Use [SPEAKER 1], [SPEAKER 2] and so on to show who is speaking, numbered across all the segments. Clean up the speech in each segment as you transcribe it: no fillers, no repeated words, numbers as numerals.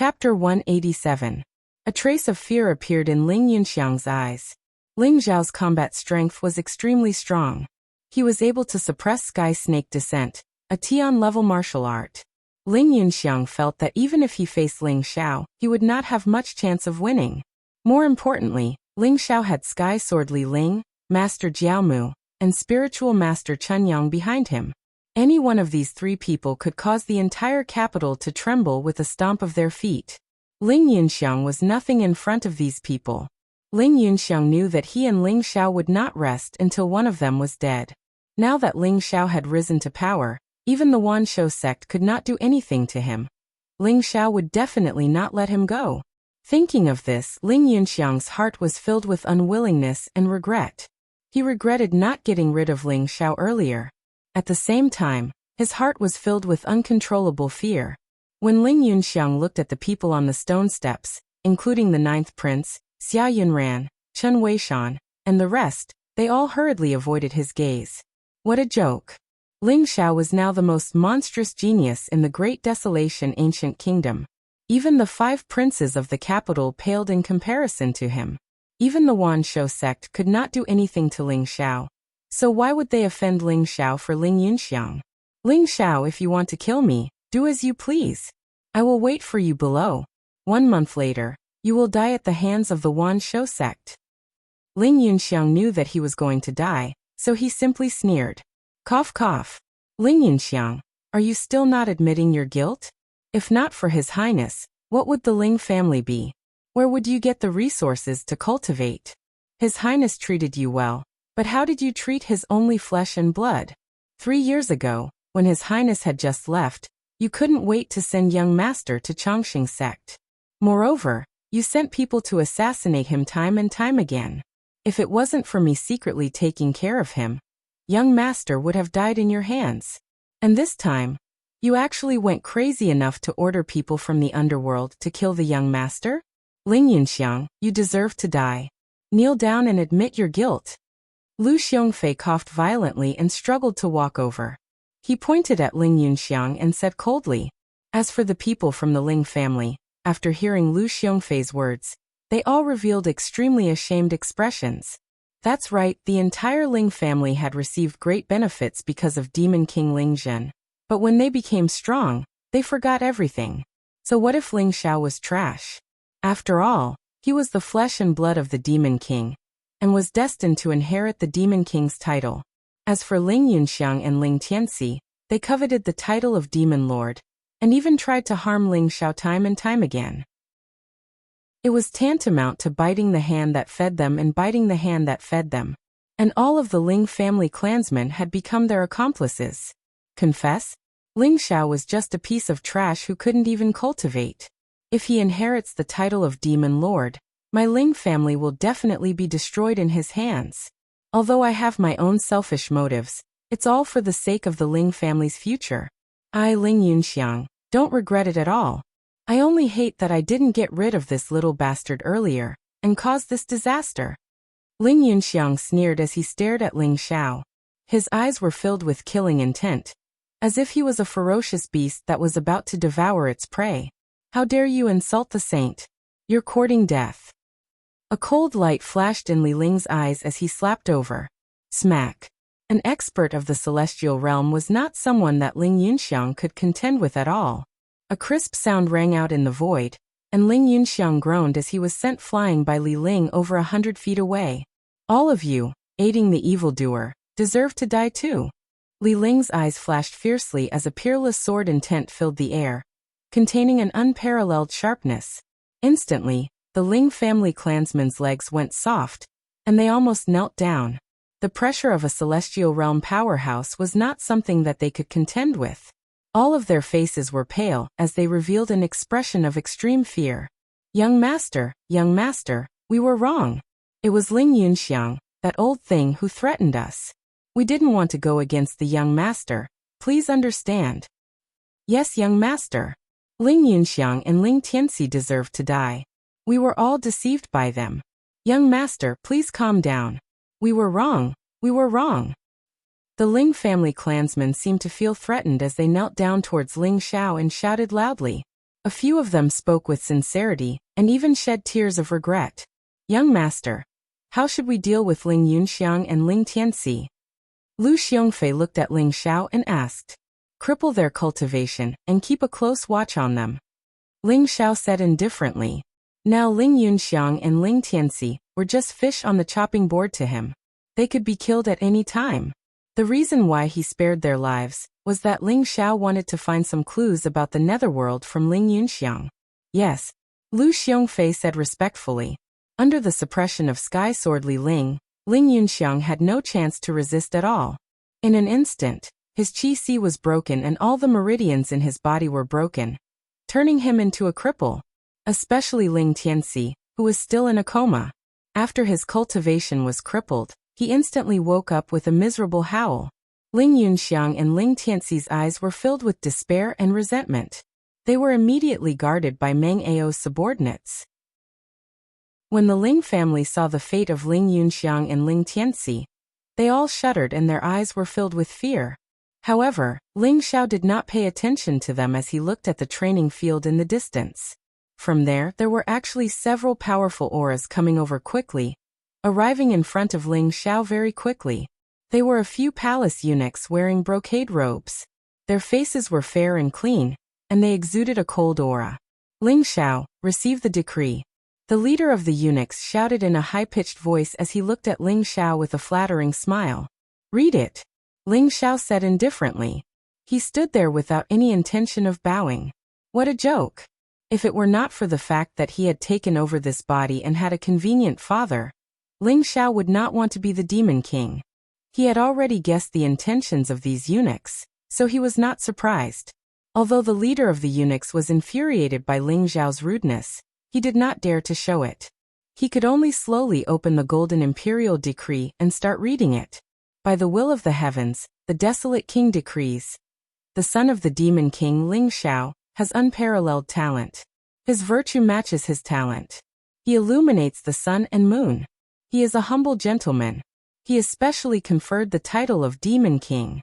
[SPEAKER 1] Chapter 187. A trace of fear appeared in Ling Yunxiang's eyes. Ling Zhao's combat strength was extremely strong. He was able to suppress Sky Snake Descent, a Tian-level martial art. Ling Yunxiang felt that even if he faced Ling Xiao, he would not have much chance of winning. More importantly, Ling Xiao had Sky Sword Li Ling, Master Jiaomu, and Spiritual Master Chunyang behind him. Any one of these three people could cause the entire capital to tremble with a stomp of their feet. Ling Yunxiang was nothing in front of these people. Ling Yunxiang knew that he and Ling Xiao would not rest until one of them was dead. Now that Ling Xiao had risen to power, even the Wanshou sect could not do anything to him. Ling Xiao would definitely not let him go. Thinking of this, Ling Yunxiang's heart was filled with unwillingness and regret. He regretted not getting rid of Ling Xiao earlier. At the same time, his heart was filled with uncontrollable fear. When Ling Yunxiang looked at the people on the stone steps, including the ninth prince, Xia Yunran, Chen Weishan, and the rest, they all hurriedly avoided his gaze. What a joke! Ling Xiao was now the most monstrous genius in the Great Desolation Ancient Kingdom. Even the 5 princes of the capital paled in comparison to him. Even the Wanshou sect could not do anything to Ling Xiao. So why would they offend Ling Xiao for Ling Yunxiang? Ling Xiao, if you want to kill me, do as you please. I will wait for you below. 1 month later, you will die at the hands of the Wanshou sect. Ling Yunxiang knew that he was going to die, so he simply sneered. Cough cough. Ling Yunxiang, are you still not admitting your guilt? If not for His Highness, what would the Ling family be? Where would you get the resources to cultivate? His Highness treated you well. But how did you treat his only flesh and blood? 3 years ago, when His Highness had just left, you couldn't wait to send young master to Chongqing sect. Moreover, you sent people to assassinate him time and time again. If it wasn't for me secretly taking care of him, young master would have died in your hands. And this time, you actually went crazy enough to order people from the underworld to kill the young master? Ling Yunxiang, you deserve to die. Kneel down and admit your guilt. Lu Xiongfei coughed violently and struggled to walk over. He pointed at Ling Yunxiang and said coldly. As for the people from the Ling family, after hearing Lu Xiongfei's words, they all revealed extremely ashamed expressions. That's right, the entire Ling family had received great benefits because of Demon King Ling Zhen. But when they became strong, they forgot everything. So what if Ling Xiao was trash? After all, he was the flesh and blood of the Demon King, and was destined to inherit the Demon King's title. As for Ling Yunxiang and Ling Tianxi, they coveted the title of Demon Lord, and even tried to harm Ling Xiao time and time again. It was tantamount to biting the hand that fed them and biting the hand that fed them. And all of the Ling family clansmen had become their accomplices. Confess? Ling Xiao was just a piece of trash who couldn't even cultivate. If he inherits the title of Demon Lord, my Ling family will definitely be destroyed in his hands. Although I have my own selfish motives, it's all for the sake of the Ling family's future. I, Ling Yunxiang, don't regret it at all. I only hate that I didn't get rid of this little bastard earlier, and cause this disaster. Ling Yunxiang sneered as he stared at Ling Xiao. His eyes were filled with killing intent, as if he was a ferocious beast that was about to devour its prey. How dare you insult the saint? You're courting death. A cold light flashed in Li Ling's eyes as he slapped over. Smack. An expert of the celestial realm was not someone that Ling Yunxiang could contend with at all. A crisp sound rang out in the void, and Ling Yunxiang groaned as he was sent flying by Li Ling over 100 feet away. All of you, aiding the evildoer, deserve to die too. Li Ling's eyes flashed fiercely as a peerless sword intent filled the air, containing an unparalleled sharpness. Instantly, the Ling family clansmen's legs went soft, and they almost knelt down. The pressure of a celestial realm powerhouse was not something that they could contend with. All of their faces were pale as they revealed an expression of extreme fear. Young master, we were wrong. It was Ling Yunxiang, that old thing who threatened us. We didn't want to go against the young master, please understand. Yes, young master. Ling Yunxiang and Ling Tianxi deserved to die. We were all deceived by them. Young master, please calm down. We were wrong. The Ling family clansmen seemed to feel threatened as they knelt down towards Ling Xiao and shouted loudly. A few of them spoke with sincerity, and even shed tears of regret. "Young master, how should we deal with Ling Yunxiang and Ling Tianxi?" Lu Xiongfei looked at Ling Xiao and asked. "Cripple their cultivation, and keep a close watch on them." Ling Xiao said indifferently. Now Ling Yunxiang and Ling Tianxi were just fish on the chopping board to him. They could be killed at any time. The reason why he spared their lives was that Ling Xiao wanted to find some clues about the netherworld from Ling Yunxiang. "Yes," Lu Xiongfei said respectfully. Under the suppression of Sky Sword Ling Yunxiang had no chance to resist at all. In an instant, his qi was broken and all the meridians in his body were broken, turning him into a cripple. Especially Ling Tianxi, who was still in a coma. After his cultivation was crippled, he instantly woke up with a miserable howl. Ling Yunxiang and Ling Tianxi's eyes were filled with despair and resentment. They were immediately guarded by Meng Ao's subordinates. When the Ling family saw the fate of Ling Yunxiang and Ling Tianxi, they all shuddered and their eyes were filled with fear. However, Ling Xiao did not pay attention to them as he looked at the training field in the distance. From there were actually several powerful auras coming over quickly, arriving in front of Ling Xiao very quickly. They were a few palace eunuchs wearing brocade robes. Their faces were fair and clean, and they exuded a cold aura. "Ling Xiao, receive the decree." The leader of the eunuchs shouted in a high-pitched voice as he looked at Ling Xiao with a flattering smile. "Read it," Ling Xiao said indifferently. He stood there without any intention of bowing. What a joke! If it were not for the fact that he had taken over this body and had a convenient father, Ling Xiao would not want to be the Demon King. He had already guessed the intentions of these eunuchs, so he was not surprised. Although the leader of the eunuchs was infuriated by Ling Xiao's rudeness, he did not dare to show it. He could only slowly open the Golden Imperial Decree and start reading it. By the will of the heavens, the desolate king decrees. The son of the Demon King Ling Xiao has unparalleled talent. His virtue matches his talent. He illuminates the sun and moon. He is a humble gentleman. He especially conferred the title of Demon King.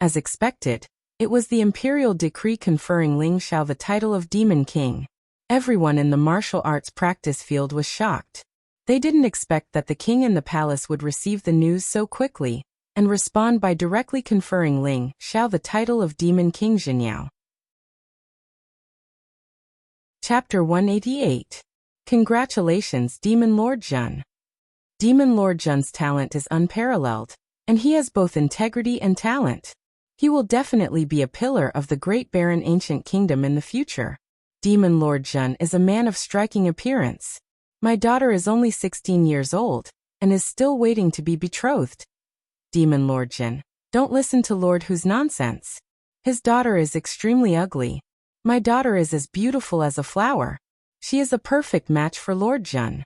[SPEAKER 1] As expected, it was the imperial decree conferring Ling Xiao the title of Demon King. Everyone in the martial arts practice field was shocked. They didn't expect that the king in the palace would receive the news so quickly and respond by directly conferring Ling Xiao the title of Demon King Jinyao. Chapter 188. Congratulations, Demon Lord Jun. Demon Lord Jun's talent is unparalleled, and he has both integrity and talent. He will definitely be a pillar of the Great Barren Ancient Kingdom in the future. Demon Lord Jun is a man of striking appearance. My daughter is only 16 years old, and is still waiting to be betrothed. Demon Lord Jun, don't listen to Lord Hu's nonsense. His daughter is extremely ugly. My daughter is as beautiful as a flower. She is a perfect match for Lord Jun.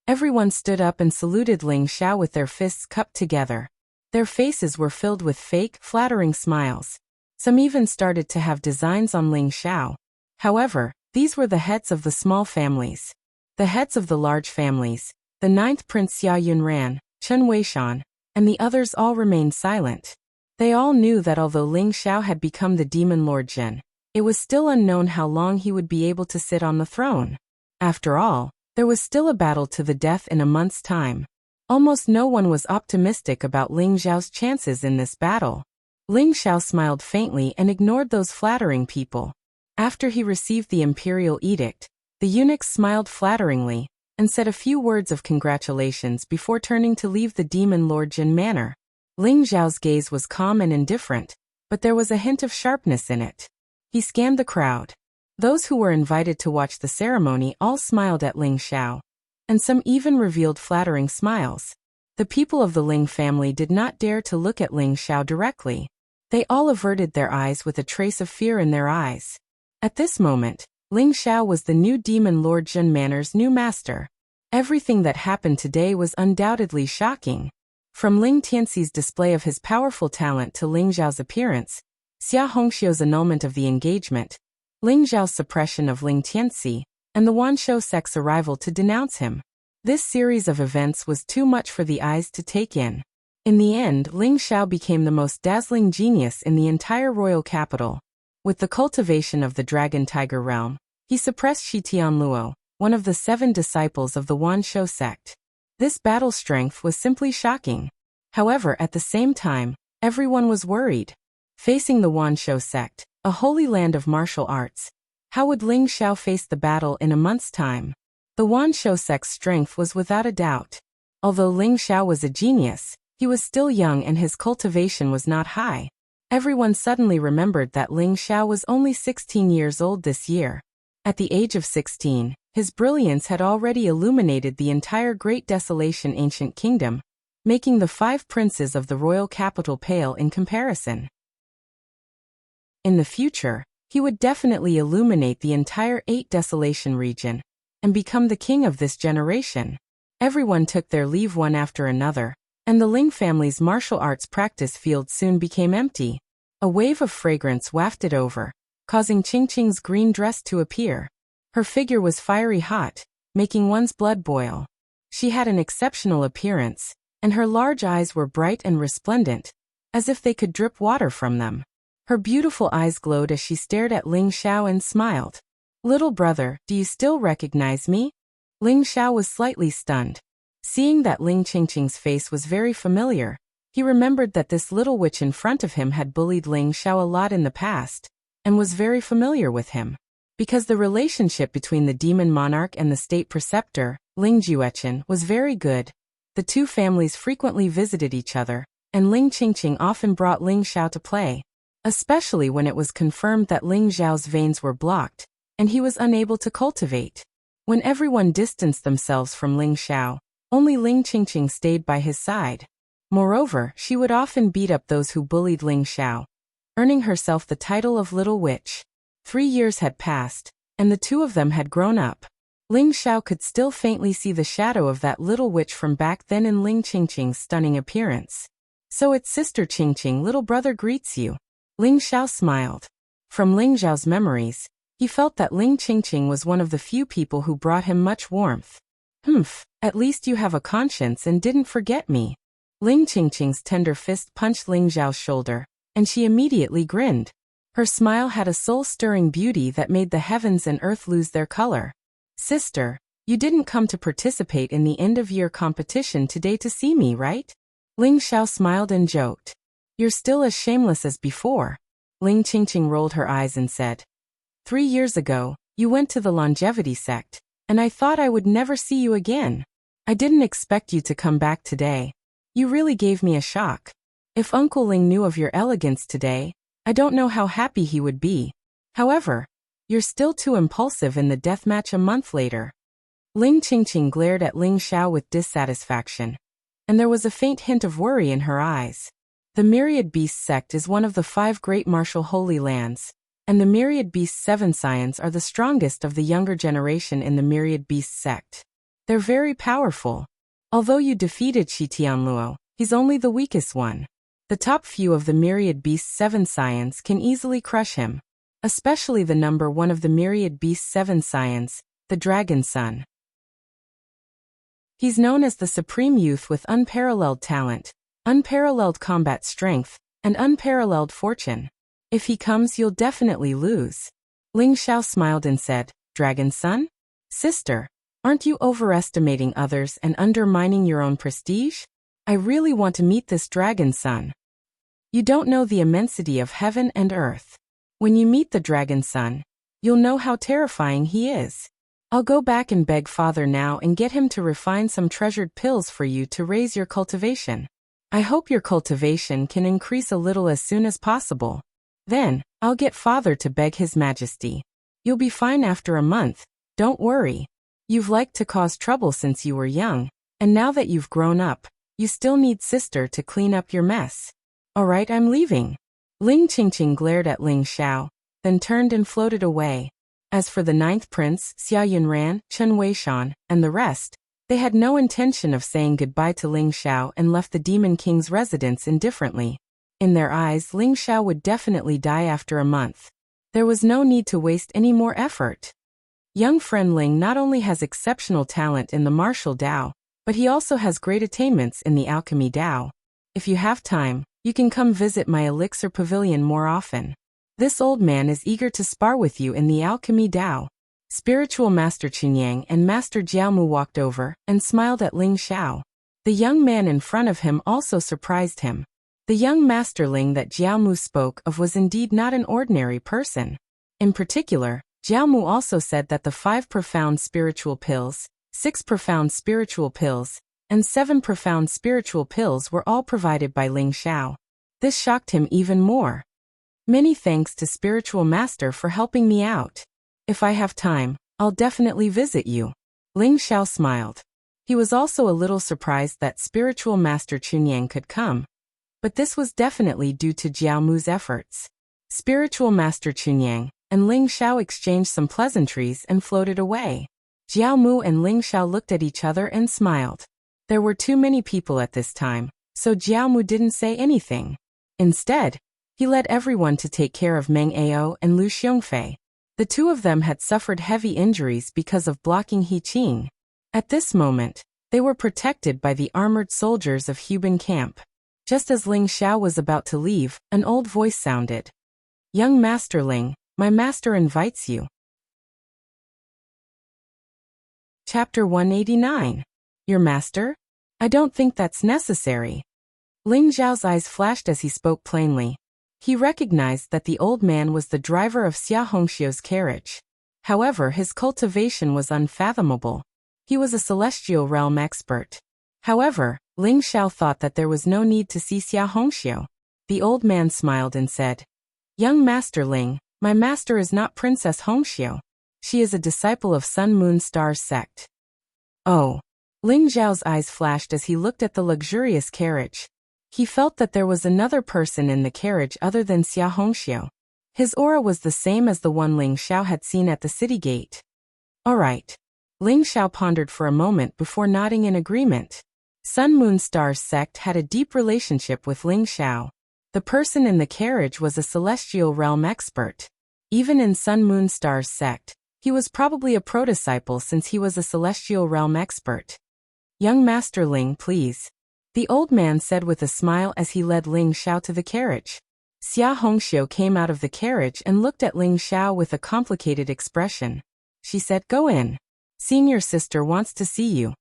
[SPEAKER 1] Everyone stood up and saluted Ling Xiao with their fists cupped together. Their faces were filled with fake, flattering smiles. Some even started to have designs on Ling Xiao. However, these were the heads of the small families. The heads of the large families, the 9th Prince Xia Yunran, Chen Weishan, and the others all remained silent. They all knew that although Ling Xiao had become the Demon Lord Jin, it was still unknown how long he would be able to sit on the throne. After all, there was still a battle to the death in a month's time. Almost no one was optimistic about Ling Xiao's chances in this battle. Ling Xiao smiled faintly and ignored those flattering people. After he received the imperial edict, the eunuchs smiled flatteringly and said a few words of congratulations before turning to leave the Demon Lord Jin manor. Ling Xiao's gaze was calm and indifferent, but there was a hint of sharpness in it. He scanned the crowd. Those who were invited to watch the ceremony all smiled at Ling Xiao, and some even revealed flattering smiles. The people of the Ling family did not dare to look at Ling Xiao directly. They all averted their eyes with a trace of fear in their eyes. At this moment, Ling Xiao was the new Demon Lord Jun Manor's new master. Everything that happened today was undoubtedly shocking. From Ling Tianxi's display of his powerful talent to Ling Zhao's appearance, Xia Hongxiu's annulment of the engagement, Ling Zhao's suppression of Ling Tianxi, and the Wanshou sect's arrival to denounce him. This series of events was too much for the eyes to take in. In the end, Ling Xiao became the most dazzling genius in the entire royal capital. With the cultivation of the dragon-tiger realm, he suppressed Shi Tianluo, one of the 7 disciples of the Wanshou sect. This battle strength was simply shocking. However, at the same time, everyone was worried. Facing the Wanshou sect, a holy land of martial arts, how would Ling Xiao face the battle in a month's time? The Wanshou sect's strength was without a doubt. Although Ling Xiao was a genius, he was still young and his cultivation was not high. Everyone suddenly remembered that Ling Xiao was only 16 years old this year. At the age of 16, his brilliance had already illuminated the entire Great Desolation ancient kingdom, making the 5 princes of the royal capital pale in comparison. In the future, he would definitely illuminate the entire 8 Desolation region and become the king of this generation. Everyone took their leave one after another, and the Ling family's martial arts practice field soon became empty. A wave of fragrance wafted over, causing Qingqing's green dress to appear. Her figure was fiery hot, making one's blood boil. She had an exceptional appearance, and her large eyes were bright and resplendent, as if they could drip water from them. Her beautiful eyes glowed as she stared at Ling Xiao and smiled. "Little brother, do you still recognize me?" Ling Xiao was slightly stunned. Seeing that Ling Qingqing's face was very familiar, he remembered that this little witch in front of him had bullied Ling Xiao a lot in the past, and was very familiar with him. Because the relationship between the demon monarch and the state preceptor, Ling Juechen, was very good, the 2 families frequently visited each other, and Ling Qingqing often brought Ling Xiao to play, especially when it was confirmed that Ling Xiao's veins were blocked, and he was unable to cultivate. When everyone distanced themselves from Ling Xiao, only Ling Qingqing stayed by his side. Moreover, she would often beat up those who bullied Ling Xiao, earning herself the title of Little Witch. 3 years had passed, and the 2 of them had grown up. Ling Xiao could still faintly see the shadow of that little witch from back then in Ling Qingqing's stunning appearance. "So it's Sister Qingqing, little brother greets you." Ling Xiao smiled. From Ling Xiao's memories, he felt that Ling Qingqing was one of the few people who brought him much warmth. "Humph, at least you have a conscience and didn't forget me." Ling Qingqing's tender fist punched Ling Xiao's shoulder, and she immediately grinned. Her smile had a soul-stirring beauty that made the heavens and earth lose their color. "Sister, you didn't come to participate in the end-of-year competition today to see me, right?" Ling Xiao smiled and joked. "You're still as shameless as before." Ling Qingqing rolled her eyes and said, 3 years ago, you went to the longevity sect, and I thought I would never see you again. I didn't expect you to come back today. You really gave me a shock. If Uncle Ling knew of your elegance today, I don't know how happy he would be. However, you're still too impulsive in the deathmatch a month later." Ling Qingqing glared at Ling Xiao with dissatisfaction, and there was a faint hint of worry in her eyes. The Myriad Beast sect is one of the 5 great martial holy lands, and the Myriad Beast 7 scions are the strongest of the younger generation in the Myriad Beast sect. They're very powerful. Although you defeated Shi Tianluo, he's only the weakest one. The top few of the Myriad Beast 7 scions can easily crush him, especially the number 1 of the Myriad Beast 7 scions, the Dragon Son. He's known as the supreme youth with unparalleled talent, unparalleled combat strength, and unparalleled fortune. If he comes, you'll definitely lose. Ling Xiao smiled and said, "Dragon Son? Sister, aren't you overestimating others and undermining your own prestige? I really want to meet this Dragon Son. You don't know the immensity of heaven and earth. When you meet the Dragon Son, you'll know how terrifying he is. I'll go back and beg Father now and get him to refine some treasured pills for you to raise your cultivation. I hope your cultivation can increase a little as soon as possible. Then, I'll get Father to beg His Majesty. You'll be fine after a month, don't worry. You've liked to cause trouble since you were young, and now that you've grown up, you still need Sister to clean up your mess. Alright, I'm leaving." Ling Qingqing glared at Ling Xiao, then turned and floated away. As for the 9th prince, Xia Yunran, Chen Weishan, and the rest, they had no intention of saying goodbye to Ling Xiao and left the Demon King's residence indifferently. In their eyes, Ling Xiao would definitely die after a month. There was no need to waste any more effort. Young friend Ling not only has exceptional talent in the martial Dao, but he also has great attainments in the alchemy Dao. If you have time, you can come visit my elixir pavilion more often. This old man is eager to spar with you in the alchemy Dao. Spiritual Master Chunyang and Master Jiaomu walked over and smiled at Ling Xiao. The young man in front of him also surprised him. The young Master Ling that Jiaomu spoke of was indeed not an ordinary person. In particular, Jiaomu also said that the 5 profound spiritual pills, 6 profound spiritual pills, and 7 profound spiritual pills were all provided by Ling Xiao. This shocked him even more. Many thanks to Spiritual Master for helping me out. If I have time, I'll definitely visit you. Ling Xiao smiled. He was also a little surprised that Spiritual Master Chunyang could come. But this was definitely due to Jiaomu's efforts. Spiritual Master Chunyang and Ling Xiao exchanged some pleasantries and floated away. Jiaomu and Ling Xiao looked at each other and smiled. There were too many people at this time, so Jiaomu didn't say anything. Instead, he led everyone to take care of Meng Ao and Lu Xiongfei. The two of them had suffered heavy injuries because of blocking He Qing. At this moment, they were protected by the armored soldiers of Huban camp. Just as Ling Xiao was about to leave, an old voice sounded. "Young Master Ling, my master invites you." Chapter 189. Your master? I don't think that's necessary. Ling Xiao's eyes flashed as he spoke plainly. He recognized that the old man was the driver of Xia Hongxiu's carriage. However, his cultivation was unfathomable. He was a celestial realm expert. However, Ling Xiao thought that there was no need to see Xia Hongxiu. The old man smiled and said, "Young Master Ling, my master is not Princess Hongxiu. She is a disciple of Sun Moon Star's sect." Oh. Ling Xiao's eyes flashed as he looked at the luxurious carriage. He felt that there was another person in the carriage other than Xia Hongxiu. His aura was the same as the one Ling Xiao had seen at the city gate. All right. Ling Xiao pondered for a moment before nodding in agreement. Sun Moon Star's sect had a deep relationship with Ling Xiao. The person in the carriage was a celestial realm expert. Even in Sun Moon Star's sect, he was probably a prodisciple since he was a celestial realm expert. "Young Master Ling, please," the old man said with a smile as he led Ling Xiao to the carriage. Xia Hongxiu came out of the carriage and looked at Ling Xiao with a complicated expression. She said, "Go in. Senior sister wants to see you."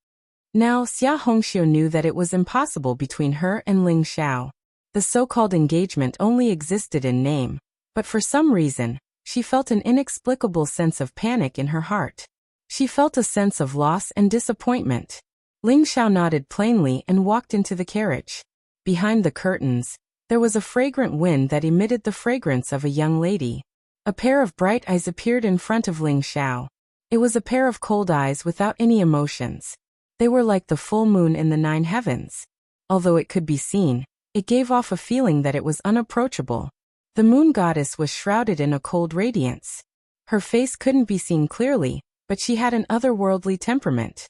[SPEAKER 1] Now, Xia Hongxiu knew that it was impossible between her and Ling Xiao. The so-called engagement only existed in name, but for some reason, she felt an inexplicable sense of panic in her heart. She felt a sense of loss and disappointment. Ling Xiao nodded plainly and walked into the carriage. Behind the curtains, there was a fragrant wind that emitted the fragrance of a young lady. A pair of bright eyes appeared in front of Ling Xiao. It was a pair of cold eyes without any emotions. They were like the full moon in the 9 heavens. Although it could be seen, it gave off a feeling that it was unapproachable. The moon goddess was shrouded in a cold radiance. Her face couldn't be seen clearly, but she had an otherworldly temperament.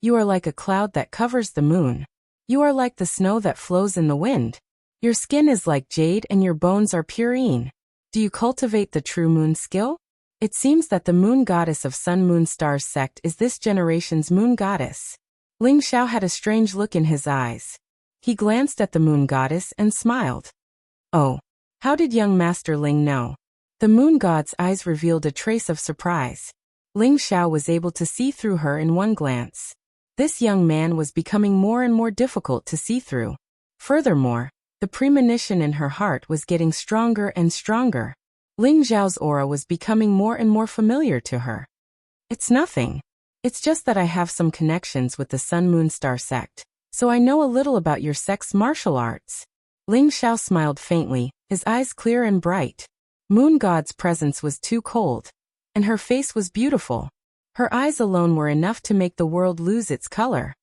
[SPEAKER 1] "You are like a cloud that covers the moon. You are like the snow that flows in the wind. Your skin is like jade and your bones are purine. Do you cultivate the true moon skill? It seems that the moon goddess of Sun Moon Star's sect is this generation's moon goddess." Ling Xiao had a strange look in his eyes. He glanced at the moon goddess and smiled. Oh, how did young Master Ling know? The moon god's eyes revealed a trace of surprise. Ling Xiao was able to see through her in one glance. This young man was becoming more and more difficult to see through. Furthermore, the premonition in her heart was getting stronger and stronger. Ling Xiao's aura was becoming more and more familiar to her. "It's nothing. It's just that I have some connections with the Sun Moon Star sect, so I know a little about your sect's martial arts." Ling Xiao smiled faintly, his eyes clear and bright. Moon God's presence was too cold, and her face was beautiful. Her eyes alone were enough to make the world lose its color.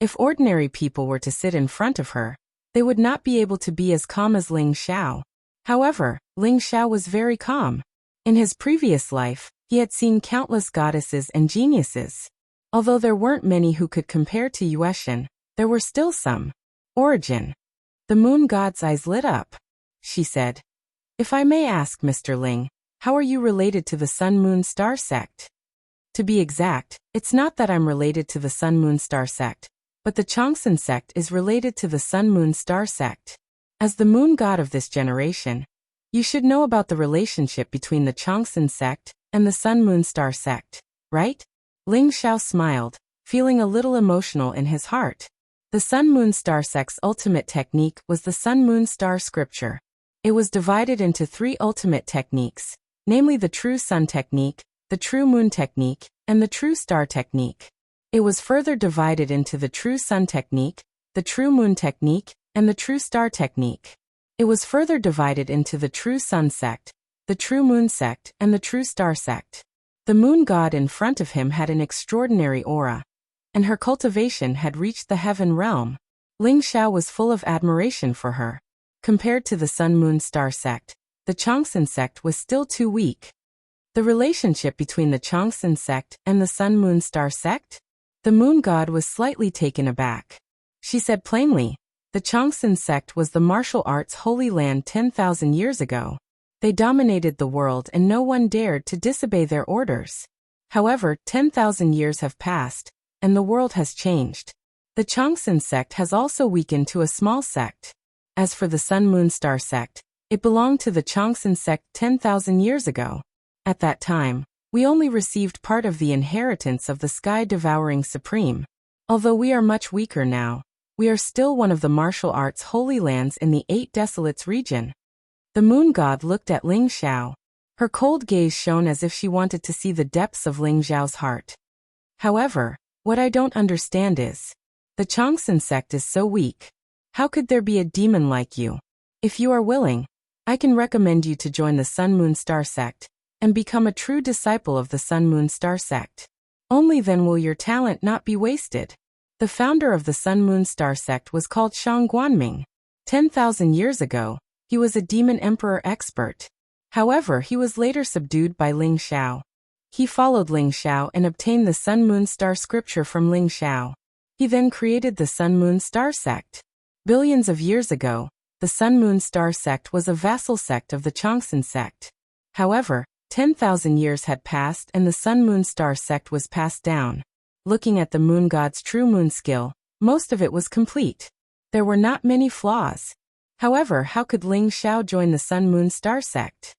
[SPEAKER 1] If ordinary people were to sit in front of her, they would not be able to be as calm as Ling Xiao. However, Ling Xiao was very calm. In his previous life, he had seen countless goddesses and geniuses. Although there weren't many who could compare to Yueshin, there were still some. Origin. The moon god's eyes lit up. She said, "If I may ask, Mr. Ling, how are you related to the Sun Moon Star sect?" To be exact, it's not that I'm related to the Sun Moon Star sect, but the Changsun sect is related to the Sun Moon Star sect. As the moon god of this generation, You should know about the relationship between the Changsun sect and the Sun Moon Star sect, right? Ling Xiao smiled, feeling a little emotional in his heart. The Sun Moon Star sect's ultimate technique was the Sun Moon Star scripture. It was divided into 3 ultimate techniques, namely the True Sun technique, the True Moon technique, and the True Star technique. It was further divided into the True Sun technique, the True Moon technique, and the True Star technique. It was further divided into the True Sun sect, the True Moon sect, and the True Star sect. The moon god in front of him had an extraordinary aura, and her cultivation had reached the heaven realm. Ling Xiao was full of admiration for her. Compared to the Sun Moon Star sect, the Changsun sect was still too weak. The relationship between the Changsun sect and the Sun Moon Star sect? The moon god was slightly taken aback. She said plainly, the Changsun sect was the martial arts holy land 10,000 years ago. They dominated the world and no one dared to disobey their orders. However, 10,000 years have passed, and the world has changed. The Changsun sect has also weakened to a small sect. As for the Sun Moon Star sect, it belonged to the Changsun sect 10,000 years ago. At that time, we only received part of the inheritance of the sky-devouring supreme. Although we are much weaker now, we are still one of the martial arts holy lands in the 8 Desolates region. The moon god looked at Ling Xiao. Her cold gaze shone as if she wanted to see the depths of Ling Xiao's heart. However, what I don't understand is, the Changsun sect is so weak. How could there be a demon like you? If you are willing, I can recommend you to join the Sun Moon Star sect and become a true disciple of the Sun Moon Star sect. Only then will your talent not be wasted. The founder of the Sun Moon Star sect was called Shang Guanming. 10,000 years ago, he was a demon emperor expert. However, he was later subdued by Ling Xiao. He followed Ling Xiao and obtained the Sun Moon Star scripture from Ling Xiao. He then created the Sun Moon Star sect. Billions of years ago, the Sun Moon Star sect was a vassal sect of the Changsun sect. However, 10,000 years had passed and the Sun Moon Star sect was passed down. Looking at the moon god's true moon skill, most of it was complete. There were not many flaws. However, how could Ling Xiao join the Sun Moon Star sect?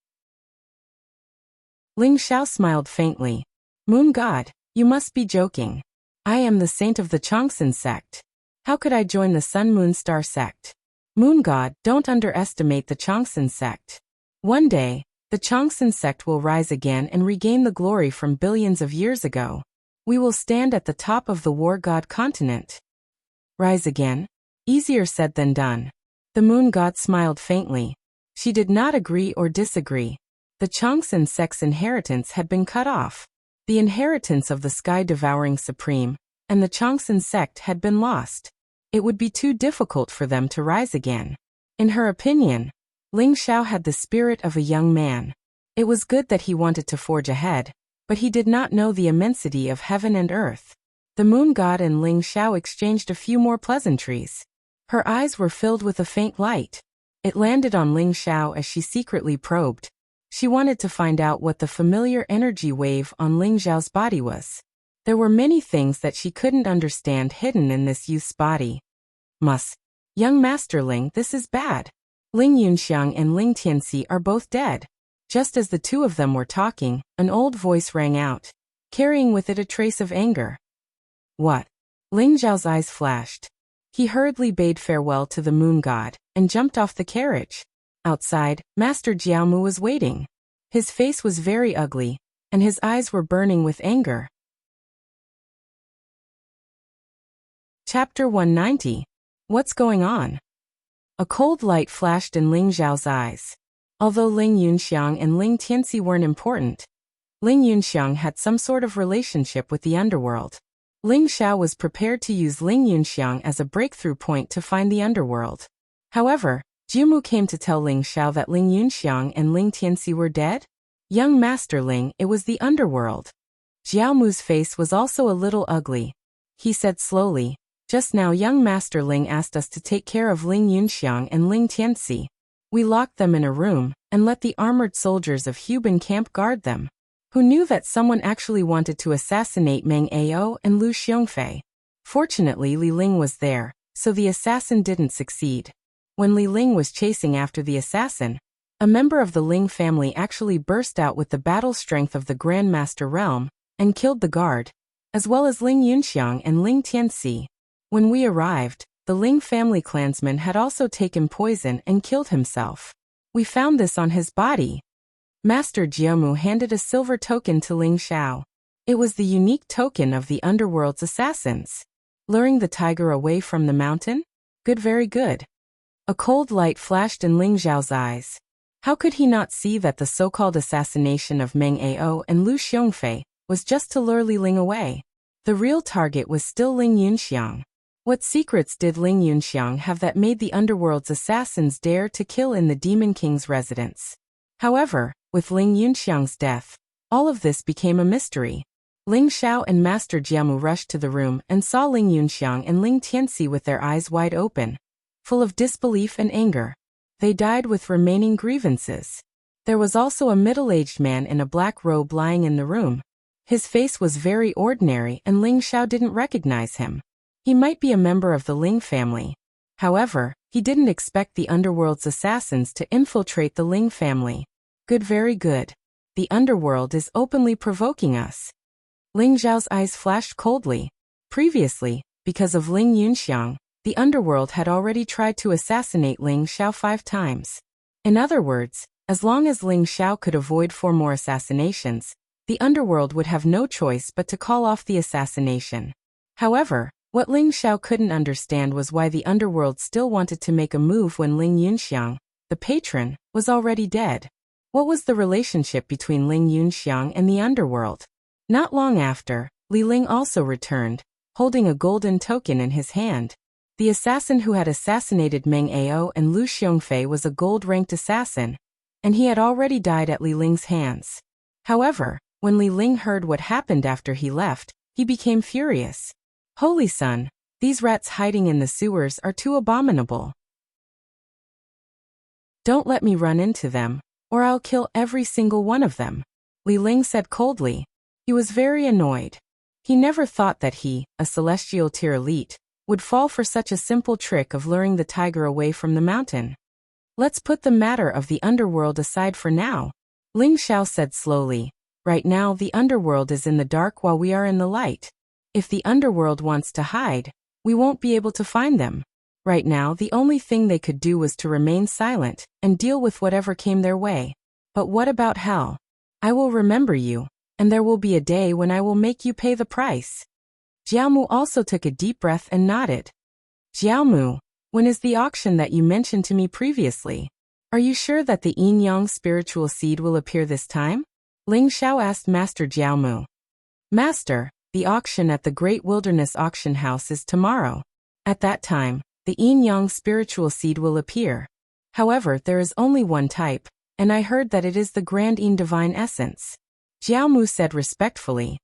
[SPEAKER 1] Ling Xiao smiled faintly. Moon god, you must be joking. I am the saint of the Changsun sect. How could I join the Sun Moon Star sect? Moon god, don't underestimate the Changsun sect. One day, the Changsun sect will rise again and regain the glory from billions of years ago. We will stand at the top of the war god continent. Rise again? Easier said than done. The moon god smiled faintly. She did not agree or disagree. The Changsun sect's inheritance had been cut off. The inheritance of the sky-devouring supreme and the Changsun sect had been lost. It would be too difficult for them to rise again. In her opinion, Ling Xiao had the spirit of a young man. It was good that he wanted to forge ahead, but he did not know the immensity of heaven and earth. The moon god and Ling Xiao exchanged a few more pleasantries. Her eyes were filled with a faint light. It landed on Ling Xiao as she secretly probed. She wanted to find out what the familiar energy wave on Ling Xiao's body was. There were many things that she couldn't understand hidden in this youth's body. Young Master Ling, this is bad. Ling Yunxiang and Ling Tianxi are both dead. Just as the two of them were talking, an old voice rang out, carrying with it a trace of anger. What? Ling Zhao's eyes flashed. He hurriedly bade farewell to the moon god, and jumped off the carriage. Outside, Master Jiaomu was waiting. His face was very ugly, and his eyes were burning with anger. Chapter 190. What's going on? A cold light flashed in Ling Zhao's eyes. Although Ling Yunxiang and Ling Tianxi weren't important, Ling Yunxiang had some sort of relationship with the underworld. Ling Xiao was prepared to use Ling Yunxiang as a breakthrough point to find the underworld. However, Jiaomu came to tell Ling Xiao that Ling Yunxiang and Ling Tianxi were dead. Young Master Ling, it was the underworld. Jiaomu's face was also a little ugly. He said slowly, just now young Master Ling asked us to take care of Ling Yunxiang and Ling Tianxi. We locked them in a room, and let the armored soldiers of Huban camp guard them. Who knew that someone actually wanted to assassinate Meng Ao and Lu Xiongfei? Fortunately Li Ling was there, so the assassin didn't succeed. When Li Ling was chasing after the assassin, A member of the Ling family actually burst out with the battle strength of the Grandmaster realm and killed the guard, as well as Ling Yunxiang and Ling Tianxi. When we arrived, the Ling family clansman had also taken poison and killed himself. We found this on his body. Master Jiamu handed a silver token to Ling Xiao. It was the unique token of the underworld's assassins. Luring the tiger away from the mountain? Good, very good. A cold light flashed in Ling Xiao's eyes. How could he not see that the so-called assassination of Meng Ao and Lu Xiongfei was just to lure Li Ling away? The real target was still Ling Yunxiang. What secrets did Ling Yunxiang have that made the underworld's assassins dare to kill in the Demon King's residence? However, with Ling Yunxiang's death, all of this became a mystery. Ling Xiao and Master Jiamu rushed to the room and saw Ling Yunxiang and Ling Tianxi with their eyes wide open, full of disbelief and anger. They died with remaining grievances. There was also a middle-aged man in a black robe lying in the room. His face was very ordinary and Ling Xiao didn't recognize him. He might be a member of the Ling family. However, he didn't expect the underworld's assassins to infiltrate the Ling family. Good, very good. The underworld is openly provoking us. Ling Xiao's eyes flashed coldly. Previously, because of Ling Yunxiang, the underworld had already tried to assassinate Ling Xiao 5 times. In other words, as long as Ling Xiao could avoid 4 more assassinations, the underworld would have no choice but to call off the assassination. However, what Ling Xiao couldn't understand was why the underworld still wanted to make a move when Ling Yunxiang, the patron, was already dead. What was the relationship between Ling Yunxiang and the underworld? Not long after, Li Ling also returned, holding a golden token in his hand. The assassin who had assassinated Meng Ao and Lu Xiongfei was a gold-ranked assassin, and he had already died at Li Ling's hands. However, when Li Ling heard what happened after he left, he became furious. Holy Sun, these rats hiding in the sewers are too abominable. Don't let me run into them, or I'll kill every single one of them, Li Ling said coldly. He was very annoyed. He never thought that he, a celestial tier elite, would fall for such a simple trick of luring the tiger away from the mountain. Let's put the matter of the underworld aside for now, Ling Xiao said slowly. Right now the underworld is in the dark while we are in the light. If the underworld wants to hide, we won't be able to find them. Right now the only thing they could do was to remain silent and deal with whatever came their way. But what about hell? I will remember you, and there will be a day when I will make you pay the price. Jiaomu also took a deep breath and nodded. Jiaomu, when is the auction that you mentioned to me previously? Are you sure that the yin-yang spiritual seed will appear this time? Ling Xiao asked Master Jiaomu. Master, the auction at the Great Wilderness Auction House is tomorrow. At that time, the yin-yang spiritual seed will appear. However, there is only one type, and I heard that it is the Grand Yin Divine Essence. Jiaomu said respectfully.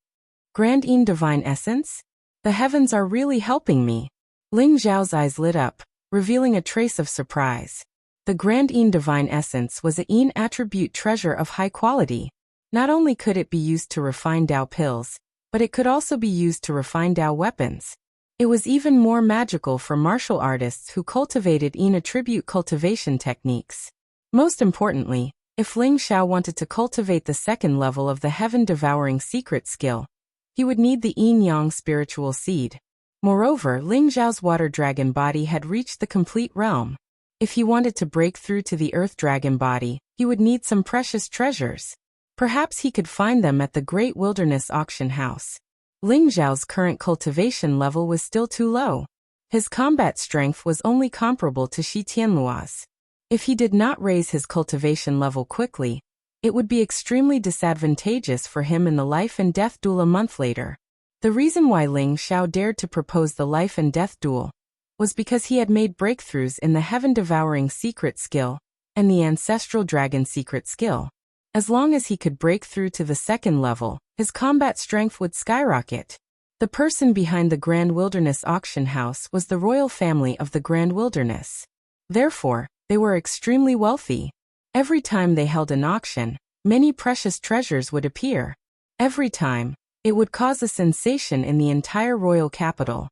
[SPEAKER 1] Grand Yin Divine Essence? The heavens are really helping me. Ling Xiao's eyes lit up, revealing a trace of surprise. The Grand Yin Divine Essence was a Yin attribute treasure of high quality. Not only could it be used to refine Dao pills, but it could also be used to refine Dao weapons. It was even more magical for martial artists who cultivated Yin attribute cultivation techniques. Most importantly, if Ling Xiao wanted to cultivate the second level of the heaven-devouring secret skill, he would need the yin-yang spiritual seed. Moreover, Ling Xiao's water dragon body had reached the complete realm. If he wanted to break through to the earth dragon body, he would need some precious treasures. Perhaps he could find them at the Great Wilderness Auction House. Ling Xiao's current cultivation level was still too low. His combat strength was only comparable to Shi Tianluo's. If he did not raise his cultivation level quickly, it would be extremely disadvantageous for him in the life and death duel a month later. The reason why Ling Xiao dared to propose the life and death duel was because he had made breakthroughs in the heaven-devouring secret skill and the ancestral dragon secret skill. As long as he could break through to the second level, his combat strength would skyrocket. The person behind the Grand Wilderness Auction House was the royal family of the Grand Wilderness. Therefore, they were extremely wealthy. Every time they held an auction, many precious treasures would appear. Every time, it would cause a sensation in the entire royal capital.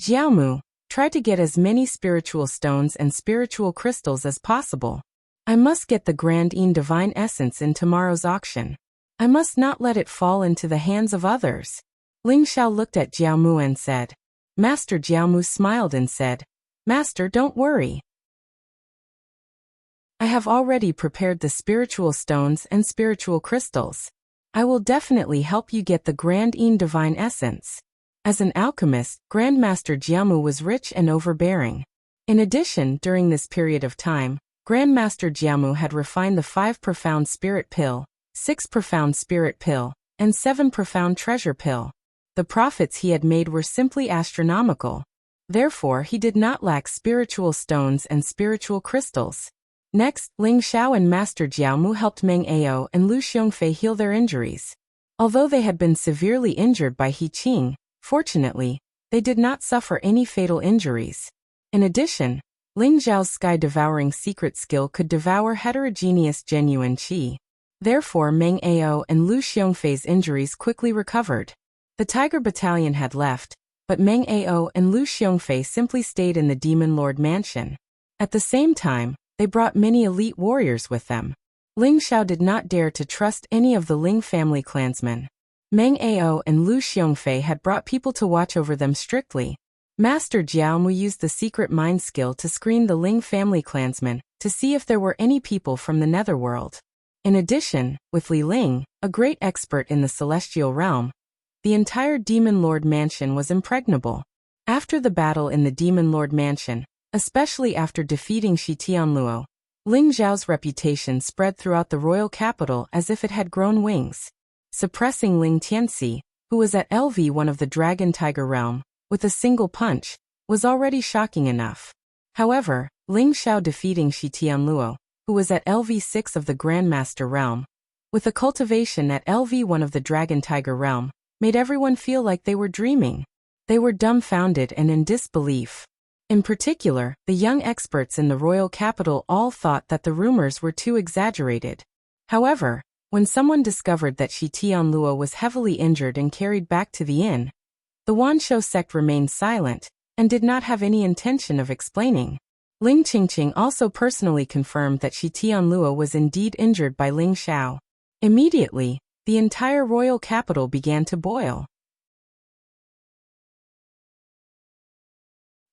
[SPEAKER 1] Jiaomu, try to get as many spiritual stones and spiritual crystals as possible. I must get the Grand Yin Divine Essence in tomorrow's auction. I must not let it fall into the hands of others. Ling Xiao looked at Jiaomu and said. Master Jiaomu smiled and said, Master, don't worry. I have already prepared the spiritual stones and spiritual crystals. I will definitely help you get the Grand Yin Divine Essence. As an alchemist, Grandmaster Jiaomu was rich and overbearing. In addition, during this period of time, Grandmaster Jiaomu had refined the 5 profound spirit pill, 6 profound spirit pill, and 7 profound treasure pill. The profits he had made were simply astronomical. Therefore, he did not lack spiritual stones and spiritual crystals. Next, Ling Xiao and Master Jiaomu helped Meng Ao and Lu Xiongfei heal their injuries. Although they had been severely injured by He Qing, fortunately, they did not suffer any fatal injuries. In addition, Ling Xiao's sky-devouring secret skill could devour heterogeneous genuine qi. Therefore, Meng Ao and Lu Xiongfei's injuries quickly recovered. The Tiger Battalion had left, but Meng Ao and Lu Xiongfei simply stayed in the Demon Lord Mansion. At the same time, they brought many elite warriors with them. Ling Xiao did not dare to trust any of the Ling family clansmen. Meng Ao and Lu Xiongfei had brought people to watch over them strictly. Master Jiaomu used the secret mind skill to screen the Ling family clansmen to see if there were any people from the netherworld. In addition, with Li Ling, a great expert in the celestial realm, the entire Demon Lord Mansion was impregnable. After the battle in the Demon Lord Mansion, especially after defeating Shi Tianluo, Ling Xiao's reputation spread throughout the royal capital as if it had grown wings. Suppressing Ling Tianxi, who was at LV1 of the Dragon Tiger realm, with a single punch, was already shocking enough. However, Ling Xiao defeating Shi Tianluo, who was at LV6 of the Grandmaster realm, with a cultivation at LV1 of the Dragon Tiger realm, made everyone feel like they were dreaming. They were dumbfounded and in disbelief. In particular, the young experts in the royal capital all thought that the rumors were too exaggerated. However, when someone discovered that Shi Tianluo was heavily injured and carried back to the inn, the Wanshou sect remained silent and did not have any intention of explaining. Ling Qingqing also personally confirmed that Shi Tianluo was indeed injured by Ling Xiao. Immediately, the entire royal capital began to boil.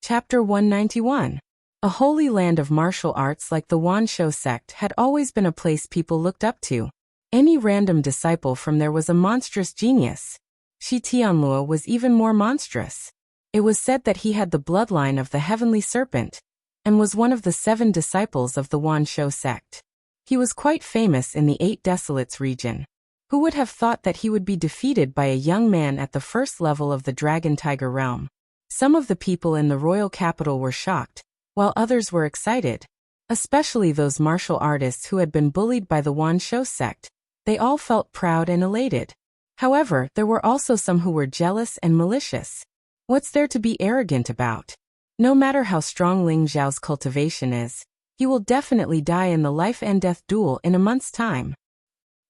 [SPEAKER 1] Chapter 191. A holy land of martial arts like the Wanshou sect had always been a place people looked up to. Any random disciple from there was a monstrous genius. Shi Tianluo was even more monstrous. It was said that he had the bloodline of the heavenly serpent, and was one of the 7 disciples of the Wanshou sect. He was quite famous in the 8 Desolates region. Who would have thought that he would be defeated by a young man at the first level of the Dragon Tiger realm? Some of the people in the royal capital were shocked, while others were excited. Especially those martial artists who had been bullied by the Wanshou sect. They all felt proud and elated. However, there were also some who were jealous and malicious. What's there to be arrogant about? No matter how strong Ling Xiao's cultivation is, he will definitely die in the life and death duel in a month's time.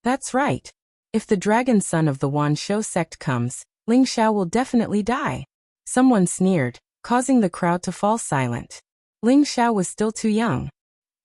[SPEAKER 1] That's right. If the dragon son of the Wanshou sect comes, Ling Xiao will definitely die. Someone sneered, causing the crowd to fall silent. Ling Xiao was still too young.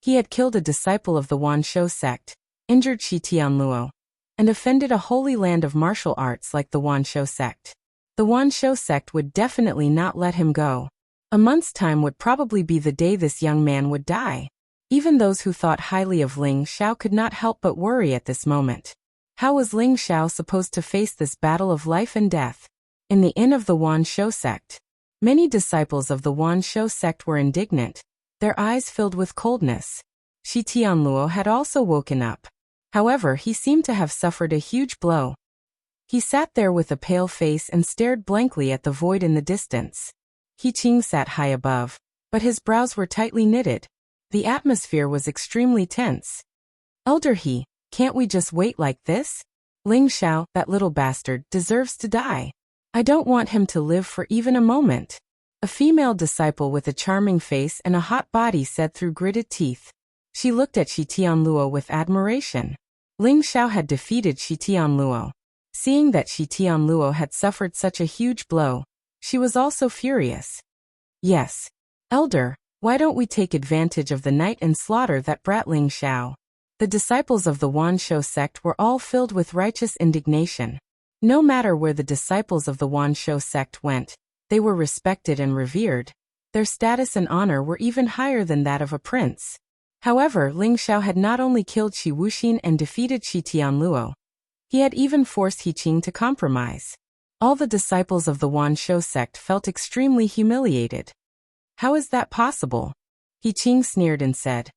[SPEAKER 1] He had killed a disciple of the Wanshou sect, injured Shi Tianluo, and offended a holy land of martial arts like the Wanshou sect. The Wanshou sect would definitely not let him go. A month's time would probably be the day this young man would die. Even those who thought highly of Ling Xiao could not help but worry at this moment. How was Ling Xiao supposed to face this battle of life and death? In the inn of the Wanshou sect, many disciples of the Wanshou sect were indignant, their eyes filled with coldness. Shi Tianluo had also woken up. However, he seemed to have suffered a huge blow. He sat there with a pale face and stared blankly at the void in the distance. He Qing sat high above, but his brows were tightly knitted. The atmosphere was extremely tense. Elder He, can't we just wait like this? Ling Xiao, that little bastard, deserves to die. I don't want him to live for even a moment. A female disciple with a charming face and a hot body said through gritted teeth. She looked at Shi Tianluo with admiration. Ling Xiao had defeated Shi Tianluo. Seeing that Shi Tianluo had suffered such a huge blow, she was also furious. Yes, Elder, Why don't we take advantage of the night and slaughter that brat Ling Xiao? The disciples of the Wanshou sect were all filled with righteous indignation. No matter where the disciples of the Wanshou sect went, they were respected and revered. Their status and honor were even higher than that of a prince. However, Ling Xiao had not only killed Shi Wuxin and defeated Shi Tianluo, he had even forced He Qing to compromise. All the disciples of the Wanshou sect felt extremely humiliated. How is that possible? He Qing sneered and said,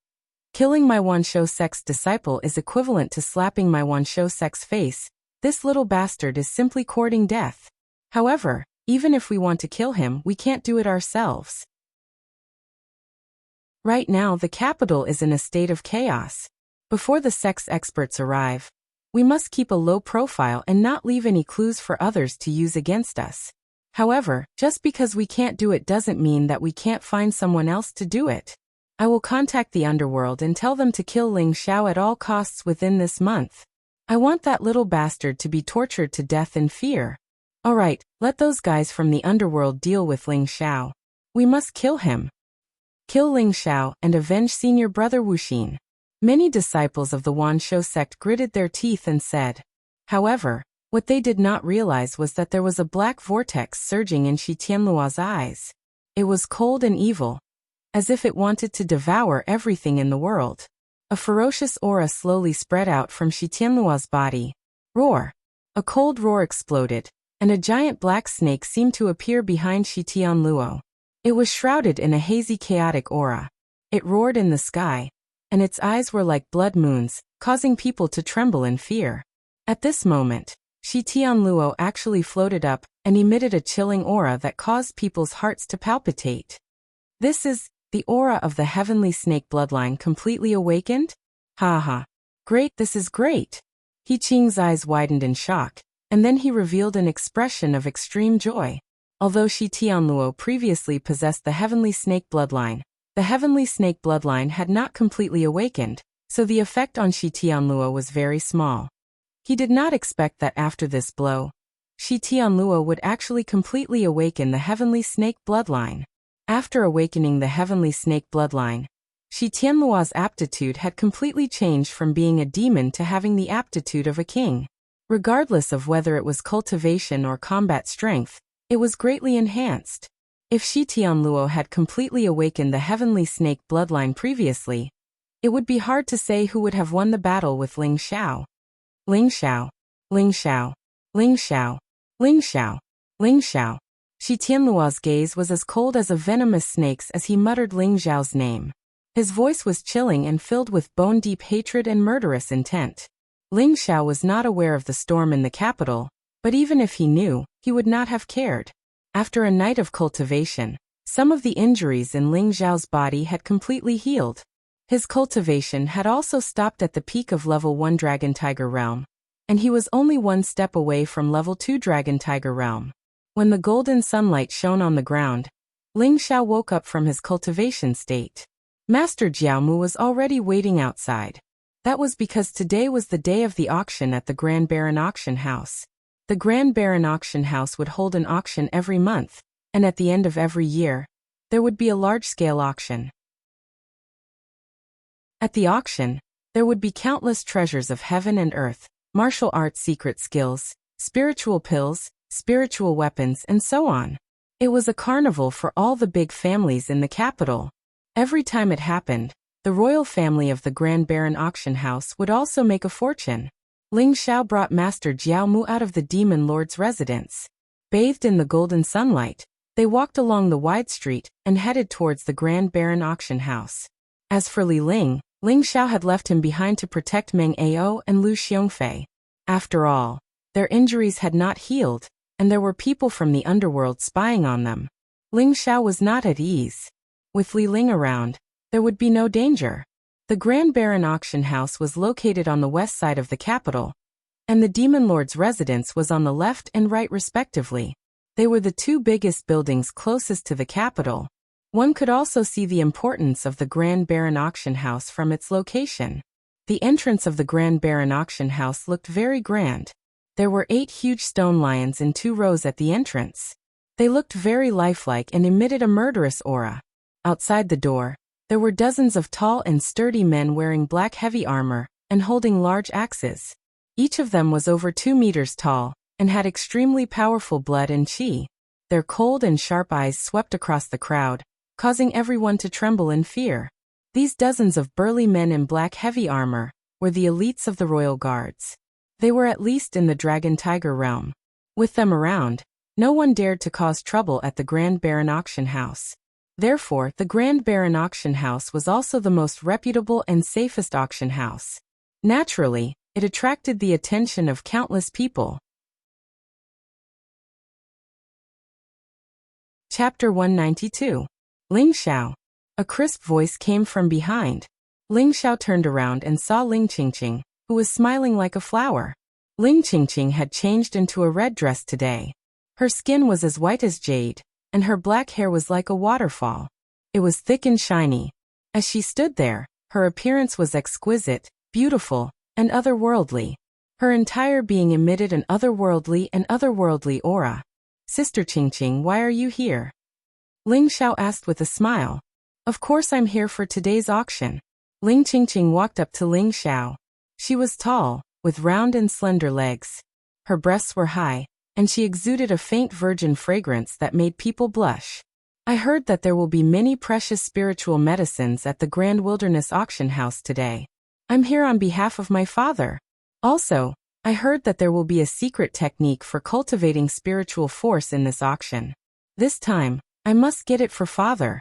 [SPEAKER 1] killing my Wanshou sect's disciple is equivalent to slapping my Wanshou sect's face. This little bastard is simply courting death. However, even if we want to kill him, we can't do it ourselves. Right now, the capital is in a state of chaos. Before the sect's experts arrive, we must keep a low profile and not leave any clues for others to use against us. However, just because we can't do it doesn't mean that we can't find someone else to do it. I will contact the underworld and tell them to kill Ling Xiao at all costs within this month. I want that little bastard to be tortured to death in fear. Alright, let those guys from the underworld deal with Ling Xiao. We must kill him. Kill Ling Xiao and avenge senior brother Wuxin. Many disciples of the Wanshou sect gritted their teeth and said. However, what they did not realize was that there was a black vortex surging in Shi Tianluo's eyes. It was cold and evil, as if it wanted to devour everything in the world. A ferocious aura slowly spread out from Shi Tianluo's body. Roar! A cold roar exploded, and a giant black snake seemed to appear behind Shi Tianluo. It was shrouded in a hazy chaotic aura. It roared in the sky, and its eyes were like blood moons, causing people to tremble in fear. At this moment, Shi Tianluo actually floated up and emitted a chilling aura that caused people's hearts to palpitate. This is the aura of the heavenly snake bloodline completely awakened? Ha ha. Great, this is great. He Qing's eyes widened in shock, and then he revealed an expression of extreme joy. Although Shi Tianluo previously possessed the heavenly snake bloodline, the heavenly snake bloodline had not completely awakened, so the effect on Shi Tianluo was very small. He did not expect that after this blow, Shi Tianluo would actually completely awaken the heavenly snake bloodline. After awakening the heavenly snake bloodline, Shi Tianluo's aptitude had completely changed from being a demon to having the aptitude of a king. Regardless of whether it was cultivation or combat strength, it was greatly enhanced. If Shi Tianluo had completely awakened the heavenly snake bloodline previously, it would be hard to say who would have won the battle with Ling Xiao. Ling Xiao, Ling Xiao, Ling Xiao, Ling Xiao, Ling Xiao. Shi Tianluo's gaze was as cold as a venomous snake's as he muttered Ling Xiao's name. His voice was chilling and filled with bone-deep hatred and murderous intent. Ling Xiao was not aware of the storm in the capital, but even if he knew, he would not have cared. After a night of cultivation, some of the injuries in Ling Xiao's body had completely healed. His cultivation had also stopped at the peak of level 1 Dragon Tiger Realm, and he was only one step away from level 2 Dragon Tiger Realm. When the golden sunlight shone on the ground, Ling Xiao woke up from his cultivation state. Master Jiaomu was already waiting outside. That was because today was the day of the auction at the Grand Baron Auction House. The Grand Baron Auction House would hold an auction every month, and at the end of every year, there would be a large-scale auction. At the auction, there would be countless treasures of heaven and earth, martial arts secret skills, spiritual pills, spiritual weapons, and so on. It was a carnival for all the big families in the capital. Every time it happened, the royal family of the Grand Baron Auction House would also make a fortune. Ling Xiao brought Master Jiaomu out of the Demon Lord's residence. Bathed in the golden sunlight, they walked along the wide street and headed towards the Grand Baron Auction House. As for Li Ling, Ling Xiao had left him behind to protect Meng Ao and Lu Xiongfei. After all, their injuries had not healed, and there were people from the underworld spying on them. Ling Xiao was not at ease. With Li Ling around, there would be no danger. The Grand Baron Auction House was located on the west side of the capital, and the Demon Lord's residence was on the left and right respectively. They were the two biggest buildings closest to the capital. One could also see the importance of the Grand Baron Auction House from its location. The entrance of the Grand Baron Auction House looked very grand. There were 8 huge stone lions in 2 rows at the entrance. They looked very lifelike and emitted a murderous aura. Outside the door, there were dozens of tall and sturdy men wearing black heavy armor and holding large axes. Each of them was over 2 meters tall and had extremely powerful blood and chi. Their cold and sharp eyes swept across the crowd, causing everyone to tremble in fear. These dozens of burly men in black heavy armor were the elites of the royal guards. They were at least in the Dragon Tiger realm. With them around, no one dared to cause trouble at the Grand Baron Auction House. Therefore, the Grand Baron Auction House was also the most reputable and safest auction house. Naturally, it attracted the attention of countless people. Chapter 192. Ling Xiao. A crisp voice came from behind. Ling Xiao turned around and saw Ling Qingqing, who was smiling like a flower. Ling Qingqing had changed into a red dress today. Her skin was as white as jade, and her black hair was like a waterfall. It was thick and shiny. As she stood there, her appearance was exquisite, beautiful, and otherworldly. Her entire being emitted an otherworldly aura. Sister Qingqing, why are you here? Ling Xiao asked with a smile. Of course I'm here for today's auction. Ling Qingqing walked up to Ling Xiao. She was tall, with round and slender legs. Her breasts were high, and she exuded a faint virgin fragrance that made people blush. I heard that there will be many precious spiritual medicines at the Grand Wilderness Auction House today. I'm here on behalf of my father. Also, I heard that there will be a secret technique for cultivating spiritual force in this auction. This time, I must get it for father.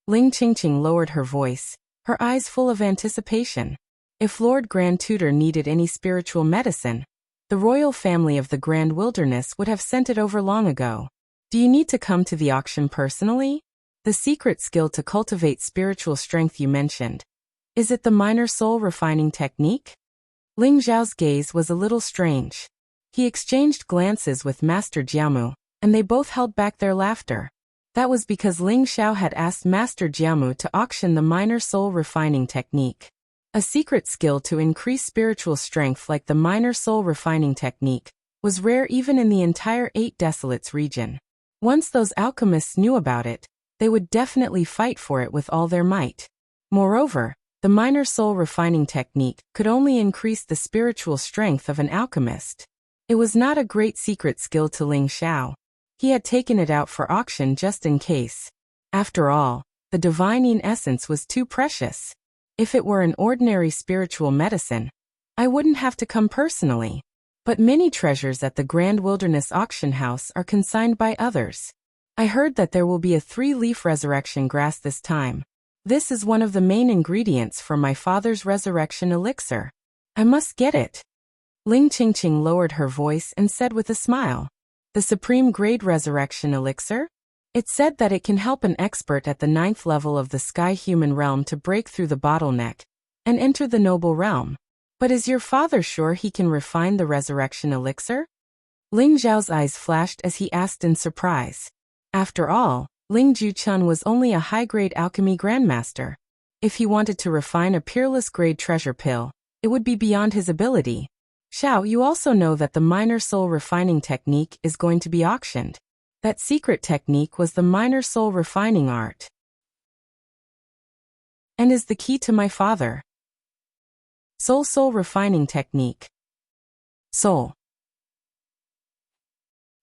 [SPEAKER 1] Ling Qingqing lowered her voice, her eyes full of anticipation. If Lord Grand Tutor needed any spiritual medicine, the royal family of the Grand Wilderness would have sent it over long ago. Do you need to come to the auction personally? The secret skill to cultivate spiritual strength you mentioned. Is it the minor soul refining technique? Ling Zhao's gaze was a little strange. He exchanged glances with Master Jiamu, and they both held back their laughter. That was because Ling Xiao had asked Master Jiamu to auction the minor soul refining technique. A secret skill to increase spiritual strength like the minor soul refining technique was rare even in the entire 8 Desolates region. Once those alchemists knew about it, they would definitely fight for it with all their might. Moreover, the minor soul refining technique could only increase the spiritual strength of an alchemist. It was not a great secret skill to Ling Xiao. He had taken it out for auction just in case. After all, the divine essence was too precious. If it were an ordinary spiritual medicine, I wouldn't have to come personally. But many treasures at the Grand Wilderness Auction House are consigned by others. I heard that there will be a 3-leaf resurrection grass this time. This is one of the main ingredients for my father's resurrection elixir. I must get it. Ling Qingqing lowered her voice and said with a smile. The supreme grade resurrection elixir? It said that it can help an expert at the 9th level of the sky human realm to break through the bottleneck and enter the noble realm. But is your father sure he can refine the resurrection elixir? Ling Zhao's eyes flashed as he asked in surprise. After all, Ling Juchun was only a high-grade alchemy grandmaster. If he wanted to refine a peerless grade treasure pill, it would be beyond his ability. Xiao, you also know that the minor soul refining technique is going to be auctioned. That secret technique was the minor soul refining art. And is the key to my father. Soul refining technique. Soul.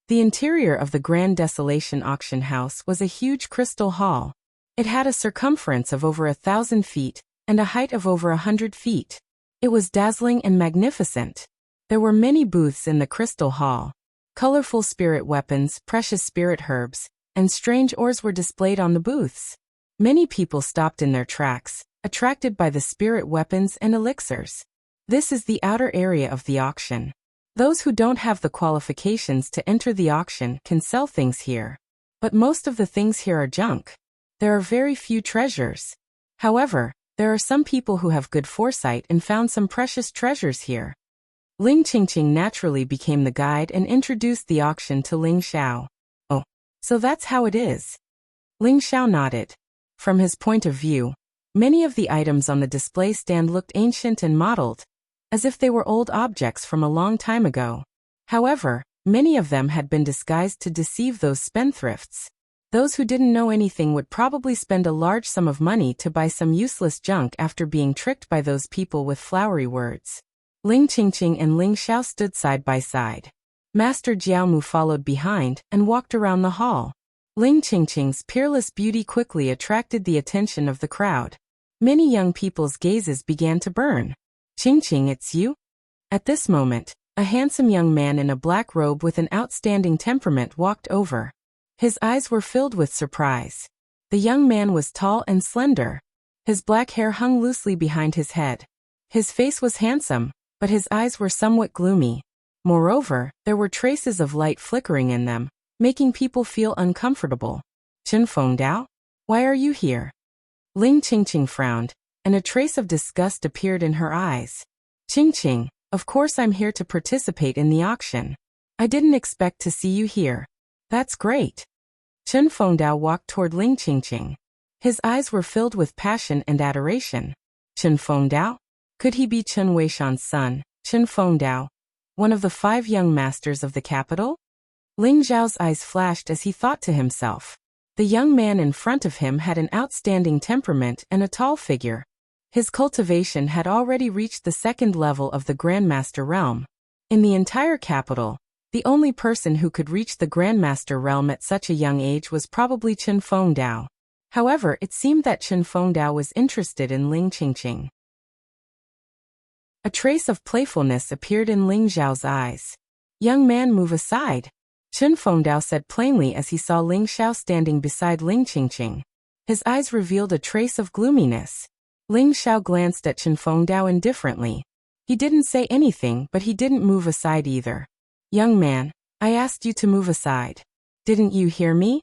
[SPEAKER 1] The interior of the Grand Desolation Auction House was a huge crystal hall. It had a circumference of over 1,000 feet and a height of over 100 feet. It was dazzling and magnificent. There were many booths in the crystal hall. Colorful spirit weapons, precious spirit herbs, and strange ores were displayed on the booths. Many people stopped in their tracks, attracted by the spirit weapons and elixirs. This is the outer area of the auction. Those who don't have the qualifications to enter the auction can sell things here. But most of the things here are junk. There are very few treasures. However, there are some people who have good foresight and found some precious treasures here. Ling Qingqing naturally became the guide and introduced the auction to Ling Xiao. Oh, so that's how it is. Ling Xiao nodded. From his point of view, many of the items on the display stand looked ancient and mottled, as if they were old objects from a long time ago. However, many of them had been disguised to deceive those spendthrifts. Those who didn't know anything would probably spend a large sum of money to buy some useless junk after being tricked by those people with flowery words. Ling Qingqing and Ling Xiao stood side by side. Master Jiaomu followed behind and walked around the hall. Ling Qingqing's peerless beauty quickly attracted the attention of the crowd. Many young people's gazes began to burn. Qingqing, it's you? At this moment, a handsome young man in a black robe with an outstanding temperament walked over. His eyes were filled with surprise. The young man was tall and slender. His black hair hung loosely behind his head. His face was handsome, but his eyes were somewhat gloomy. Moreover, there were traces of light flickering in them, making people feel uncomfortable. Chen Fengdao? Why are you here? Ling Qingqing frowned, and a trace of disgust appeared in her eyes. Qingqing, of course I'm here to participate in the auction. I didn't expect to see you here. That's great. Chen Fengdao walked toward Ling Qingqing. His eyes were filled with passion and adoration. Chen Fengdao? Could he be Chen Weishan's son, Chen Fengdao, one of the 5 young masters of the capital? Ling Zhao's eyes flashed as he thought to himself. The young man in front of him had an outstanding temperament and a tall figure. His cultivation had already reached the 2nd level of the Grandmaster realm. In the entire capital, the only person who could reach the Grandmaster realm at such a young age was probably Chen Fengdao. However, it seemed that Chen Fengdao was interested in Ling Qingqing. A trace of playfulness appeared in Ling Zhao's eyes. Young man, move aside, Chen Fengdao said plainly as he saw Ling Xiao standing beside Ling Qingqing. His eyes revealed a trace of gloominess. Ling Xiao glanced at Chen Fengdao indifferently. He didn't say anything, but he didn't move aside either. Young man, I asked you to move aside. Didn't you hear me?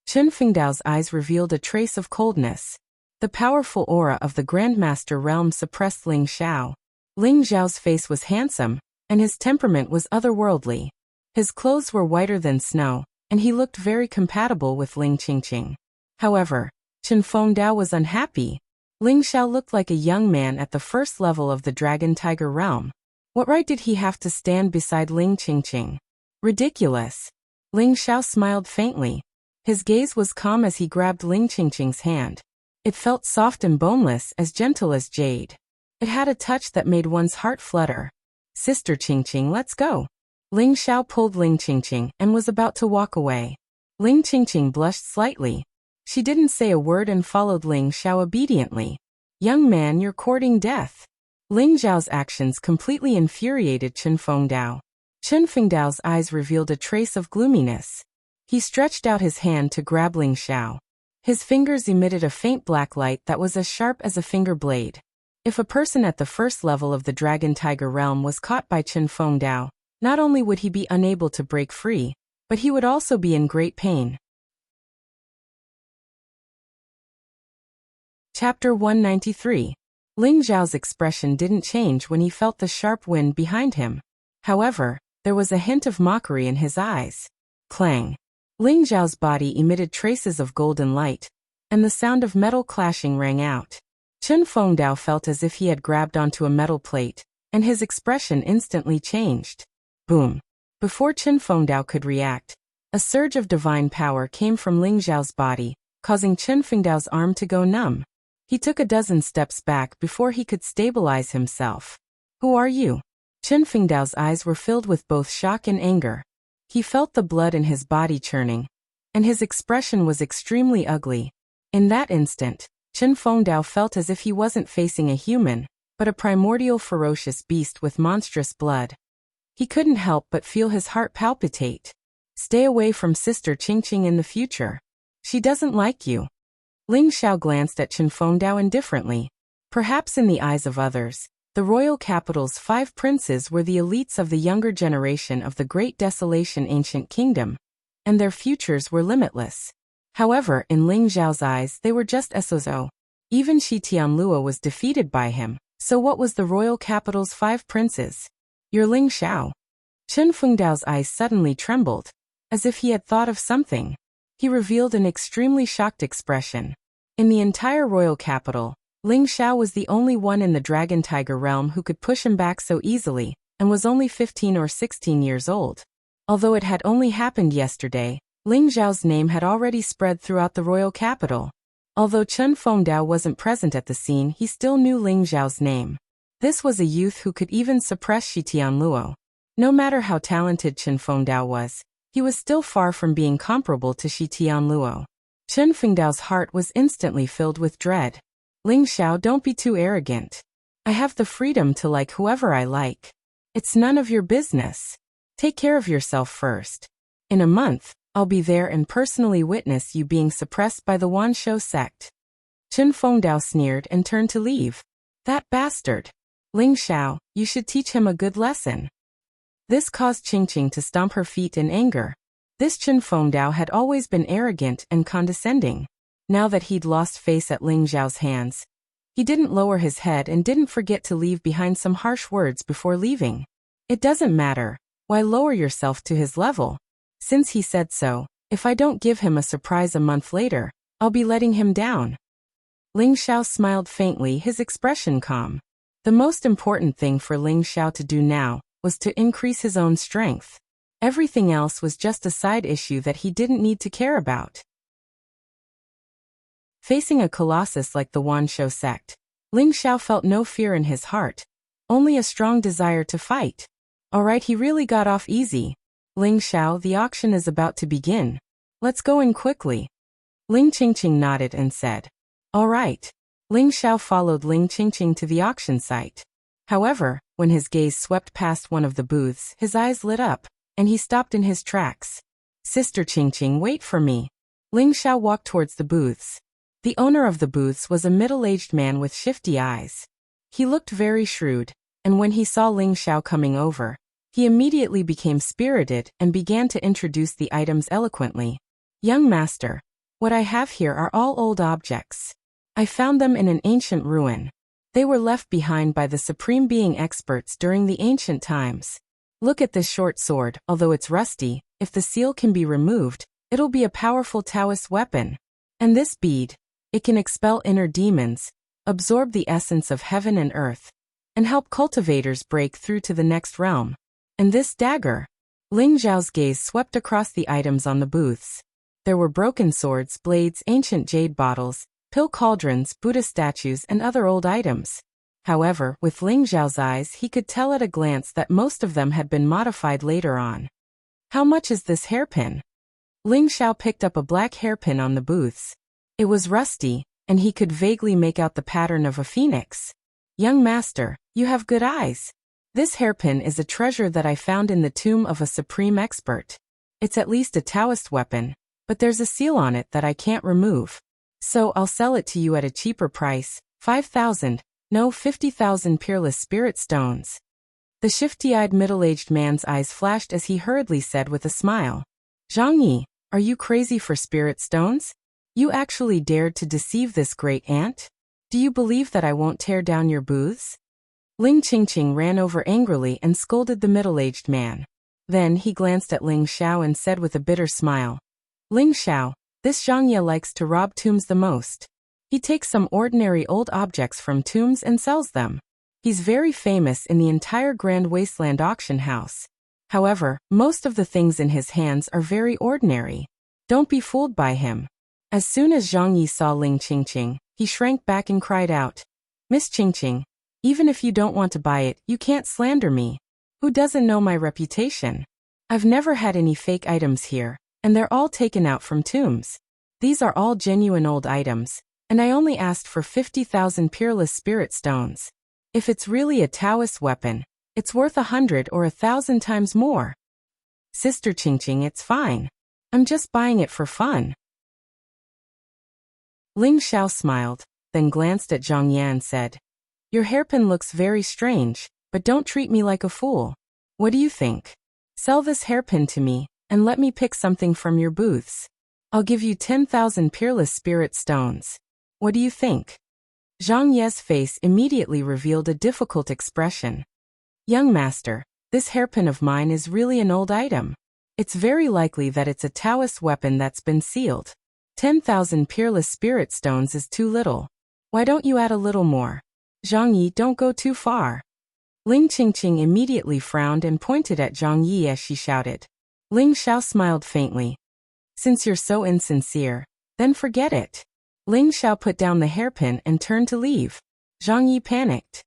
[SPEAKER 1] Chen Fengdao's eyes revealed a trace of coldness. The powerful aura of the Grandmaster realm suppressed Ling Xiao. Ling Zhao's face was handsome, and his temperament was otherworldly. His clothes were whiter than snow, and he looked very compatible with Ling Qingqing. However, Chen Fengdao was unhappy. Ling Xiao looked like a young man at the 1st level of the Dragon Tiger realm. What right did he have to stand beside Ling Qingqing? Ridiculous. Ling Xiao smiled faintly. His gaze was calm as he grabbed Ling Qingqing's hand. It felt soft and boneless, as gentle as jade. It had a touch that made one's heart flutter. Sister Qingqing, let's go. Ling Xiao pulled Ling Qingqing and was about to walk away. Ling Qingqing blushed slightly. She didn't say a word and followed Ling Xiao obediently. Young man, you're courting death. Ling Zhao's actions completely infuriated Chen Fengdao. Chen Fengdao's eyes revealed a trace of gloominess. He stretched out his hand to grab Ling Xiao. His fingers emitted a faint black light that was as sharp as a finger blade. If a person at the 1st level of the Dragon Tiger realm was caught by Chen Fengdao, not only would he be unable to break free, but he would also be in great pain. Chapter 193. Ling Zhao's expression didn't change when he felt the sharp wind behind him. However, there was a hint of mockery in his eyes. Clang. Ling Zhao's body emitted traces of golden light, and the sound of metal clashing rang out. Chen Fengdao felt as if he had grabbed onto a metal plate, and his expression instantly changed. Boom. Before Chen Fengdao could react, a surge of divine power came from Ling Zhao's body, causing Chen Fengdao's arm to go numb. He took a dozen steps back before he could stabilize himself. Who are you? Chen Fengdao's eyes were filled with both shock and anger. He felt the blood in his body churning, and his expression was extremely ugly. In that instant, Chen Fengdao felt as if he wasn't facing a human, but a primordial ferocious beast with monstrous blood. He couldn't help but feel his heart palpitate. Stay away from Sister Qingqing in the future. She doesn't like you. Ling Xiao glanced at Chen Fengdao indifferently. Perhaps in the eyes of others, the royal capital's 5 princes were the elites of the younger generation of the Great Desolation Ancient Kingdom, and their futures were limitless. However, in Ling Zhao's eyes they were just SOZO. Even Shi Tianlua was defeated by him, so what was the royal capital's 5 princes? You're Ling Xiao. Chen Fengdao's eyes suddenly trembled, as if he had thought of something. He revealed an extremely shocked expression. In the entire royal capital, Ling Xiao was the only one in the Dragon Tiger realm who could push him back so easily, and was only 15 or 16 years old. Although it had only happened yesterday, Ling Zhao's name had already spread throughout the royal capital. Although Chen Fengdao wasn't present at the scene, he still knew Ling Zhao's name. This was a youth who could even suppress Shi Tianluo. No matter how talented Chen Fengdao was, he was still far from being comparable to Shi Tianluo. Chen Fengdao's heart was instantly filled with dread. Ling Xiao, don't be too arrogant. I have the freedom to like whoever I like. It's none of your business. Take care of yourself first. In a month, I'll be there and personally witness you being suppressed by the Wanshou sect. Chen Fengdao sneered and turned to leave. That bastard. Ling Xiao, you should teach him a good lesson. This caused Qingqing to stomp her feet in anger. This Chen Fengdao had always been arrogant and condescending. Now that he'd lost face at Ling Zhao's hands, he didn't lower his head and didn't forget to leave behind some harsh words before leaving. It doesn't matter. Why lower yourself to his level? Since he said so, if I don't give him a surprise a month later, I'll be letting him down. Ling Xiao smiled faintly, his expression calm. The most important thing for Ling Xiao to do now was to increase his own strength. Everything else was just a side issue that he didn't need to care about. Facing a colossus like the Wanshou sect, Ling Xiao felt no fear in his heart, only a strong desire to fight. Alright, he really got off easy. Ling Xiao, the auction is about to begin. Let's go in quickly. Ling Qingqing nodded and said, Alright. Ling Xiao followed Ling Qingqing to the auction site. However, when his gaze swept past one of the booths, his eyes lit up, and he stopped in his tracks. Sister Qingqing, wait for me. Ling Xiao walked towards the booths. The owner of the booths was a middle-aged man with shifty eyes. He looked very shrewd, and when he saw Ling Xiao coming over, he immediately became spirited and began to introduce the items eloquently. Young master, what I have here are all old objects. I found them in an ancient ruin. They were left behind by the supreme being experts during the ancient times. Look at this short sword, although it's rusty, if the seal can be removed, it'll be a powerful Taoist weapon. And this bead, it can expel inner demons, absorb the essence of heaven and earth, and help cultivators break through to the next realm. And this dagger. Ling Zhao's gaze swept across the items on the booths. There were broken swords, blades, ancient jade bottles, pill cauldrons, Buddha statues, and other old items. However, with Ling Zhao's eyes, he could tell at a glance that most of them had been modified later on. How much is this hairpin? Ling Xiao picked up a black hairpin on the booths. It was rusty, and he could vaguely make out the pattern of a phoenix. Young master, you have good eyes. This hairpin is a treasure that I found in the tomb of a supreme expert. It's at least a Taoist weapon, but there's a seal on it that I can't remove. So I'll sell it to you at a cheaper price, 5,000, no 50,000 peerless spirit stones. The shifty-eyed middle-aged man's eyes flashed as he hurriedly said with a smile, Zhang Yi, are you crazy for spirit stones? You actually dared to deceive this great aunt? Do you believe that I won't tear down your booths? Ling Qingqing ran over angrily and scolded the middle-aged man. Then he glanced at Ling Xiao and said with a bitter smile, Ling Xiao, this Zhang Ye likes to rob tombs the most. He takes some ordinary old objects from tombs and sells them. He's very famous in the entire Grand Wasteland auction house. However, most of the things in his hands are very ordinary. Don't be fooled by him. As soon as Zhang Yi saw Ling Qingqing, he shrank back and cried out, Miss Qingqing, even if you don't want to buy it, you can't slander me. Who doesn't know my reputation? I've never had any fake items here, and they're all taken out from tombs. These are all genuine old items, and I only asked for 50,000 peerless spirit stones. If it's really a Taoist weapon, it's worth 100 or 1,000 times more. Sister Qingqing, it's fine. I'm just buying it for fun. Ling Xiao smiled, then glanced at Zhang Yan and said, Your hairpin looks very strange, but don't treat me like a fool. What do you think? Sell this hairpin to me, and let me pick something from your booths. I'll give you 10,000 peerless spirit stones. What do you think? Zhang Ye's face immediately revealed a difficult expression. Young master, this hairpin of mine is really an old item. It's very likely that it's a Taoist weapon that's been sealed. 10,000 peerless spirit stones is too little. Why don't you add a little more? Zhang Yi, don't go too far. Ling Qingqing immediately frowned and pointed at Zhang Yi as she shouted. Ling Xiao smiled faintly. Since you're so insincere, then forget it. Ling Xiao put down the hairpin and turned to leave. Zhang Yi panicked.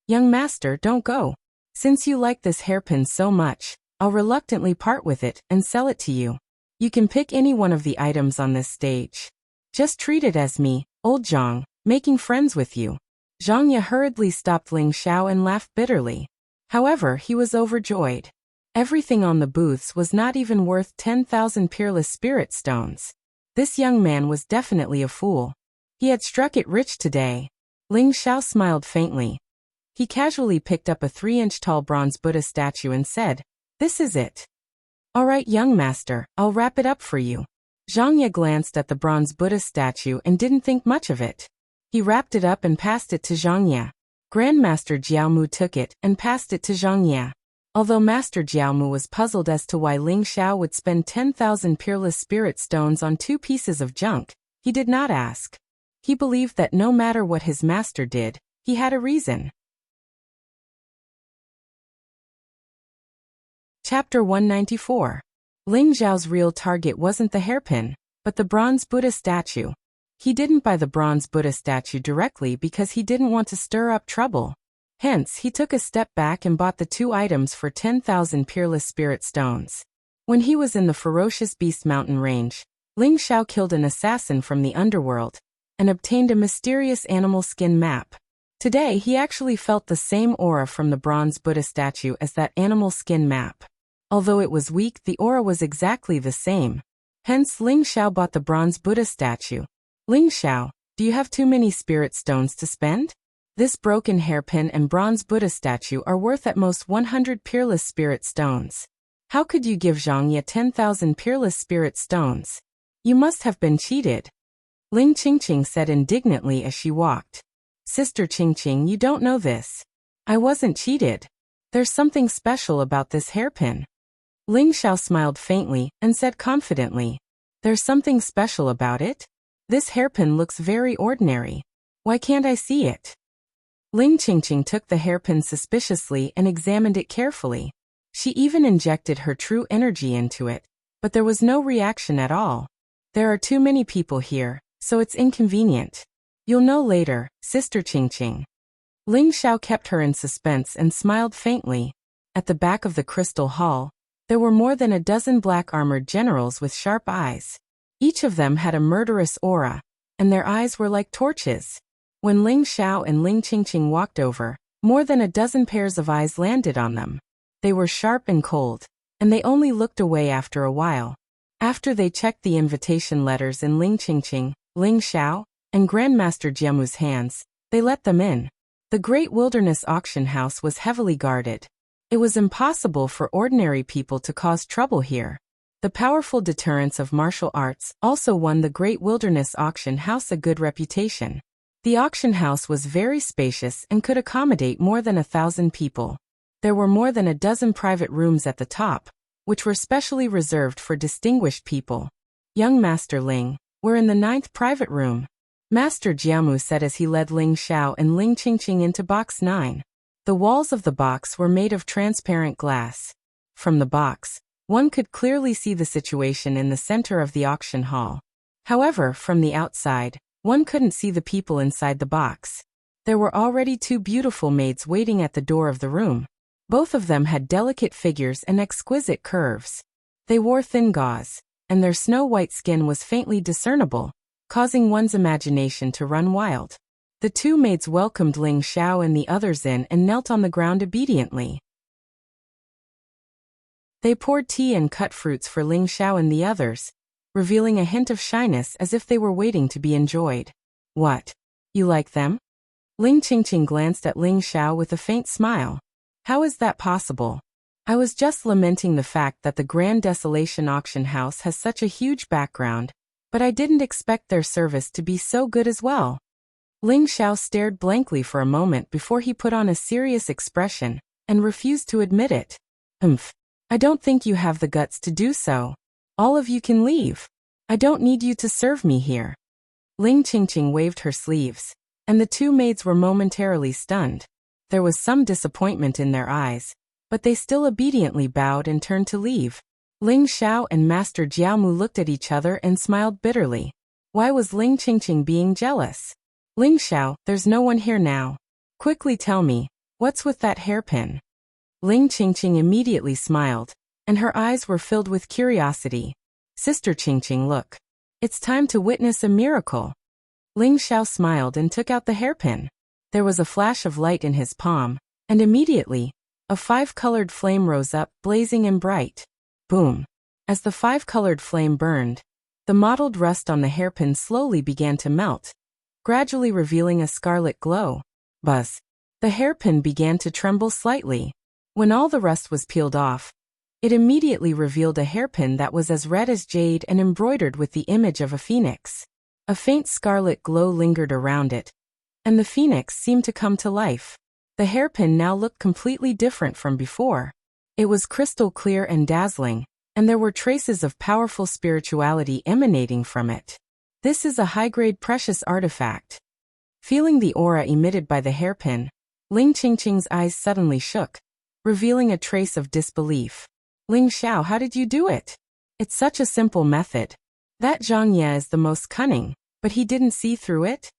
[SPEAKER 1] Young master, don't go. Since you like this hairpin so much, I'll reluctantly part with it and sell it to you. You can pick any one of the items on this stage. Just treat it as me, old Zhang, making friends with you. Zhang Yi hurriedly stopped Ling Xiao and laughed bitterly. However, he was overjoyed. Everything on the booths was not even worth 10,000 peerless spirit stones. This young man was definitely a fool. He had struck it rich today. Ling Xiao smiled faintly. He casually picked up a 3-inch tall bronze Buddha statue and said, "This is it." "All right, young master, I'll wrap it up for you." Zhang Yi glanced at the bronze Buddha statue and didn't think much of it. He wrapped it up and passed it to Zhang Yi. Grandmaster Jiaomu took it and passed it to Zhang Yi. Although Master Jiaomu was puzzled as to why Ling Xiao would spend 10,000 peerless spirit stones on 2 pieces of junk, he did not ask. He believed that no matter what his master did, he had a reason. Chapter 194. Ling Xiao's real target wasn't the hairpin, but the bronze Buddha statue. He didn't buy the bronze Buddha statue directly because he didn't want to stir up trouble. Hence, he took a step back and bought the 2 items for 10,000 peerless spirit stones. When he was in the ferocious Beast Mountain range, Ling Xiao killed an assassin from the underworld and obtained a mysterious animal skin map. Today, he actually felt the same aura from the bronze Buddha statue as that animal skin map. Although it was weak, the aura was exactly the same. Hence, Ling Xiao bought the bronze Buddha statue. Ling Xiao, do you have too many spirit stones to spend? This broken hairpin and bronze Buddha statue are worth at most 100 peerless spirit stones. How could you give Zhang Yi 10,000 peerless spirit stones? You must have been cheated. Ling Qingqing said indignantly as she walked. Sister Qingqing, you don't know this. I wasn't cheated. There's something special about this hairpin. Ling Xiao smiled faintly and said confidently. There's something special about it? This hairpin looks very ordinary. Why can't I see it? Ling Qingqing took the hairpin suspiciously and examined it carefully. She even injected her true energy into it, but there was no reaction at all. There are too many people here, so it's inconvenient. You'll know later, Sister Qingqing. Ling Xiao kept her in suspense and smiled faintly. At the back of the crystal hall, there were more than a dozen black-armored generals with sharp eyes. Each of them had a murderous aura, and their eyes were like torches. When Ling Xiao and Ling Qingqing walked over, more than a dozen pairs of eyes landed on them. They were sharp and cold, and they only looked away after a while. After they checked the invitation letters in Ling Qingqing, Ling Xiao, and Grandmaster Jiamu's hands, they let them in. The Great Wilderness Auction House was heavily guarded. It was impossible for ordinary people to cause trouble here. The powerful deterrence of martial arts also won the Great Wilderness Auction House a good reputation. The auction house was very spacious and could accommodate more than 1,000 people. There were more than a dozen private rooms at the top, which were specially reserved for distinguished people. Young Master Ling, we're in the 9th private room. Master Jiamu said as he led Ling Xiao and Ling Qingqing into box 9. The walls of the box were made of transparent glass. From the box, one could clearly see the situation in the center of the auction hall. However, from the outside, one couldn't see the people inside the box. There were already 2 beautiful maids waiting at the door of the room. Both of them had delicate figures and exquisite curves. They wore thin gauze, and their snow-white skin was faintly discernible, causing one's imagination to run wild. The 2 maids welcomed Ling Xiao and the others in and knelt on the ground obediently. They poured tea and cut fruits for Ling Xiao and the others, revealing a hint of shyness as if they were waiting to be enjoyed. What? You like them? Ling Qingqing glanced at Ling Xiao with a faint smile. How is that possible? I was just lamenting the fact that the Grand Desolation Auction House has such a huge background, but I didn't expect their service to be so good as well. Ling Xiao stared blankly for a moment before he put on a serious expression and refused to admit it. I don't think you have the guts to do so. All of you can leave. I don't need you to serve me here. Ling Qingqing waved her sleeves, and the 2 maids were momentarily stunned. There was some disappointment in their eyes, but they still obediently bowed and turned to leave. Ling Xiao and Master Jiaomu looked at each other and smiled bitterly. Why was Ling Qingqing being jealous? Ling Xiao, there's no one here now. Quickly tell me, what's with that hairpin? Ling Qingqing immediately smiled, and her eyes were filled with curiosity. Sister Qingqing, look. It's time to witness a miracle. Ling Xiao smiled and took out the hairpin. There was a flash of light in his palm, and immediately, a five-colored flame rose up, blazing and bright. Boom! As the five-colored flame burned, the mottled rust on the hairpin slowly began to melt, gradually revealing a scarlet glow. Buzz! The hairpin began to tremble slightly. When all the rust was peeled off, it immediately revealed a hairpin that was as red as jade and embroidered with the image of a phoenix. A faint scarlet glow lingered around it, and the phoenix seemed to come to life. The hairpin now looked completely different from before. It was crystal clear and dazzling, and there were traces of powerful spirituality emanating from it. This is a high-grade precious artifact. Feeling the aura emitted by the hairpin, Ling Qingqing's eyes suddenly shook, revealing a trace of disbelief. Ling Xiao, how did you do it? It's such a simple method. That Zhang Ye is the most cunning, but he didn't see through it?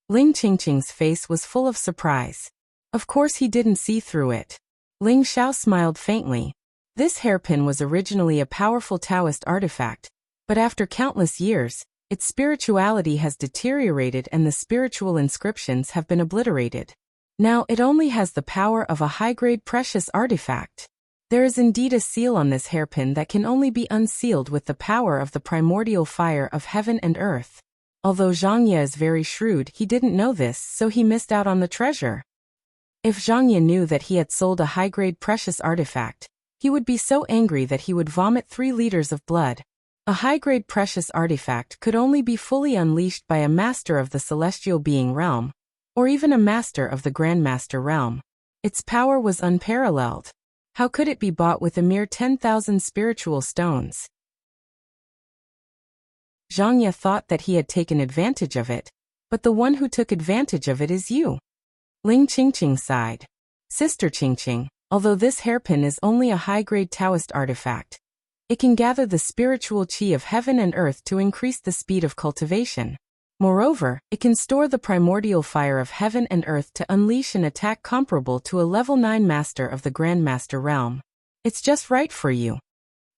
[SPEAKER 1] Ling Qingqing's face was full of surprise. Of course he didn't see through it. Ling Xiao smiled faintly. This hairpin was originally a powerful Taoist artifact, but after countless years, its spirituality has deteriorated and the spiritual inscriptions have been obliterated. Now it only has the power of a high-grade precious artifact. There is indeed a seal on this hairpin that can only be unsealed with the power of the primordial fire of heaven and earth. Although Zhang Ye is very shrewd, he didn't know this, so he missed out on the treasure. If Zhang Ye knew that he had sold a high-grade precious artifact, he would be so angry that he would vomit 3 liters of blood. A high-grade precious artifact could only be fully unleashed by a master of the celestial being realm, or even a master of the Grandmaster realm. Its power was unparalleled. How could it be bought with a mere 10,000 spiritual stones? Zhang Ye thought that he had taken advantage of it, but the one who took advantage of it is you. Ling Qingqing sighed. Sister Qingqing, although this hairpin is only a high-grade Taoist artifact, it can gather the spiritual qi of heaven and earth to increase the speed of cultivation. Moreover, it can store the primordial fire of heaven and earth to unleash an attack comparable to a level 9 master of the Grandmaster realm. It's just right for you.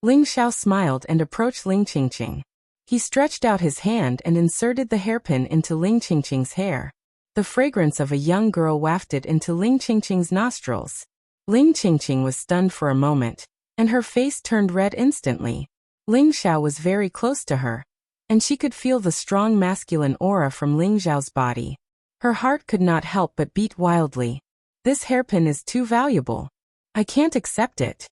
[SPEAKER 1] Ling Xiao smiled and approached Ling Qingqing. He stretched out his hand and inserted the hairpin into Ling Qingqing's hair. The fragrance of a young girl wafted into Ling Qingqing's nostrils. Ling Qingqing was stunned for a moment, and her face turned red instantly. Ling Xiao was very close to her, and she could feel the strong masculine aura from Ling Xiao's body. Her heart could not help but beat wildly. This hairpin is too valuable. I can't accept it.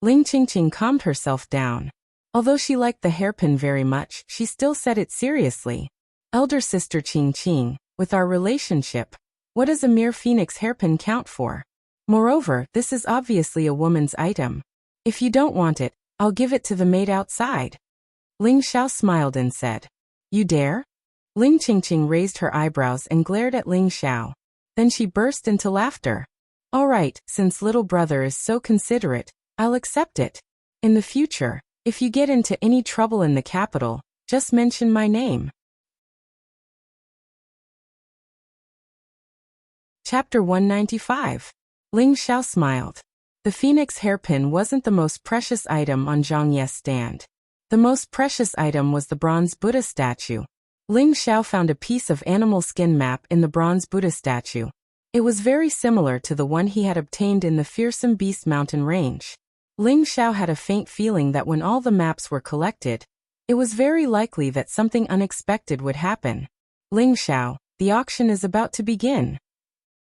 [SPEAKER 1] Ling Qingqing calmed herself down. Although she liked the hairpin very much, she still said it seriously. Elder sister Qingqing, with our relationship, what does a mere phoenix hairpin count for? Moreover, this is obviously a woman's item. If you don't want it, I'll give it to the maid outside. Ling Xiao smiled and said, You dare? Ling Qingqing raised her eyebrows and glared at Ling Xiao. Then she burst into laughter. All right, since little brother is so considerate, I'll accept it. In the future, if you get into any trouble in the capital, just mention my name. Chapter 195. Ling Xiao smiled. The phoenix hairpin wasn't the most precious item on Zhang Ye's stand. The most precious item was the bronze Buddha statue. Ling Xiao found a piece of animal skin map in the bronze Buddha statue. It was very similar to the one he had obtained in the Fearsome Beast mountain range. Ling Xiao had a faint feeling that when all the maps were collected, it was very likely that something unexpected would happen. Ling Xiao, the auction is about to begin.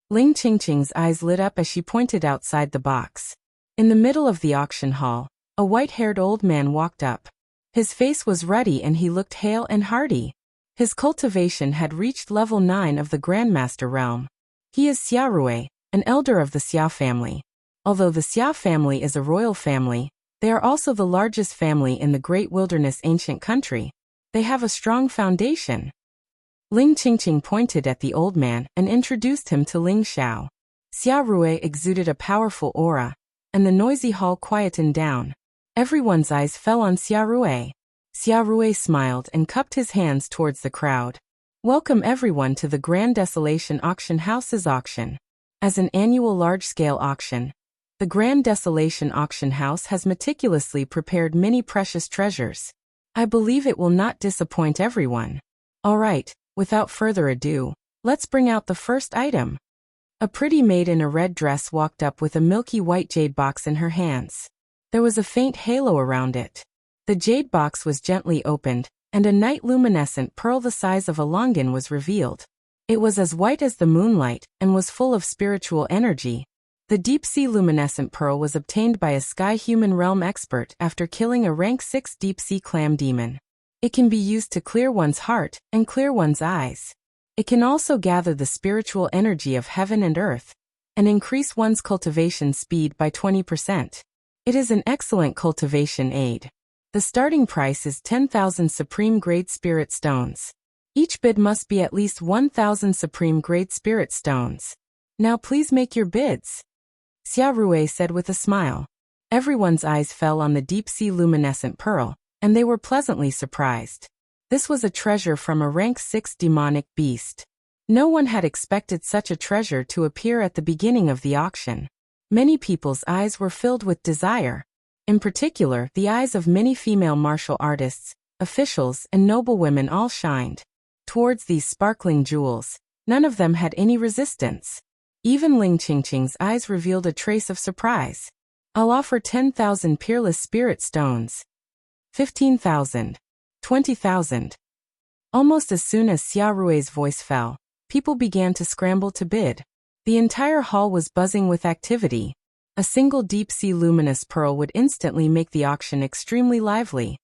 [SPEAKER 1] Ling Qingqing's eyes lit up as she pointed outside the box. In the middle of the auction hall, a white-haired old man walked up. His face was ruddy and he looked hale and hearty. His cultivation had reached level 9 of the Grandmaster realm. He is Xia Rui, an elder of the Xia family. Although the Xia family is a royal family, they are also the largest family in the Great Wilderness ancient country. They have a strong foundation. Ling Qingqing pointed at the old man and introduced him to Ling Xiao. Xia Rui exuded a powerful aura, and the noisy hall quietened down. Everyone's eyes fell on Xiaorui. Xiaorui smiled and cupped his hands towards the crowd. Welcome everyone to the Grand Desolation Auction House's auction. As an annual large-scale auction, the Grand Desolation Auction House has meticulously prepared many precious treasures. I believe it will not disappoint everyone. All right, without further ado, let's bring out the first item. A pretty maid in a red dress walked up with a milky white jade box in her hands. There was a faint halo around it. The jade box was gently opened, and a night luminescent pearl the size of a longan was revealed. It was as white as the moonlight, and was full of spiritual energy. The deep-sea luminescent pearl was obtained by a sky-human realm expert after killing a rank 6 deep-sea clam demon. It can be used to clear one's heart and clear one's eyes. It can also gather the spiritual energy of heaven and earth, and increase one's cultivation speed by 20%. It is an excellent cultivation aid. The starting price is 10,000 Supreme Grade Spirit Stones. Each bid must be at least 1,000 Supreme Grade Spirit Stones. Now please make your bids, Xiaorui said with a smile. Everyone's eyes fell on the deep-sea luminescent pearl, and they were pleasantly surprised. This was a treasure from a rank 6 demonic beast. No one had expected such a treasure to appear at the beginning of the auction. Many people's eyes were filled with desire. In particular, the eyes of many female martial artists, officials, and noblewomen all shined towards these sparkling jewels. None of them had any resistance. Even Ling Qingqing's eyes revealed a trace of surprise. I'll offer 10,000 peerless spirit stones. 15,000. 20,000. Almost as soon as Xiaorui's voice fell, people began to scramble to bid. The entire hall was buzzing with activity. A single deep-sea luminous pearl would instantly make the auction extremely lively.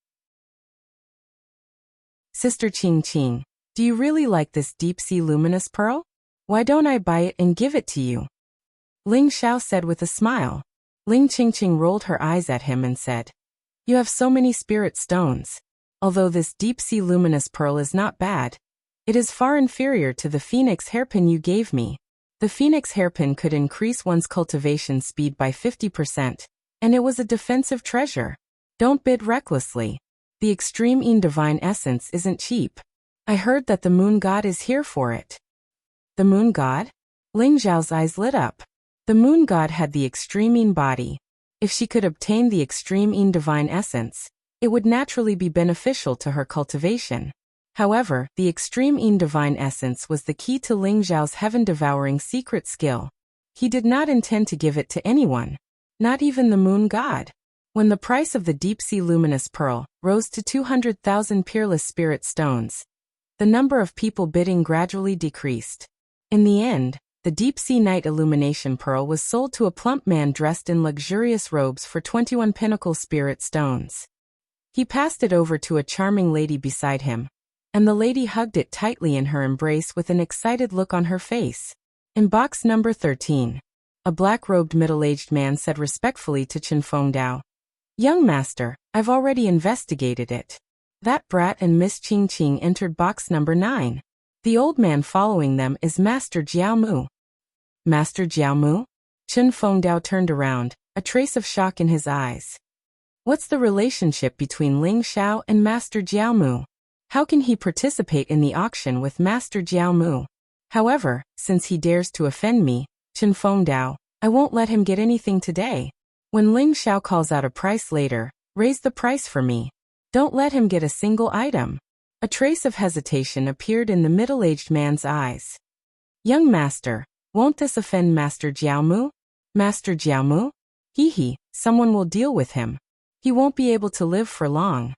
[SPEAKER 1] Sister Qingqing, do you really like this deep-sea luminous pearl? Why don't I buy it and give it to you? Ling Xiao said with a smile. Ling Qingqing rolled her eyes at him and said, You have so many spirit stones. Although this deep-sea luminous pearl is not bad, it is far inferior to the phoenix hairpin you gave me. The phoenix hairpin could increase one's cultivation speed by 50%, and it was a defensive treasure. Don't bid recklessly. The extreme Yin divine essence isn't cheap. I heard that the moon god is here for it. The moon god? Ling Zhao's eyes lit up. The moon god had the extreme Yin body. If she could obtain the extreme Yin divine essence, it would naturally be beneficial to her cultivation. However, the extreme Yin divine essence was the key to Ling Zhao's heaven-devouring secret skill. He did not intend to give it to anyone, not even the moon god. When the price of the deep-sea luminous pearl rose to 200,000 peerless spirit stones, the number of people bidding gradually decreased. In the end, the deep-sea night illumination pearl was sold to a plump man dressed in luxurious robes for 21 pinnacle spirit stones. He passed it over to a charming lady beside him, and the lady hugged it tightly in her embrace with an excited look on her face. In box number 13, a black-robed middle-aged man said respectfully to Chen Fengdao, Young master, I've already investigated it. That brat and Miss Qingqing entered box number 9. The old man following them is Master Jiaomu. Master Jiaomu? Chen Fengdao turned around, a trace of shock in his eyes. What's the relationship between Ling Xiao and Master Jiaomu? How can he participate in the auction with Master Jiaomu? However, since he dares to offend me, Chen Fengdao, I won't let him get anything today. When Ling Xiao calls out a price later, raise the price for me. Don't let him get a single item. A trace of hesitation appeared in the middle-aged man's eyes. Young master, won't this offend Master Jiaomu? Master Jiaomu? Hee, someone will deal with him. He won't be able to live for long.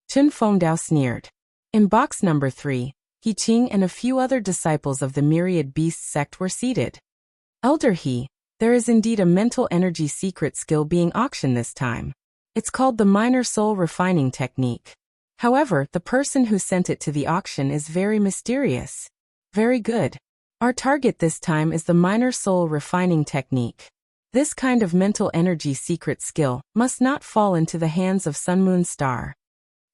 [SPEAKER 1] Chen Fengdao sneered. In box number 3, He Qing and a few other disciples of the Myriad Beast sect were seated. Elder He, there is indeed a mental energy secret skill being auctioned this time. It's called the minor soul refining technique. However, the person who sent it to the auction is very mysterious. Very good. Our target this time is the minor soul refining technique. This kind of mental energy secret skill must not fall into the hands of Sun Moon Star.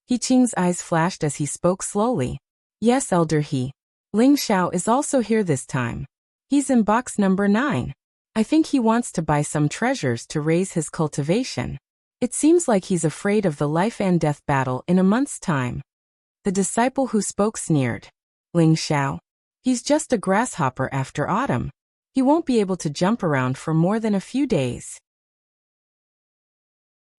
[SPEAKER 1] He Qing's eyes flashed as he spoke slowly. Yes, Elder He. Ling Xiao is also here this time. He's in box number 9. I think he wants to buy some treasures to raise his cultivation. It seems like he's afraid of the life and death battle in a month's time. The disciple who spoke sneered. Ling Xiao. He's just a grasshopper after autumn. He won't be able to jump around for more than a few days.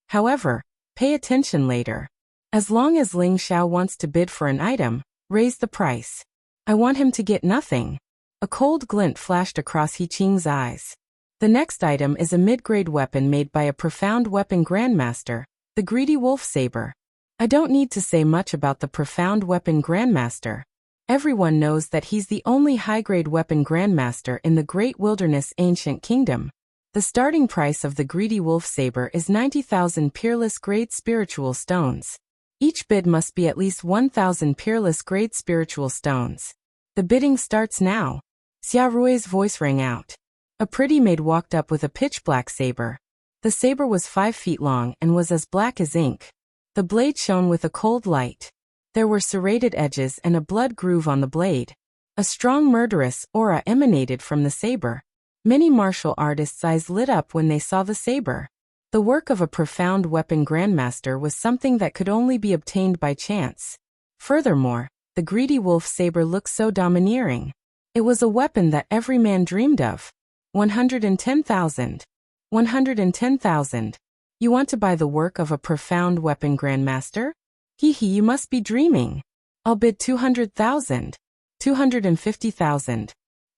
[SPEAKER 1] However, pay attention later. As long as Ling Xiao wants to bid for an item, raise the price. I want him to get nothing. A cold glint flashed across He Qing's eyes. The next item is a mid-grade weapon made by a profound weapon grandmaster, the greedy wolf saber. I don't need to say much about the profound weapon grandmaster. Everyone knows that he's the only high-grade weapon grandmaster in the Great Wilderness Ancient Kingdom. The starting price of the greedy wolf saber is 90,000 peerless grade spiritual stones. Each bid must be at least 1,000 peerless grade spiritual stones. The bidding starts now. Xia Rui's voice rang out. A pretty maid walked up with a pitch-black saber. The saber was 5 feet long and was as black as ink. The blade shone with a cold light. There were serrated edges and a blood groove on the blade. A strong murderous aura emanated from the saber. Many martial artists' eyes lit up when they saw the saber. The work of a profound weapon grandmaster was something that could only be obtained by chance. Furthermore, the greedy wolf saber looked so domineering. It was a weapon that every man dreamed of. 110,000. 110,000. You want to buy the work of a profound weapon grandmaster? Hee hee, you must be dreaming. I'll bid 200,000. 250,000.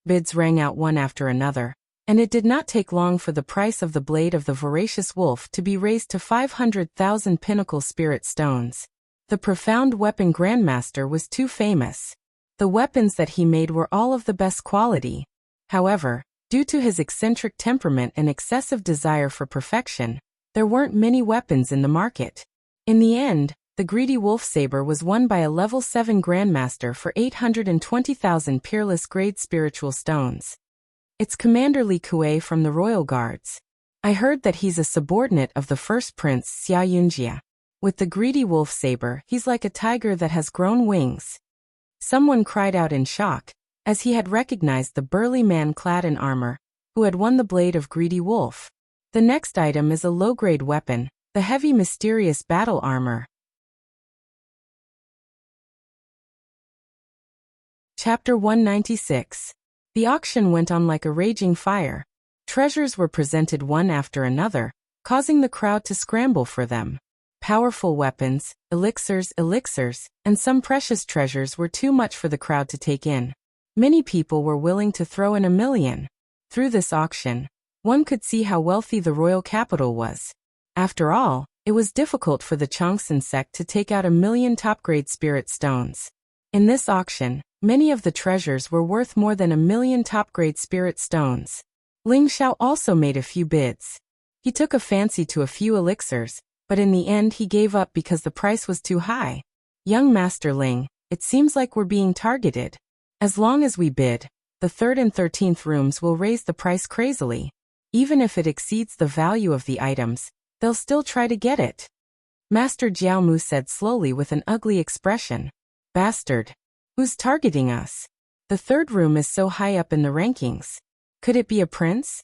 [SPEAKER 1] Bids rang out one after another, and it did not take long for the price of the blade of the voracious wolf to be raised to 500,000 pinnacle spirit stones. The profound weapon grandmaster was too famous. The weapons that he made were all of the best quality. However, due to his eccentric temperament and excessive desire for perfection, there weren't many weapons in the market. In the end, the greedy wolf saber was won by a level 7 grandmaster for 820,000 peerless grade spiritual stones. It's Commander Li Kuei from the Royal Guards. I heard that he's a subordinate of the first prince Xia Yunjia. With the greedy wolf saber, he's like a tiger that has grown wings. Someone cried out in shock, as he had recognized the burly man clad in armor, who had won the blade of greedy wolf. The next item is a low-grade weapon, the heavy mysterious battle armor. Chapter 196. The auction went on like a raging fire. Treasures were presented one after another, causing the crowd to scramble for them. Powerful weapons, elixirs, and some precious treasures were too much for the crowd to take in. Many people were willing to throw in $1 million. Through this auction, one could see how wealthy the royal capital was. After all, it was difficult for the Changsun sect to take out $1 million top-grade spirit stones. In this auction, many of the treasures were worth more than $1 million top-grade spirit stones. Ling Xiao also made a few bids. He took a fancy to a few elixirs, but in the end he gave up because the price was too high. Young Master Ling, it seems like we're being targeted. As long as we bid, the 3rd and 13th rooms will raise the price crazily. Even if it exceeds the value of the items, they'll still try to get it. Master Jiaomu said slowly with an ugly expression. Bastard. Who's targeting us? The 3rd room is so high up in the rankings. Could it be a prince?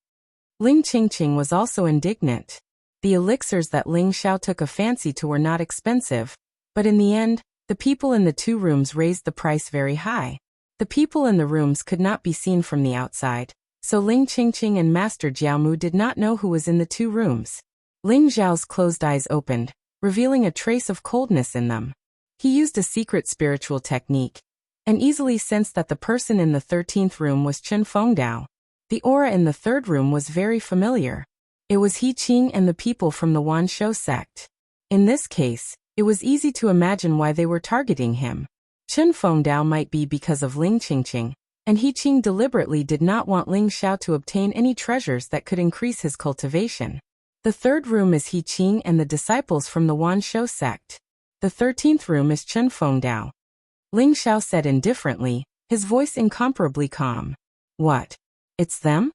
[SPEAKER 1] Ling Qingqing was also indignant. The elixirs that Ling Xiao took a fancy to were not expensive, but in the end, the people in the 2 rooms raised the price very high. The people in the rooms could not be seen from the outside, so Ling Qingqing and Master Jiaomu did not know who was in the 2 rooms. Ling Zhao's closed eyes opened, revealing a trace of coldness in them. He used a secret spiritual technique, and easily sensed that the person in the 13th room was Chen Fengdao. The aura in the 3rd room was very familiar. It was He Qing and the people from the Wan Shou sect. In this case, it was easy to imagine why they were targeting him. Chen Fengdao might be because of Ling Qingqing, and He Qing deliberately did not want Ling Xiao to obtain any treasures that could increase his cultivation. The 3rd room is He Qing and the disciples from the Wan Shou sect. The 13th room is Chen Fengdao. Ling Xiao said indifferently, his voice incomparably calm. What? It's them?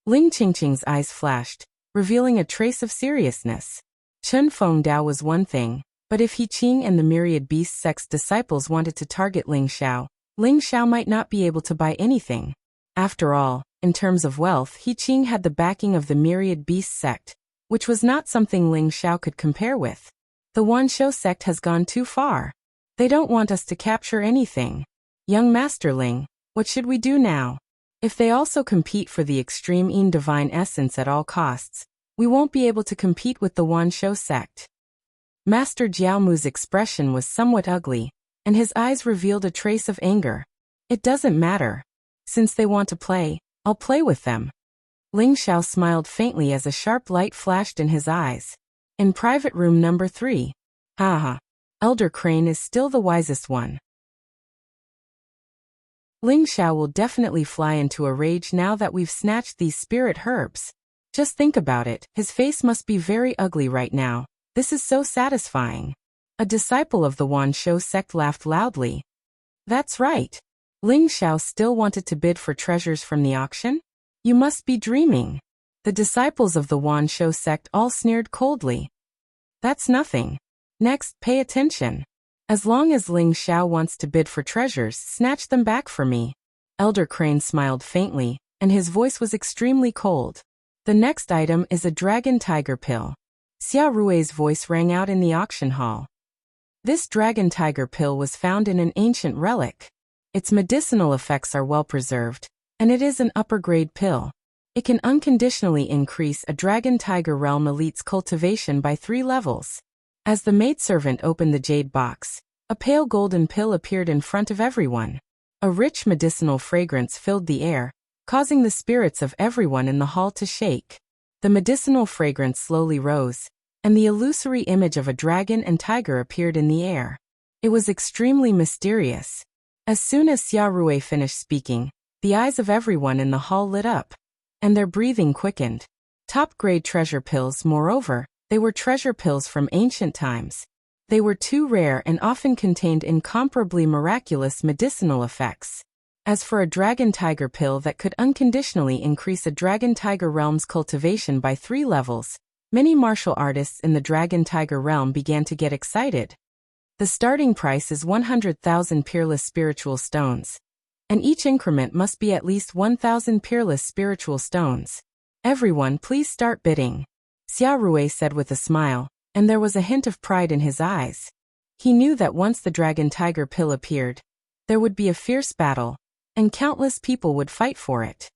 [SPEAKER 1] Ling Qingqing's eyes flashed, revealing a trace of seriousness. Chen Fengdao was one thing, but if He Qing and the myriad beast sect's disciples wanted to target Ling Xiao might not be able to buy anything. After all, in terms of wealth, He Qing had the backing of the myriad beast sect, which was not something Ling Xiao could compare with. The Wanshou sect has gone too far. They don't want us to capture anything. Young Master Ling, what should we do now? If they also compete for the extreme Yin divine essence at all costs, we won't be able to compete with the Wanshou sect. Master Jiaomu's expression was somewhat ugly, and his eyes revealed a trace of anger. It doesn't matter. Since they want to play, I'll play with them. Ling Xiao smiled faintly as a sharp light flashed in his eyes. In private room number 3. Haha. Elder Crane is still the wisest one. Ling Xiao will definitely fly into a rage now that we've snatched these spirit herbs. Just think about it, his face must be very ugly right now. This is so satisfying. A disciple of the Wanshou sect laughed loudly. That's right. Ling Xiao still wanted to bid for treasures from the auction? You must be dreaming. The disciples of the Wanshou sect all sneered coldly. That's nothing. Next, pay attention. As long as Ling Xiao wants to bid for treasures, snatch them back for me. Elder Crane smiled faintly, and his voice was extremely cold. The next item is a dragon tiger pill. Xia Rui's voice rang out in the auction hall. This dragon tiger pill was found in an ancient relic. Its medicinal effects are well preserved, and it is an upper-grade pill. It can unconditionally increase a dragon tiger realm elite's cultivation by 3 levels. As the maidservant opened the jade box, a pale golden pill appeared in front of everyone. A rich medicinal fragrance filled the air, causing the spirits of everyone in the hall to shake. The medicinal fragrance slowly rose, and the illusory image of a dragon and tiger appeared in the air. It was extremely mysterious. As soon as Xia Rui finished speaking, the eyes of everyone in the hall lit up, and their breathing quickened. Top-grade treasure pills, moreover, they were treasure pills from ancient times. They were too rare and often contained incomparably miraculous medicinal effects. As for a dragon tiger pill that could unconditionally increase a dragon tiger realm's cultivation by 3 levels, many martial artists in the dragon tiger realm began to get excited. The starting price is 100,000 peerless spiritual stones, and each increment must be at least 1,000 peerless spiritual stones. Everyone, please start bidding, Xia Rui said with a smile, and there was a hint of pride in his eyes. He knew that once the dragon tiger pill appeared, there would be a fierce battle, and countless people would fight for it.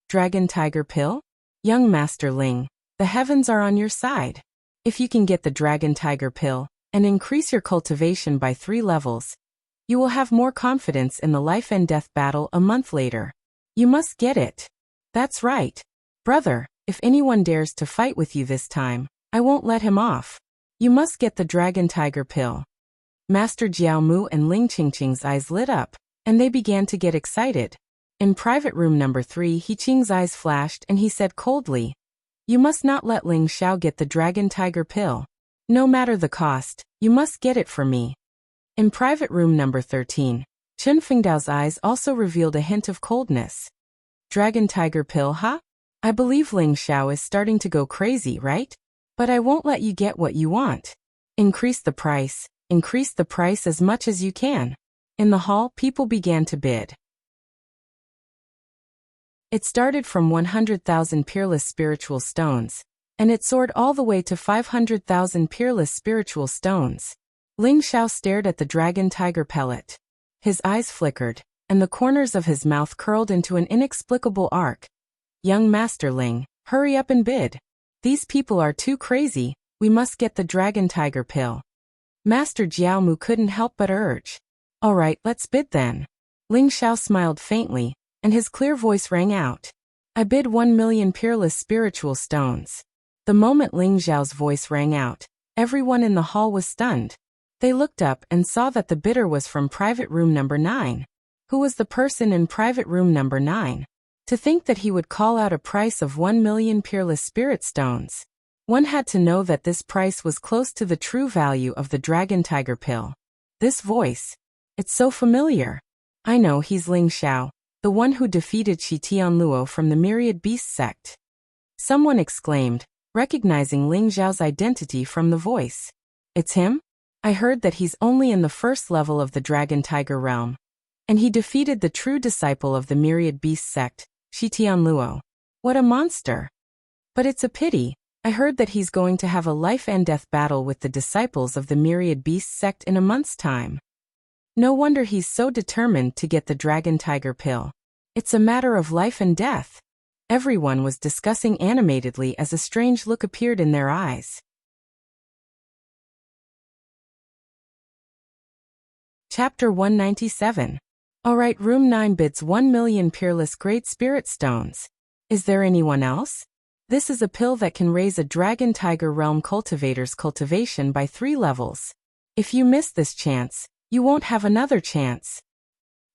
[SPEAKER 1] Dragon tiger pill? Young Master Ling, the heavens are on your side. If you can get the dragon tiger pill, and increase your cultivation by 3 levels, you will have more confidence in the life and death battle a month later. You must get it. That's right. Brother, if anyone dares to fight with you this time, I won't let him off. You must get the dragon tiger pill. Master Jiaomu and Ling Qingqing's eyes lit up, and they began to get excited. In private room number 3, He Qing's eyes flashed and he said coldly, You must not let Ling Xiao get the dragon tiger pill. No matter the cost, you must get it for me. In private room number 13, Chen Fengdao's eyes also revealed a hint of coldness. Dragon tiger pill, huh? I believe Ling Xiao is starting to go crazy, right? But I won't let you get what you want. Increase the price as much as you can. In the hall, people began to bid. It started from 100,000 peerless spiritual stones, and it soared all the way to 500,000 peerless spiritual stones. Ling Xiao stared at the dragon tiger pellet. His eyes flickered, and the corners of his mouth curled into an inexplicable arc. Young Master Ling, hurry up and bid. These people are too crazy, we must get the dragon tiger pill. Master Jiaomu couldn't help but urge. All right, let's bid then. Ling Xiao smiled faintly, and his clear voice rang out. I bid 1,000,000 peerless spiritual stones. The moment Ling Xiao's voice rang out, everyone in the hall was stunned. They looked up and saw that the bidder was from private room number 9. Who was the person in private room number 9? To think that he would call out a price of 1,000,000 peerless spirit stones. One had to know that this price was close to the true value of the dragon tiger pill. This voice. It's so familiar. I know he's Ling Xiao, the one who defeated Shi Tianluo from the Myriad Beast sect. Someone exclaimed, recognizing Ling Xiao's identity from the voice. It's him? I heard that he's only in the first level of the dragon tiger realm. And he defeated the true disciple of the Myriad Beast sect, Shi Tianluo. What a monster! But it's a pity. I heard that he's going to have a life and death battle with the disciples of the Myriad Beast sect in a month's time. No wonder he's so determined to get the Dragon Tiger pill. It's a matter of life and death. Everyone was discussing animatedly as a strange look appeared in their eyes. Chapter 197. Alright, Room 9 bids 1 million Peerless Great Spirit Stones. Is there anyone else? This is a pill that can raise a Dragon Tiger Realm cultivator's cultivation by 3 levels. If you miss this chance, you won't have another chance.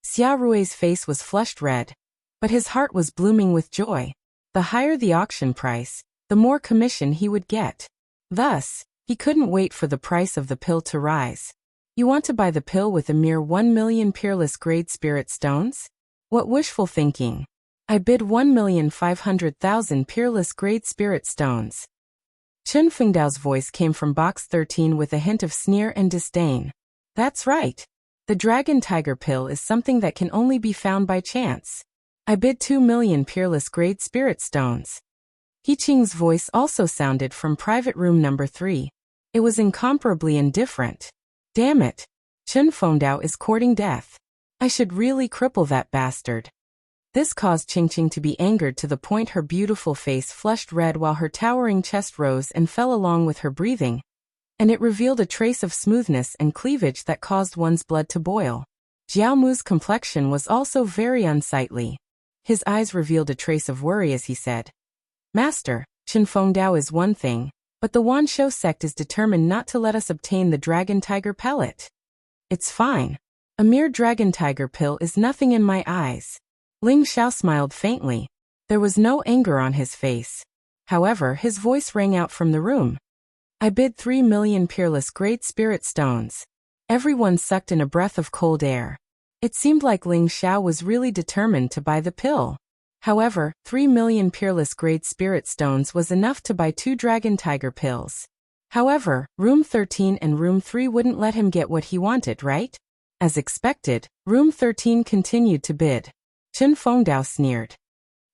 [SPEAKER 1] Xia Rui's face was flushed red, but his heart was blooming with joy. The higher the auction price, the more commission he would get. Thus, he couldn't wait for the price of the pill to rise. You want to buy the pill with a mere 1 million Peerless Great Spirit Stones? What wishful thinking. I bid 1,500,000 Peerless Great Spirit Stones. Chen Fengdao's voice came from box 13 with a hint of sneer and disdain. That's right. The Dragon Tiger pill is something that can only be found by chance. I bid 2 million Peerless Great Spirit Stones. He Qing's voice also sounded from private room number 3. It was incomparably indifferent. Damn it. Chen Fengdao is courting death. I should really cripple that bastard. This caused Qingqing to be angered to the point her beautiful face flushed red while her towering chest rose and fell along with her breathing, and it revealed a trace of smoothness and cleavage that caused one's blood to boil. Jiao Mu's complexion was also very unsightly. His eyes revealed a trace of worry as he said, Master, Chen Fengdao is one thing, but the Wanshou sect is determined not to let us obtain the Dragon Tiger pellet. It's fine. A mere Dragon Tiger pill is nothing in my eyes. Ling Xiao smiled faintly. There was no anger on his face. However, his voice rang out from the room. I bid 3 million Peerless Great Spirit Stones. Everyone sucked in a breath of cold air. It seemed like Ling Xiao was really determined to buy the pill. However, 3 million Peerless Great Spirit Stones was enough to buy 2 Dragon Tiger pills. However, Room 13 and Room 3 wouldn't let him get what he wanted, right? As expected, Room 13 continued to bid. Chen Fengdao sneered.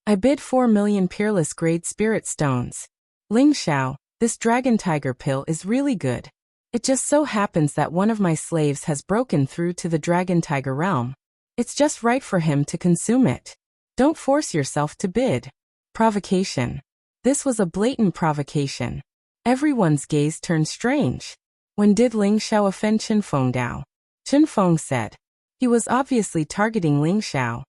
[SPEAKER 1] I bid 4 million Peerless Great Spirit Stones. Ling Xiao, this Dragon Tiger pill is really good. It just so happens that one of my slaves has broken through to the Dragon Tiger realm. It's just right for him to consume it. Don't force yourself to bid. Provocation. This was a blatant provocation. Everyone's gaze turned strange. When did Ling Xiao offend Chen Fengdao? Chen Feng said. He was obviously targeting Ling Xiao.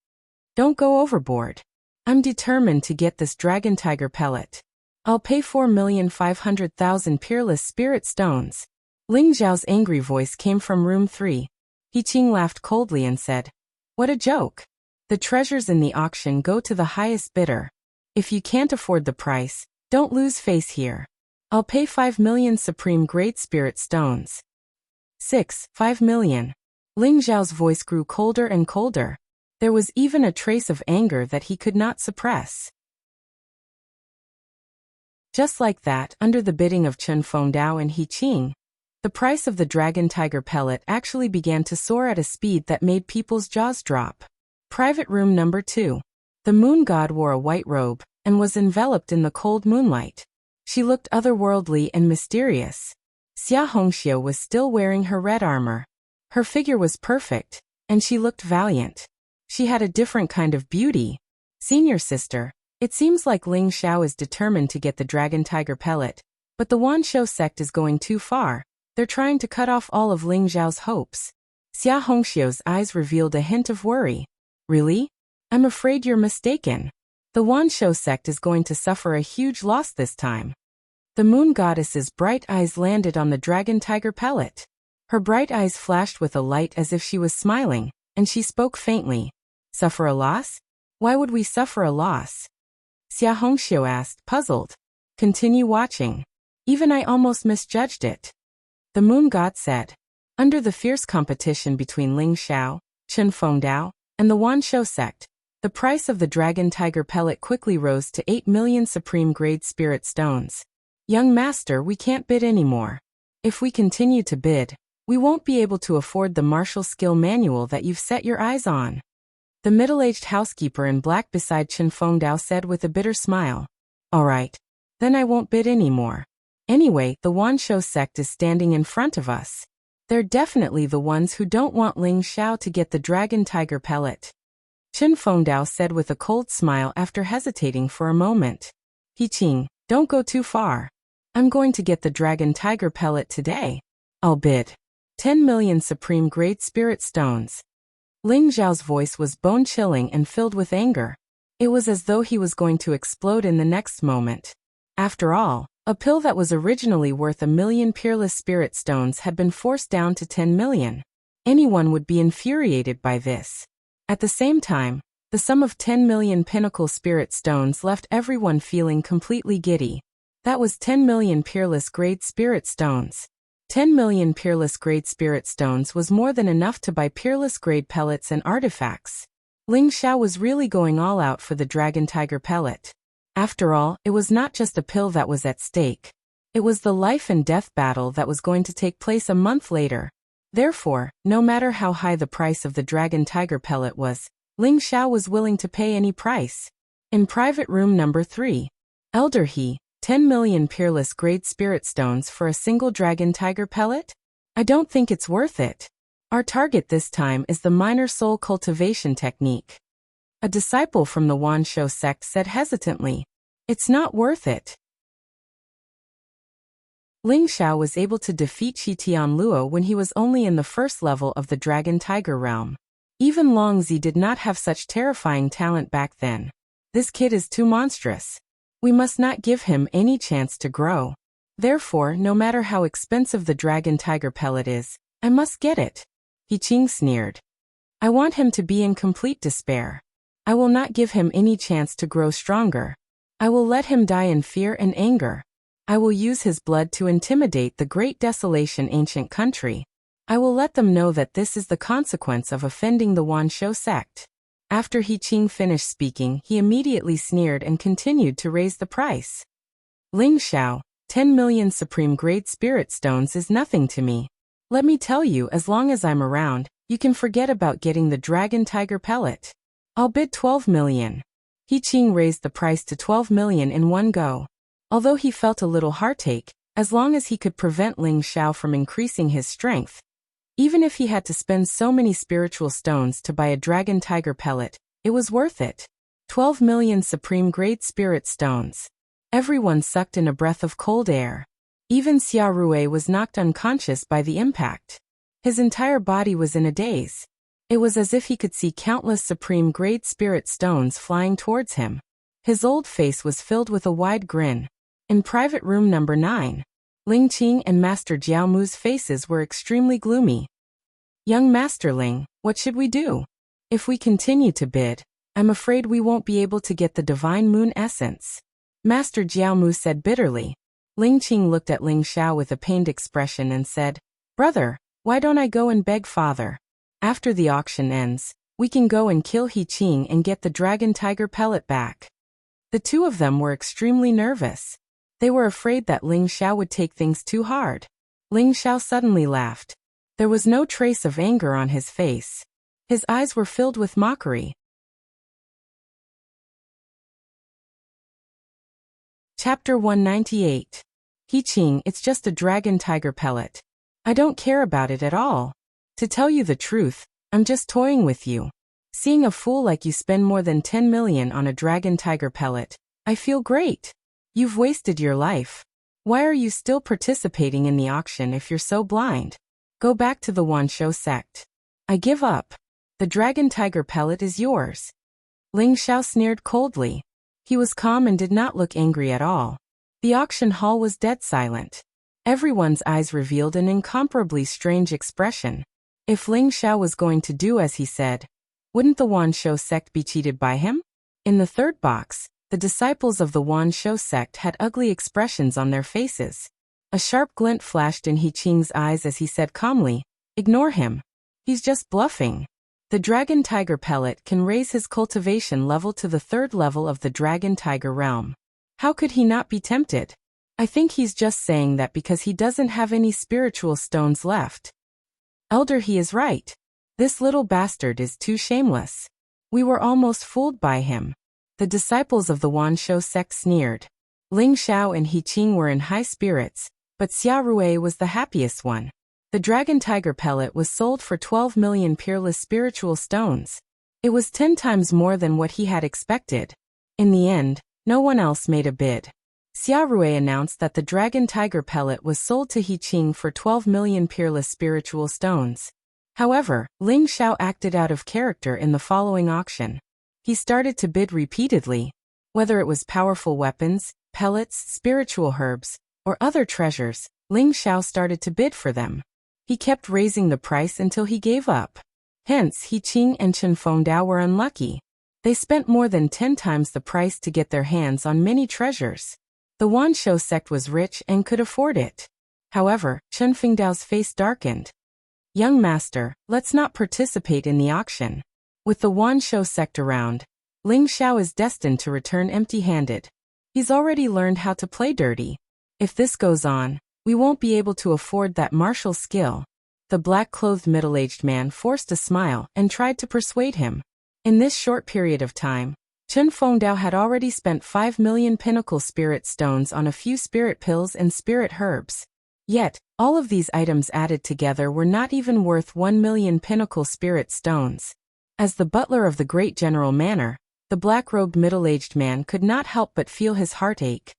[SPEAKER 1] Don't go overboard. I'm determined to get this Dragon Tiger pellet. I'll pay 4,500,000 Peerless Spirit Stones. Ling Xiao's angry voice came from room 3. He Qing laughed coldly and said, What a joke. The treasures in the auction go to the highest bidder. If you can't afford the price, don't lose face here. I'll pay 5 million Supreme Great Spirit Stones. 5 million. Ling Xiao's voice grew colder and colder. There was even a trace of anger that he could not suppress. Just like that, under the bidding of Chen Fengdao and He Qing, the price of the Dragon Tiger pellet actually began to soar at a speed that made people's jaws drop. Private room number 2. The moon god wore a white robe and was enveloped in the cold moonlight. She looked otherworldly and mysterious. Xia Hongxiu was still wearing her red armor. Her figure was perfect, and she looked valiant. She had a different kind of beauty. Senior sister, it seems like Ling Xiao is determined to get the Dragon Tiger pellet, but the Wanshou sect is going too far. They're trying to cut off all of Ling Xiao's hopes. Xia Hongxiu's eyes revealed a hint of worry. Really? I'm afraid you're mistaken. The Wanshou sect is going to suffer a huge loss this time. The moon goddess's bright eyes landed on the Dragon Tiger pellet. Her bright eyes flashed with a light as if she was smiling, and she spoke faintly. Suffer a loss? Why would we suffer a loss? Xia Hongxiu asked, puzzled. Continue watching. Even I almost misjudged it. The moon god said. Under the fierce competition between Ling Xiao, Chen Fengdao, and the Wanshou sect, the price of the Dragon Tiger pellet quickly rose to 8 million Supreme Grade Spirit Stones. Young master, we can't bid anymore. If we continue to bid, we won't be able to afford the martial skill manual that you've set your eyes on. The middle-aged housekeeper in black beside Chen Fengdao said with a bitter smile. All right. Then I won't bid anymore. Anyway, the Wanshou sect is standing in front of us. They're definitely the ones who don't want Ling Xiao to get the dragon tiger pellet. Chen Fengdao said with a cold smile after hesitating for a moment. He Qing, don't go too far. I'm going to get the dragon tiger pellet today. I'll bid 10 million supreme grade spirit stones. Ling Xiao's voice was bone-chilling and filled with anger. It was as though he was going to explode in the next moment. After all, a pill that was originally worth 1 million peerless spirit stones had been forced down to 10 million. Anyone would be infuriated by this. At the same time, the sum of 10 million pinnacle spirit stones left everyone feeling completely giddy. That was 10 million peerless grade spirit stones. 10 million peerless grade spirit stones was more than enough to buy peerless grade pellets and artifacts. Ling Xiao was really going all out for the dragon tiger pellet. After all, it was not just a pill that was at stake. It was the life and death battle that was going to take place a month later. Therefore, no matter how high the price of the dragon tiger pellet was, Ling Xiao was willing to pay any price. In private room number 3. Elder He, 10 million peerless grade spirit stones for a single dragon tiger pellet? I don't think it's worth it. Our target this time is the minor soul cultivation technique. A disciple from the Wanshou sect said hesitantly, it's not worth it. Ling Xiao was able to defeat Shi Tianluo when he was only in the first level of the Dragon Tiger realm. Even Long Zi did not have such terrifying talent back then. This kid is too monstrous. We must not give him any chance to grow. Therefore, no matter how expensive the Dragon Tiger pellet is, I must get it. He Qing sneered. I want him to be in complete despair. I will not give him any chance to grow stronger. I will let him die in fear and anger. I will use his blood to intimidate the great desolation ancient country. I will let them know that this is the consequence of offending the Wanshou sect. After He Qing finished speaking, he immediately sneered and continued to raise the price. Ling Xiao, 10 million supreme grade spirit stones is nothing to me. Let me tell you, as long as I'm around, you can forget about getting the dragon tiger pellet. I'll bid 12 million. He Qing raised the price to 12 million in one go. Although he felt a little heartache, as long as he could prevent Ling Xiao from increasing his strength. Even if he had to spend so many spiritual stones to buy a dragon tiger pellet, it was worth it. 12 million supreme grade spirit stones. Everyone sucked in a breath of cold air. Even Xia Rui was knocked unconscious by the impact. His entire body was in a daze. It was as if he could see countless supreme grade spirit stones flying towards him. His old face was filled with a wide grin. In private room number 9, Ling Qing and Master Jiaomu's faces were extremely gloomy. Young Master Ling, what should we do? If we continue to bid, I'm afraid we won't be able to get the divine moon essence. Master Jiaomu said bitterly. Ling Qing looked at Ling Xiao with a pained expression and said, Brother, why don't I go and beg father? After the auction ends, we can go and kill He Qing and get the dragon tiger pellet back. The two of them were extremely nervous. They were afraid that Ling Xiao would take things too hard. Ling Xiao suddenly laughed. There was no trace of anger on his face. His eyes were filled with mockery. Chapter 198. He Qing, it's just a dragon tiger pellet. I don't care about it at all. To tell you the truth, I'm just toying with you. Seeing a fool like you spend more than 10 million on a dragon tiger pellet, I feel great. You've wasted your life. Why are you still participating in the auction if you're so blind? Go back to the Wanshou sect. I give up. The dragon tiger pellet is yours. Ling Xiao sneered coldly. He was calm and did not look angry at all. The auction hall was dead silent. Everyone's eyes revealed an incomparably strange expression. If Ling Xiao was going to do as he said, wouldn't the Wanshou sect be cheated by him? In the third box, the disciples of the Wanshou sect had ugly expressions on their faces. A sharp glint flashed in He Qing's eyes as he said calmly, Ignore him. He's just bluffing. The dragon tiger pellet can raise his cultivation level to the 3rd level of the dragon tiger realm. How could he not be tempted? I think he's just saying that because he doesn't have any spiritual stones left. Elder, he is right. This little bastard is too shameless. We were almost fooled by him. The disciples of the Wanshou sect sneered. Ling Xiao and He Qing were in high spirits, but Xia Rui was the happiest one. The Dragon Tiger pellet was sold for 12 million peerless spiritual stones. It was 10 times more than what he had expected. In the end, no one else made a bid. Xia Rui announced that the Dragon Tiger pellet was sold to He Qing for 12 million peerless spiritual stones. However, Ling Xiao acted out of character in the following auction. He started to bid repeatedly. Whether it was powerful weapons, pellets, spiritual herbs, or other treasures, Ling Xiao started to bid for them. He kept raising the price until he gave up. Hence, He Qing and Chen Fengdao were unlucky. They spent more than 10 times the price to get their hands on many treasures. The Wanshou sect was rich and could afford it. However, Chen Fengdao's face darkened. "Young master, let's not participate in the auction." With the Wanshou sect around, Ling Xiao is destined to return empty-handed. He's already learned how to play dirty. If this goes on, we won't be able to afford that martial skill. The black-clothed middle-aged man forced a smile and tried to persuade him. In this short period of time, Chen Fengdao had already spent 5 million pinnacle spirit stones on a few spirit pills and spirit herbs. Yet, all of these items added together were not even worth 1 million pinnacle spirit stones. As the butler of the great General Manor, the black-robed middle-aged man could not help but feel his heart ache.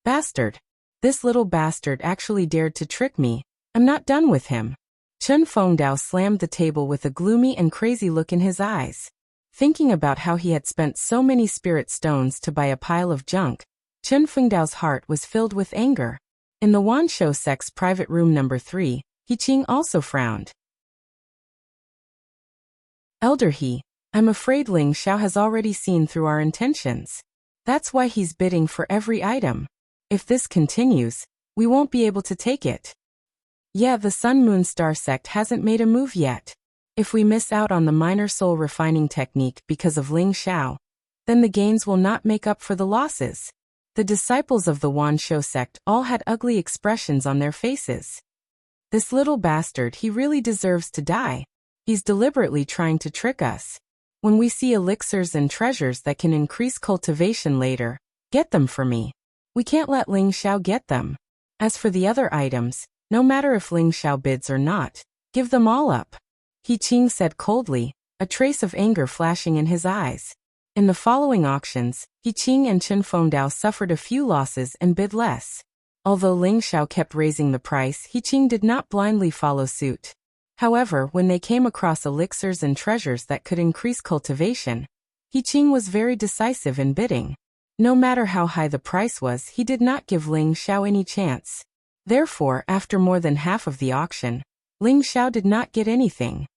[SPEAKER 1] "Bastard! This little bastard actually dared to trick me. I'm not done with him." Chen Fengdao slammed the table with a gloomy and crazy look in his eyes. Thinking about how he had spent so many spirit stones to buy a pile of junk, Chen Fengdao's heart was filled with anger. In the Wanshou sect's private room number 3, He Qing also frowned. "Elder He, I'm afraid Ling Xiao has already seen through our intentions. That's why he's bidding for every item. If this continues, we won't be able to take it. Yeah, the Sun Moon Star sect hasn't made a move yet. If we miss out on the minor soul refining technique because of Ling Xiao, then the gains will not make up for the losses." The disciples of the Wanshou sect all had ugly expressions on their faces. "This little bastard, he really deserves to die. He's deliberately trying to trick us. When we see elixirs and treasures that can increase cultivation later, get them for me. We can't let Ling Xiao get them. As for the other items, no matter if Ling Xiao bids or not, give them all up." He Qing said coldly, a trace of anger flashing in his eyes. In the following auctions, He Qing and Chen Fengdao suffered a few losses and bid less. Although Ling Xiao kept raising the price, He Qing did not blindly follow suit. However, when they came across elixirs and treasures that could increase cultivation, He Qing was very decisive in bidding. No matter how high the price was, he did not give Ling Xiao any chance. Therefore, after more than half of the auction, Ling Xiao did not get anything.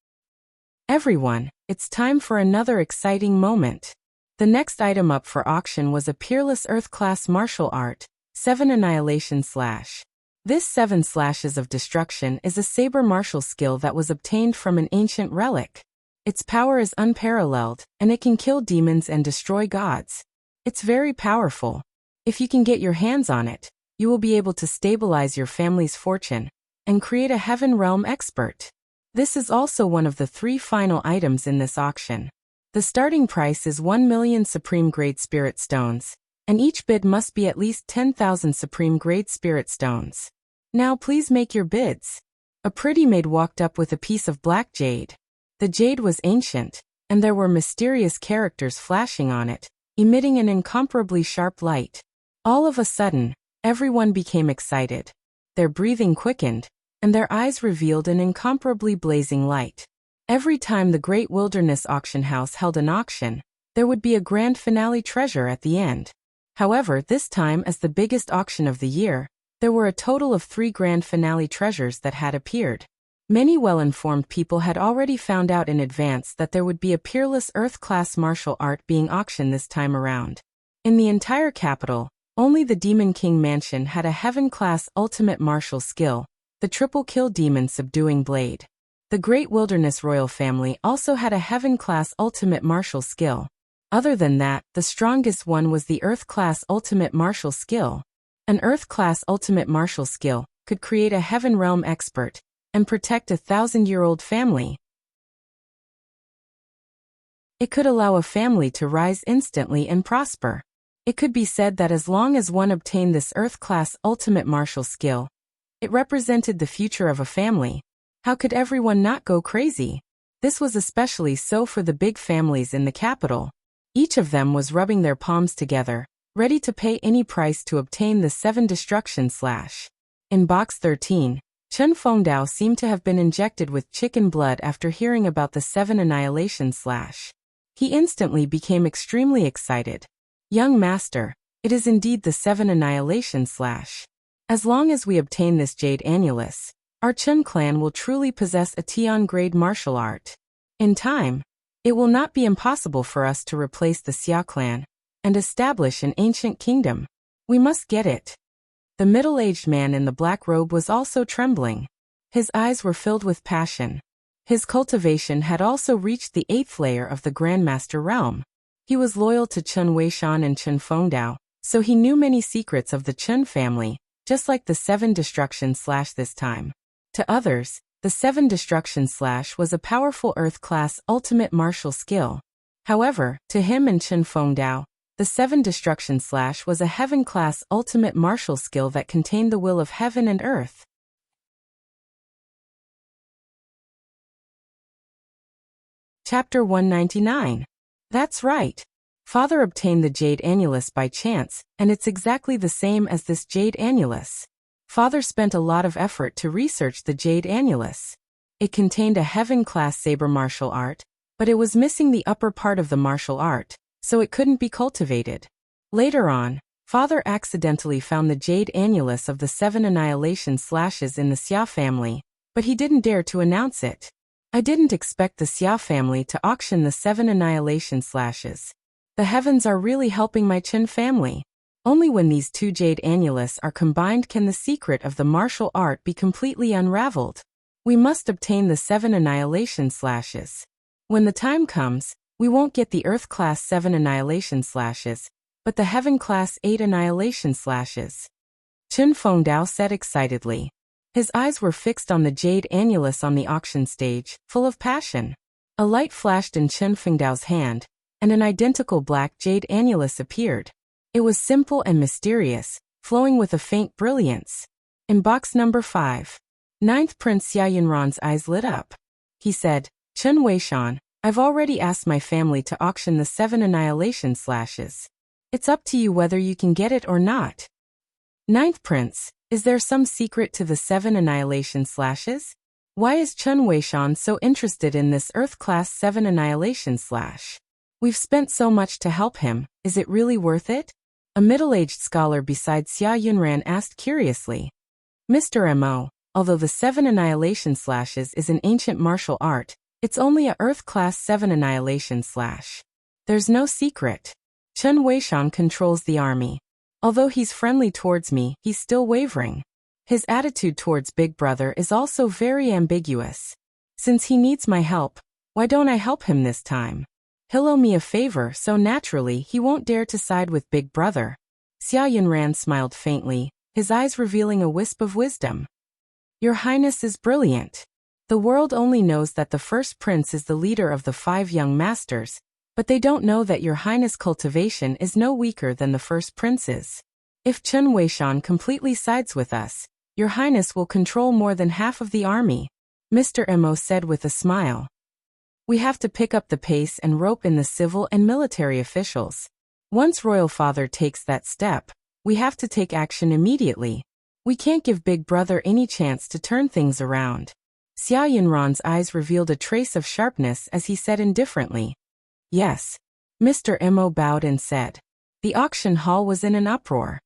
[SPEAKER 1] Everyone, it's time for another exciting moment. The next item up for auction was a peerless Earth-class martial art, 7 Annihilation Slash. This 7 slashes of destruction is a saber martial skill that was obtained from an ancient relic. Its power is unparalleled, and it can kill demons and destroy gods. It's very powerful. If you can get your hands on it, you will be able to stabilize your family's fortune and create a heaven realm expert. This is also one of the 3 final items in this auction. The starting price is 1 million Supreme Grade Spirit Stones, and each bid must be at least 10,000 Supreme Grade Spirit Stones. Now please make your bids. A pretty maid walked up with a piece of black jade. The jade was ancient, and there were mysterious characters flashing on it, emitting an incomparably sharp light. All of a sudden, everyone became excited. Their breathing quickened, and their eyes revealed an incomparably blazing light. Every time the Great Wilderness Auction House held an auction, there would be a grand finale treasure at the end. However, this time as the biggest auction of the year, there were a total of 3 grand finale treasures that had appeared. Many well-informed people had already found out in advance that there would be a peerless Earth-class martial art being auctioned this time around. In the entire capital, only the Demon King Mansion had a heaven-class ultimate martial skill, the Triple Kill Demon Subduing Blade. The Great Wilderness Royal Family also had a heaven-class ultimate martial skill. Other than that, the strongest one was the Earth-class ultimate martial skill. An Earth-class ultimate martial skill could create a heaven realm expert and protect a 1,000-year-old family. It could allow a family to rise instantly and prosper. It could be said that as long as one obtained this Earth-class ultimate martial skill, it represented the future of a family. How could everyone not go crazy? This was especially so for the big families in the capital. Each of them was rubbing their palms together, ready to pay any price to obtain the 7 destruction slash. In box 13, Chen Fengdao seemed to have been injected with chicken blood after hearing about the 7 annihilation slash. He instantly became extremely excited. Young master, it is indeed the 7 annihilation slash. As long as we obtain this jade annulus, our Chen clan will truly possess a Tian-grade martial art. In time, it will not be impossible for us to replace the Xia clan and establish an ancient kingdom. We must get it. The middle-aged man in the black robe was also trembling. His eyes were filled with passion. His cultivation had also reached the 8th layer of the Grandmaster realm. He was loyal to Chen Weishan and Chen Fengdao, so he knew many secrets of the Chen family, just like the 7 destruction slash this time. To others, the 7 destruction slash was a powerful Earth-class ultimate martial skill. However, to him and Chen Fengdao, the 7 destruction slash was a heaven-class ultimate martial skill that contained the will of heaven and earth. Chapter 199. That's right. Father obtained the jade annulus by chance, and it's exactly the same as this jade annulus. Father spent a lot of effort to research the jade annulus. It contained a heaven-class saber martial art, but it was missing the upper part of the martial art, so it couldn't be cultivated. Later on, Father accidentally found the jade annulus of the 7 annihilation slashes in the Xia family, but he didn't dare to announce it. I didn't expect the Xia family to auction the 7 annihilation slashes. The heavens are really helping my Chen family. Only when these 2 jade annulus are combined can the secret of the martial art be completely unraveled. We must obtain the 7 annihilation slashes. When the time comes, we won't get the Earth-class 7 annihilation slashes, but the Heaven-class 8 annihilation slashes. Chen Fengdao said excitedly. His eyes were fixed on the jade annulus on the auction stage, full of passion. A light flashed in Chen Fengdao's hand, and an identical black jade annulus appeared. It was simple and mysterious, flowing with a faint brilliance. In box number 5, 9th Prince Xia Yunran's eyes lit up. He said, Chen Weishan, I've already asked my family to auction the 7 annihilation slashes. It's up to you whether you can get it or not. 9th Prince, is there some secret to the 7 annihilation slashes? Why is Chen Weishan so interested in this Earth-class 7 annihilation slash? We've spent so much to help him, is it really worth it? A middle-aged scholar beside Xia Yunran asked curiously. Mr. Mo, although the 7 annihilation slashes is an ancient martial art, it's only a Earth-class 7 annihilation slash. There's no secret. Chen Weishan controls the army. Although he's friendly towards me, he's still wavering. His attitude towards Big Brother is also very ambiguous. Since he needs my help, why don't I help him this time? He'll owe me a favor, so naturally he won't dare to side with Big Brother. Xia Yunran smiled faintly, his eyes revealing a wisp of wisdom. Your Highness is brilliant. The world only knows that the first prince is the leader of the 5 young masters, but they don't know that Your Highness' cultivation is no weaker than the first prince's. If Chen Weishan completely sides with us, Your Highness will control more than half of the army, Mr. Mo said with a smile. We have to pick up the pace and rope in the civil and military officials. Once Royal Father takes that step, we have to take action immediately. We can't give Big Brother any chance to turn things around. Xia Yunran's eyes revealed a trace of sharpness as he said indifferently. Yes. Mr. Mo bowed and said. The auction hall was in an uproar.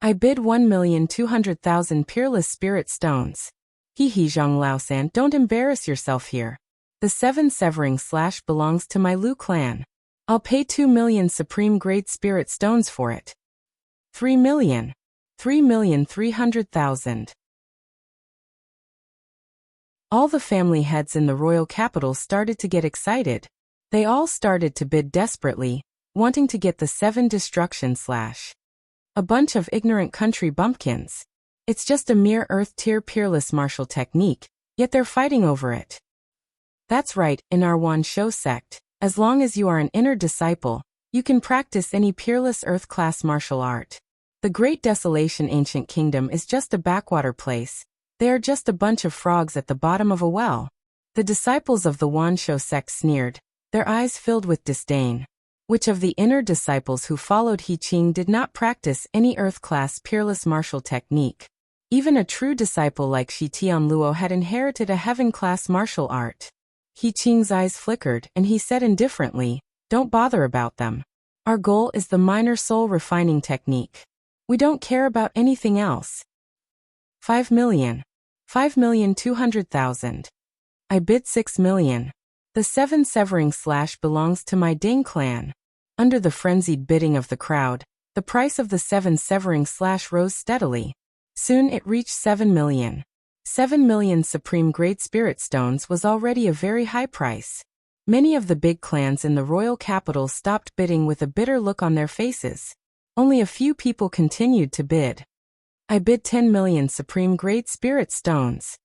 [SPEAKER 1] I bid 1,200,000 peerless spirit stones. He Zhang Laosan, don't embarrass yourself here. The 7 severing slash belongs to my Lu clan. I'll pay 2 million supreme grade spirit stones for it. 3 million. 3,300,000. All the family heads in the royal capital started to get excited. They all started to bid desperately, wanting to get the 7 destruction slash. A bunch of ignorant country bumpkins. It's just a mere earth-tier peerless martial technique, yet they're fighting over it. That's right, in our Wan Shou sect, as long as you are an inner disciple, You can practice any peerless Earth-class martial art. The Great Desolation Ancient Kingdom is just a backwater place. They are just a bunch of frogs at the bottom of a well. The disciples of the Wanshou sect sneered, their eyes filled with disdain. Which of the inner disciples who followed He Qing did not practice any Earth-class peerless martial technique? Even a true disciple like Shi Tianluo had inherited a heaven-class martial art. He Qing's eyes flickered, and he said indifferently, "Don't bother about them. Our goal is the minor soul refining technique. We don't care about anything else." 5 million. 5,200,000. I bid 6 million. The 7 severing slash belongs to my Ding clan. Under the frenzied bidding of the crowd, the price of the 7 severing slash rose steadily. Soon it reached 7 million. 7 million supreme great spirit stones was already a very high price. Many of the big clans in the royal capital stopped bidding with a bitter look on their faces. Only a few people continued to bid. I bid 10 million supreme great spirit stones.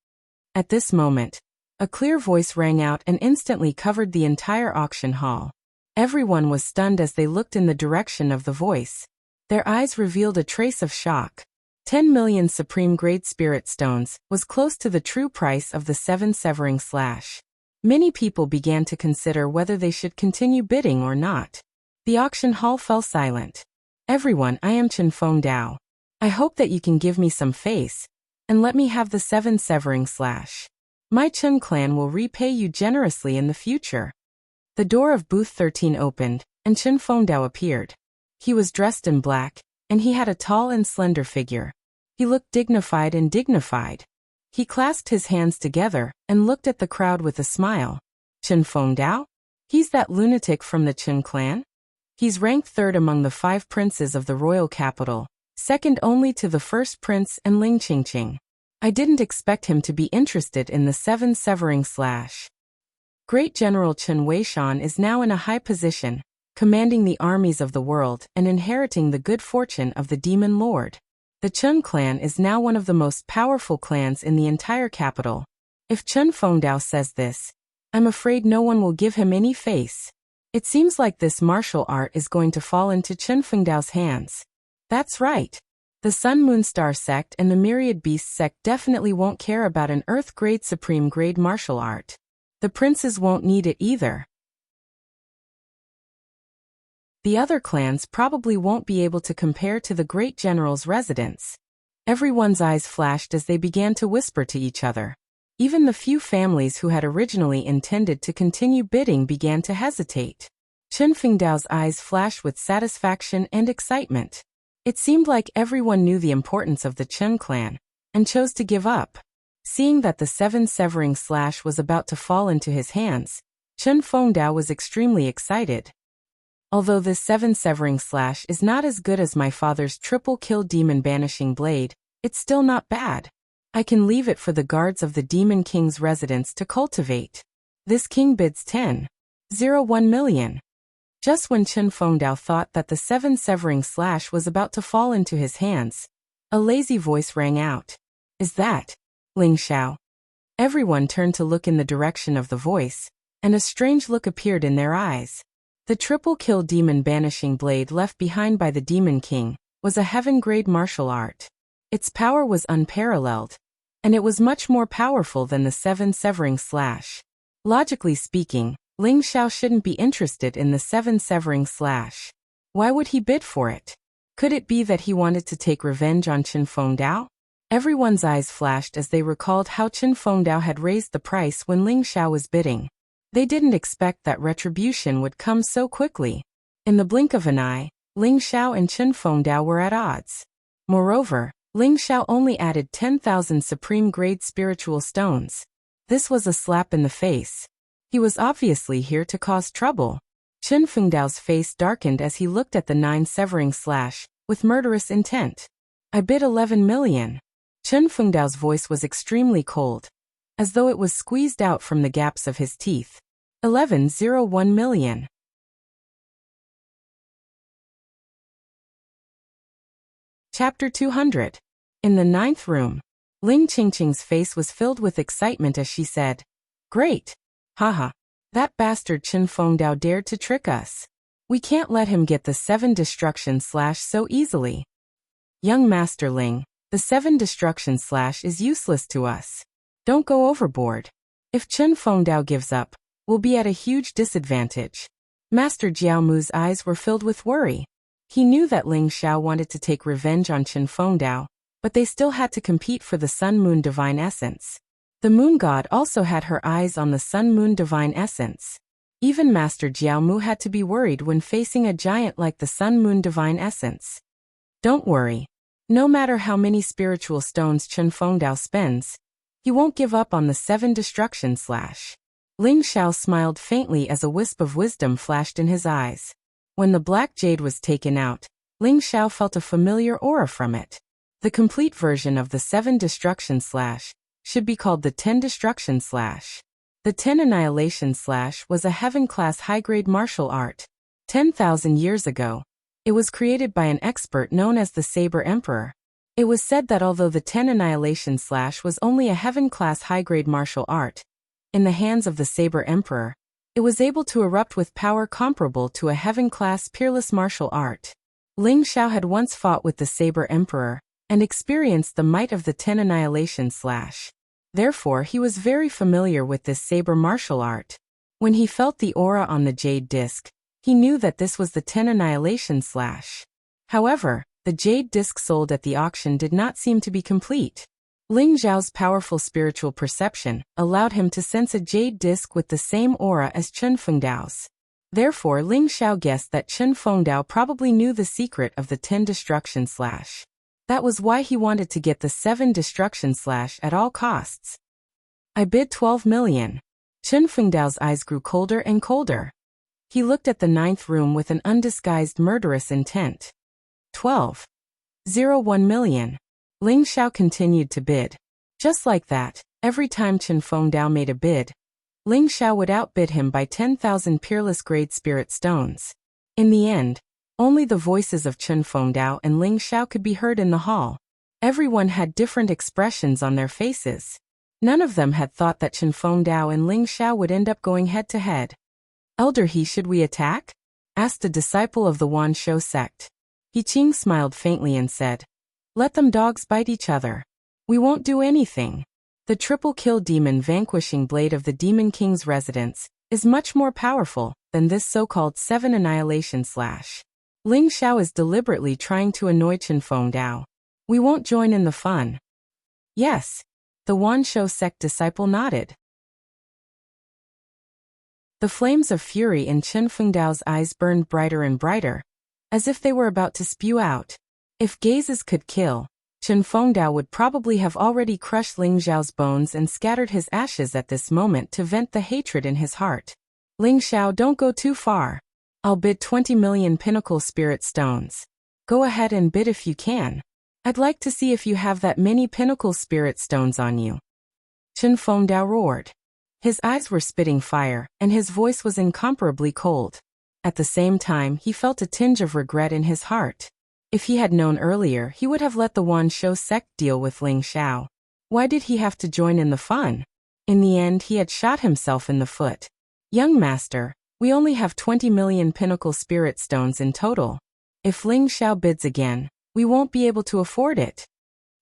[SPEAKER 1] At this moment, a clear voice rang out and instantly covered the entire auction hall. Everyone was stunned as they looked in the direction of the voice. Their eyes revealed a trace of shock. 10 million supreme great spirit stones was close to the true price of the 7 severing slash. Many people began to consider whether they should continue bidding or not. The auction hall fell silent. "Everyone, I am Chen Fengdao. I hope that you can give me some face, and let me have the 7 severing slash. My Chen clan will repay you generously in the future." The door of booth 13 opened, and Chen Fengdao appeared. He was dressed in black, and he had a tall and slender figure. He looked dignified and dignified. He clasped his hands together and looked at the crowd with a smile. "Chen Fengdao? He's that lunatic from the Chen clan? He's ranked 3rd among the 5 princes of the royal capital, second only to the first prince and Ling Qingqing. I didn't expect him to be interested in the 7 severing slash." Great General Chen Weishan is now in a high position, commanding the armies of the world and inheriting the good fortune of the Demon Lord. The Chen clan is now one of the most powerful clans in the entire capital. If Chen Fengdao says this, I'm afraid no one will give him any face. It seems like this martial art is going to fall into Chen Fengdao's hands. That's right. The Sun Moon Star sect and the Myriad Beast sect definitely won't care about an Earth-grade supreme grade martial art. The princes won't need it either. The other clans probably won't be able to compare to the great general's residence. Everyone's eyes flashed as they began to whisper to each other. Even the few families who had originally intended to continue bidding began to hesitate. Chen Fengdao's eyes flashed with satisfaction and excitement. It seemed like everyone knew the importance of the Chen clan, and chose to give up. Seeing that the 7 severing slash was about to fall into his hands, Chen Fengdao was extremely excited. Although this 7 severing slash is not as good as my father's triple kill demon banishing blade, it's still not bad. I can leave it for the guards of the Demon King's residence to cultivate. This king bids 10.01 million. Just when Chen Fengdao thought that the 7 severing slash was about to fall into his hands, a lazy voice rang out. "Is that Ling Xiao?" Everyone turned to look in the direction of the voice, and a strange look appeared in their eyes. The triple kill demon banishing blade left behind by the Demon King was a heaven-grade martial art. Its power was unparalleled, and it was much more powerful than the 7 severing slash. Logically speaking, Ling Xiao shouldn't be interested in the 7 severing slash. Why would he bid for it? Could it be that he wanted to take revenge on Chen Fengdao? Everyone's eyes flashed as they recalled how Chen Fengdao had raised the price when Ling Xiao was bidding. They didn't expect that retribution would come so quickly. In the blink of an eye, Ling Xiao and Chen Fengdao were at odds. Moreover, Ling Xiao only added 10,000 supreme-grade spiritual stones. This was a slap in the face. He was obviously here to cause trouble. Chen Fengdao's face darkened as he looked at the 9 severing slash, with murderous intent. "I bid 11 million. Chen Fengdao's voice was extremely cold, as though it was squeezed out from the gaps of his teeth. 11.01 million. Chapter 200. In the 9th room, Ling Qingqing's face was filled with excitement as she said, "Great! Haha! That bastard Chen Fengdao dared to trick us. We can't let him get the 7 destruction slash so easily. Young Master Ling, the 7 destruction slash is useless to us. Don't go overboard. If Chen Fengdao gives up, we'll be at a huge disadvantage. Master Jiaomu's eyes were filled with worry. He knew that Ling Xiao wanted to take revenge on Chen Fengdao, but they still had to compete for the Sun Moon Divine Essence. The Moon God also had her eyes on the Sun Moon Divine Essence. Even Master Jiaomu had to be worried when facing a giant like the Sun Moon Divine Essence. Don't worry. No matter how many spiritual stones Chen Fengdao spends, he won't give up on the 7 destruction slash. Ling Xiao smiled faintly as a wisp of wisdom flashed in his eyes. When the black jade was taken out, Ling Xiao felt a familiar aura from it. The complete version of the 7 destruction slash should be called the 10 destruction slash. The 10 annihilation slash was a heaven-class high-grade martial art. 10,000 years ago, it was created by an expert known as the Saber Emperor. It was said that although the 10 annihilation slash was only a heaven-class high-grade martial art, in the hands of the Saber Emperor, it was able to erupt with power comparable to a heaven-class peerless martial art. Ling Xiao had once fought with the Saber Emperor and experienced the might of the 10 annihilation slash. Therefore, he was very familiar with this saber martial art. When he felt the aura on the jade disc, he knew that this was the 10 annihilation slash. However, the jade disc sold at the auction did not seem to be complete. Ling Xiao's powerful spiritual perception allowed him to sense a jade disc with the same aura as Chen Fengdao's. Therefore, Ling Xiao guessed that Chen Fengdao probably knew the secret of the 10 destruction slash. That was why he wanted to get the 7 destruction slash at all costs. I bid 12 million. Chen Fengdao's eyes grew colder and colder. He looked at the 9th room with an undisguised murderous intent. 12.01 million. Ling Xiao continued to bid. Just like that, every time Chen Fengdao made a bid, Ling Xiao would outbid him by 10,000 peerless grade spirit stones. In the end, only the voices of Chen Fengdao and Ling Xiao could be heard in the hall. Everyone had different expressions on their faces. None of them had thought that Chen Fengdao and Ling Xiao would end up going head to head. Elder He, should we attack? Asked a disciple of the Wan Shou sect. He Qing smiled faintly and said, let them dogs bite each other. We won't do anything. The triple kill demon vanquishing blade of the Demon King's residence is much more powerful than this so-called 7 annihilation slash. Ling Xiao is deliberately trying to annoy Chen Fengdao. We won't join in the fun. Yes. The Wan Shou sect disciple nodded. The flames of fury in Chen Fengdao's eyes burned brighter and brighter, as if they were about to spew out. If gazes could kill, Chen Fengdao would probably have already crushed Ling Xiao's bones and scattered his ashes at this moment to vent the hatred in his heart. Ling Xiao, don't go too far. I'll bid 20 million pinnacle spirit stones. Go ahead and bid if you can. I'd like to see if you have that many pinnacle spirit stones on you. Chen Fengdao roared. His eyes were spitting fire, and his voice was incomparably cold. At the same time, he felt a tinge of regret in his heart. If he had known earlier, he would have let the Wan Shou sect deal with Ling Xiao. Why did he have to join in the fun? In the end, he had shot himself in the foot. Young master, we only have 20 million pinnacle spirit stones in total. If Ling Xiao bids again, we won't be able to afford it.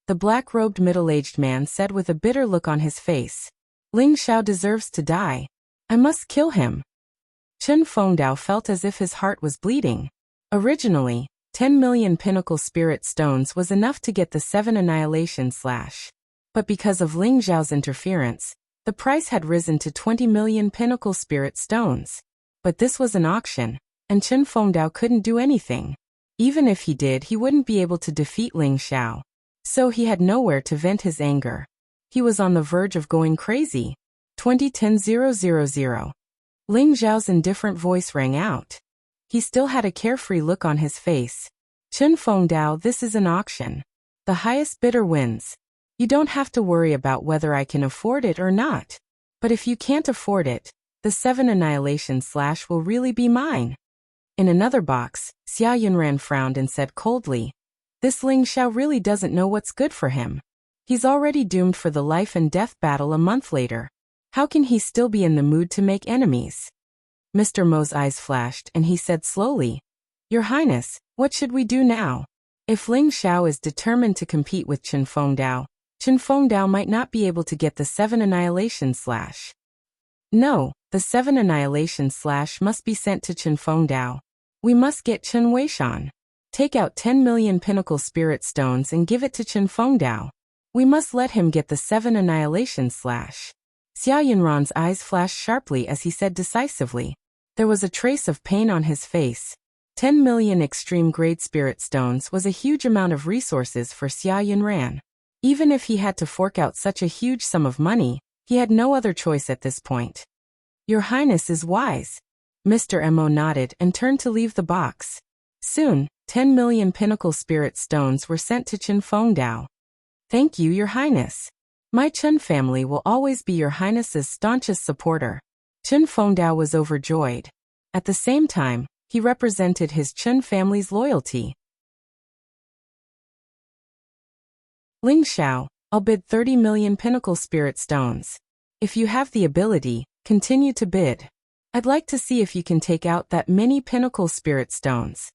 [SPEAKER 1] The black-robed middle-aged man said with a bitter look on his face. Ling Xiao deserves to die. I must kill him. Chen Fengdao felt as if his heart was bleeding. Originally, 10 million pinnacle spirit stones was enough to get the 7 annihilation slash. But because of Ling Xiao's interference, the price had risen to 20 million pinnacle spirit stones. But this was an auction, and Chen Fengdao couldn't do anything. Even if he did, he wouldn't be able to defeat Ling Xiao. So he had nowhere to vent his anger. He was on the verge of going crazy. 2010-000. Ling Xiao's indifferent voice rang out. He still had a carefree look on his face. Chen Fengdao, this is an auction. The highest bidder wins. You don't have to worry about whether I can afford it or not. But if you can't afford it, the 7 annihilation slash will really be mine. In another box, Xia Yunran frowned and said coldly, this Ling Xiao really doesn't know what's good for him. He's already doomed for the life and death battle a month later. How can he still be in the mood to make enemies? Mr. Mo's eyes flashed and he said slowly, "Your Highness, what should we do now? If Ling Xiao is determined to compete with Chen Fengdao might not be able to get the 7 Annihilation Slash. No, the 7 Annihilation Slash must be sent to Chen Fengdao. We must get Chen Weishan. Take out 10 million Pinnacle Spirit Stones and give it to Chen Fengdao. We must let him get the 7 Annihilation Slash." Xia Yinran's eyes flashed sharply as he said decisively. There was a trace of pain on his face. 10 million extreme grade spirit stones was a huge amount of resources for Xia Yinran. Even if he had to fork out such a huge sum of money, he had no other choice at this point. "Your Highness is wise." Mr. Mo nodded and turned to leave the box. Soon, 10 million Pinnacle Spirit Stones were sent to Chen Fengdao. "Thank you, Your Highness. My Chen family will always be Your Highness's staunchest supporter." Chen Fengdao was overjoyed. At the same time, he represented his Chen family's loyalty. "Ling Xiao, I'll bid 30 million Pinnacle Spirit Stones. If you have the ability, continue to bid. I'd like to see if you can take out that many Pinnacle Spirit Stones."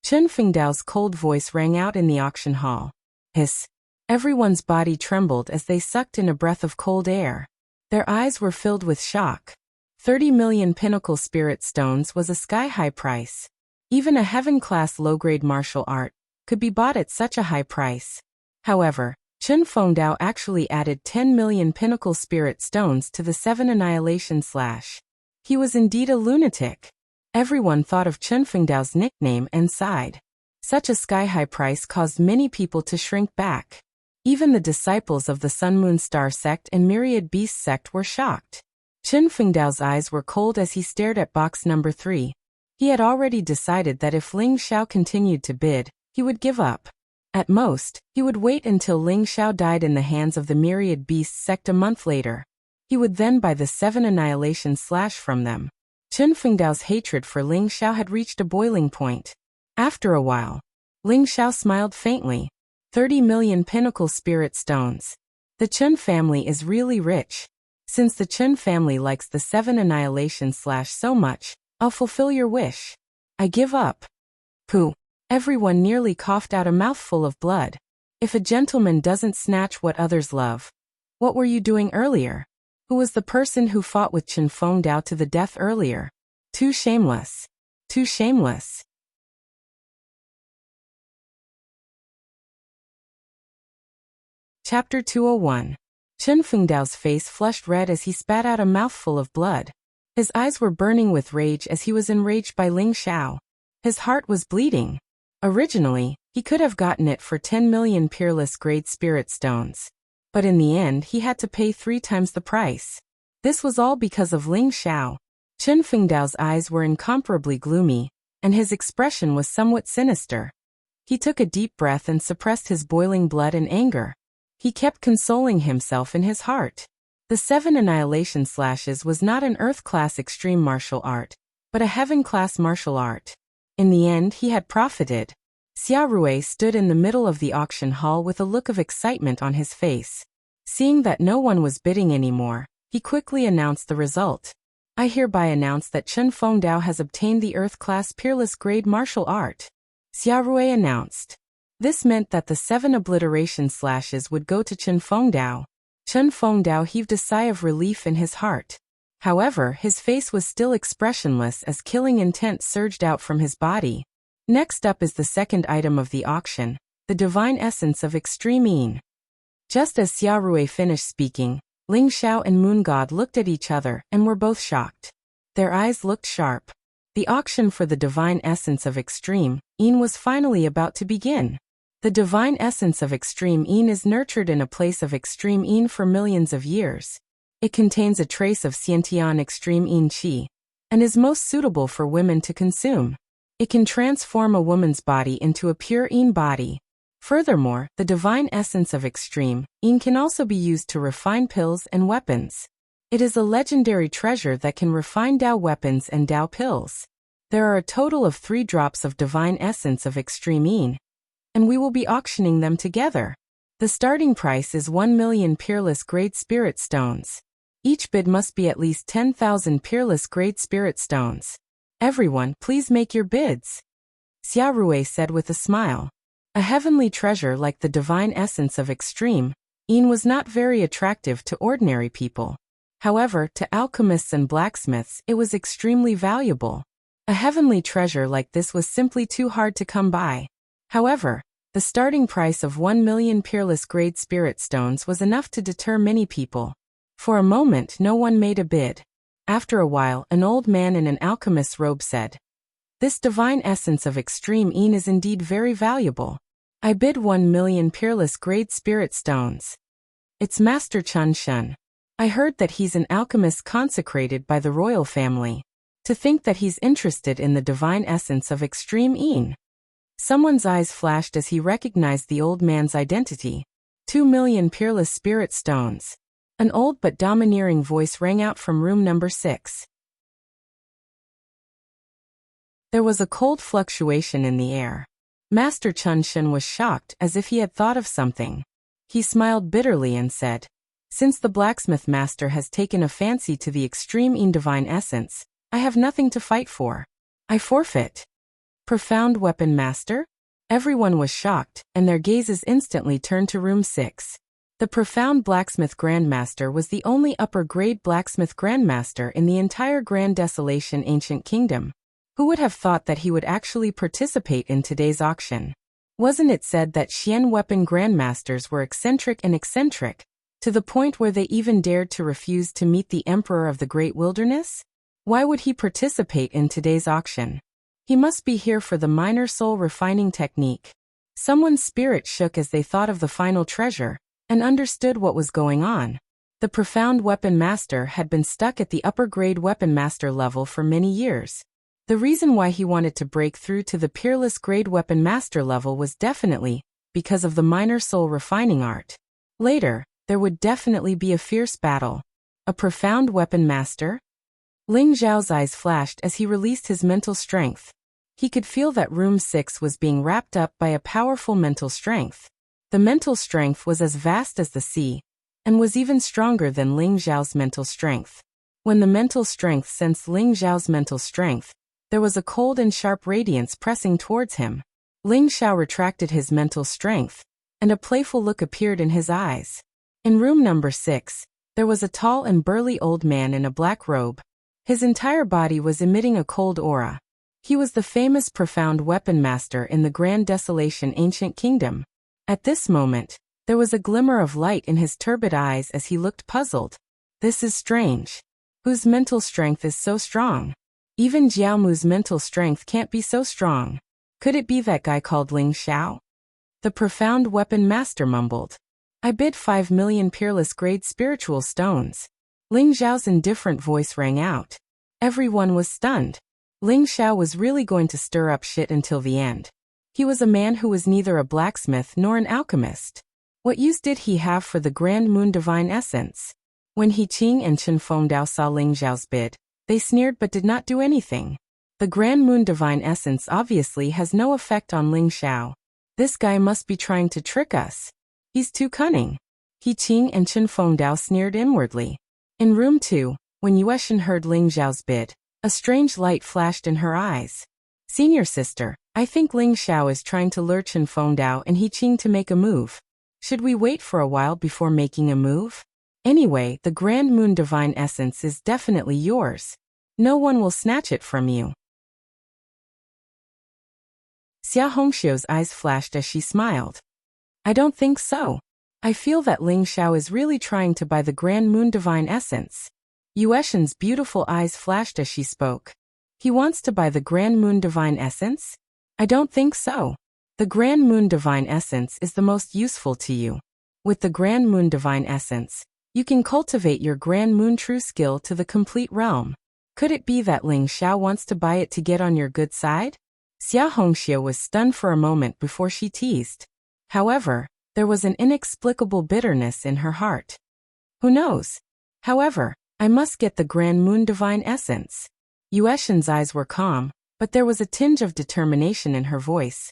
[SPEAKER 1] Chen Fengdao's cold voice rang out in the auction hall. Hiss. Everyone's body trembled as they sucked in a breath of cold air. Their eyes were filled with shock. 30 million Pinnacle Spirit Stones was a sky-high price. Even a heaven-class low-grade martial art could be bought at such a high price. However, Chen Fengdao actually added 10 million Pinnacle Spirit Stones to the 7 Annihilation Slash. He was indeed a lunatic. Everyone thought of Chen Fengdao's nickname and sighed. Such a sky-high price caused many people to shrink back. Even the disciples of the Sun Moon Star sect and Myriad Beast sect were shocked. Chen Fengdao's eyes were cold as he stared at box number 3. He had already decided that if Ling Xiao continued to bid, he would give up. At most, he would wait until Ling Xiao died in the hands of the Myriad Beast sect a month later. He would then buy the 7 Annihilation Slash from them. Chen Fengdao's hatred for Ling Xiao had reached a boiling point. After a while, Ling Xiao smiled faintly. 30 million Pinnacle Spirit Stones. The Chen family is really rich. Since the Chen family likes the 7 Annihilation Slash so much, I'll fulfill your wish. I give up. Pooh. Everyone nearly coughed out a mouthful of blood. If a gentleman doesn't snatch what others love. What were you doing earlier? Who was the person who fought with Chen Fengdao to the death earlier? Too shameless. Too shameless. Chapter 201. Chen Fengdao's face flushed red as he spat out a mouthful of blood. His eyes were burning with rage as he was enraged by Ling Xiao. His heart was bleeding. Originally, he could have gotten it for 10 million Peerless Grade Spirit Stones. But in the end he had to pay 3 times the price. This was all because of Ling Xiao. Chen Fengdao's eyes were incomparably gloomy, and his expression was somewhat sinister. He took a deep breath and suppressed his boiling blood and anger. He kept consoling himself in his heart. The 7 Annihilation Slashes was not an Earth-class extreme martial art, but a Heaven-class martial art. In the end he had profited. Xia Rui stood in the middle of the auction hall with a look of excitement on his face. Seeing that no one was bidding anymore, he quickly announced the result. "I hereby announce that Chen Fengdao has obtained the Earth-class Peerless Grade martial art," Xia Rui announced. This meant that the 7 Obliteration Slashes would go to Chen Fengdao. Chen Fengdao heaved a sigh of relief in his heart. However, his face was still expressionless as killing intent surged out from his body. Next up is the second item of the auction, the Divine Essence of Extreme Yin. Just as Xia Rui finished speaking, Ling Xiao and Moon God looked at each other and were both shocked. Their eyes looked sharp. The auction for the Divine Essence of Extreme Yin was finally about to begin. The Divine Essence of Extreme Yin is nurtured in a place of Extreme Yin for millions of years. It contains a trace of Xiantian Extreme Yin Qi, and is most suitable for women to consume. It can transform a woman's body into a pure Yin body. Furthermore, the Divine Essence of Extreme Yin can also be used to refine pills and weapons. It is a legendary treasure that can refine Dao weapons and Dao pills. There are a total of 3 drops of Divine Essence of Extreme Yin, and we will be auctioning them together. The starting price is 1 million Peerless Grade Spirit Stones. Each bid must be at least 10,000 peerless Great Spirit Stones. Everyone, please make your bids. Xia Rui said with a smile. A heavenly treasure like the divine essence of extreme Yin was not very attractive to ordinary people. However, to alchemists and blacksmiths it was extremely valuable. A heavenly treasure like this was simply too hard to come by. However, the starting price of 1,000,000 peerless Great Spirit Stones was enough to deter many people. For a moment no one made a bid. After a while an old man in an alchemist's robe said, "This divine essence of extreme Yin is indeed very valuable. I bid 1,000,000 peerless Great Spirit Stones." It's Master Chun Shun. I heard that he's an alchemist consecrated by the royal family. To think that he's interested in the divine essence of extreme Yin. Someone's eyes flashed as he recognized the old man's identity. 2,000,000 peerless spirit stones. An old but domineering voice rang out from room number 6. There was a cold fluctuation in the air. Master Chun Shun was shocked as if he had thought of something. He smiled bitterly and said, "Since the blacksmith master has taken a fancy to the extreme Yin divine essence, I have nothing to fight for. I forfeit." Profound weapon master? Everyone was shocked, and their gazes instantly turned to room 6. The profound blacksmith grandmaster was the only upper-grade blacksmith grandmaster in the entire Grand Desolation Ancient Kingdom. Who would have thought that he would actually participate in today's auction? Wasn't it said that Xian weapon grandmasters were eccentric, to the point where they even dared to refuse to meet the Emperor of the Great Wilderness? Why would he participate in today's auction? He must be here for the minor soul refining technique. Someone's spirit shook as they thought of the final treasure, and understood what was going on. The profound weapon master had been stuck at the upper-grade weapon master level for many years. The reason why he wanted to break through to the peerless grade weapon master level was definitely because of the minor soul refining art. Later, there would definitely be a fierce battle. A profound weapon master? Ling Zhao's eyes flashed as he released his mental strength. He could feel that room 6 was being wrapped up by a powerful mental strength. The mental strength was as vast as the sea, and was even stronger than Ling Zhao's mental strength. When the mental strength sensed Ling Zhao's mental strength, there was a cold and sharp radiance pressing towards him. Ling Zhao retracted his mental strength, and a playful look appeared in his eyes. In room number 6, there was a tall and burly old man in a black robe. His entire body was emitting a cold aura. He was the famous profound weapon master in the Grand Desolation Ancient Kingdom. At this moment, there was a glimmer of light in his turbid eyes as he looked puzzled. This is strange. Whose mental strength is so strong? Even Jiaomu's mental strength can't be so strong. Could it be that guy called Ling Xiao? The profound weapon master mumbled. I bid 5,000,000 peerless grade spiritual stones. Ling Xiao's indifferent voice rang out. Everyone was stunned. Ling Xiao was really going to stir up shit until the end. He was a man who was neither a blacksmith nor an alchemist. What use did he have for the Grand Moon Divine Essence? When He Qing and Chen Fengdao saw Ling Xiao's bid, they sneered but did not do anything. The Grand Moon Divine Essence obviously has no effect on Ling Xiao. This guy must be trying to trick us. He's too cunning. He Qing and Chen Fengdao sneered inwardly. In room 2, when Yueshan heard Ling Xiao's bid, a strange light flashed in her eyes. Senior sister, I think Ling Xiao is trying to lure Chen Fengdao and He Qing to make a move. Should we wait for a while before making a move? Anyway, the Grand Moon Divine Essence is definitely yours. No one will snatch it from you. Xia Hongxiu's eyes flashed as she smiled. I don't think so. I feel that Ling Xiao is really trying to buy the Grand Moon Divine Essence. Yueshan's beautiful eyes flashed as she spoke. He wants to buy the Grand Moon Divine Essence? I don't think so. The Grand Moon Divine Essence is the most useful to you. With the Grand Moon Divine Essence, you can cultivate your Grand Moon True skill to the complete realm. Could it be that Ling Xiao wants to buy it to get on your good side? Xia Hongxiu was stunned for a moment before she teased. However, there was an inexplicable bitterness in her heart. Who knows? However, I must get the Grand Moon Divine Essence. Yueshan's eyes were calm, but there was a tinge of determination in her voice.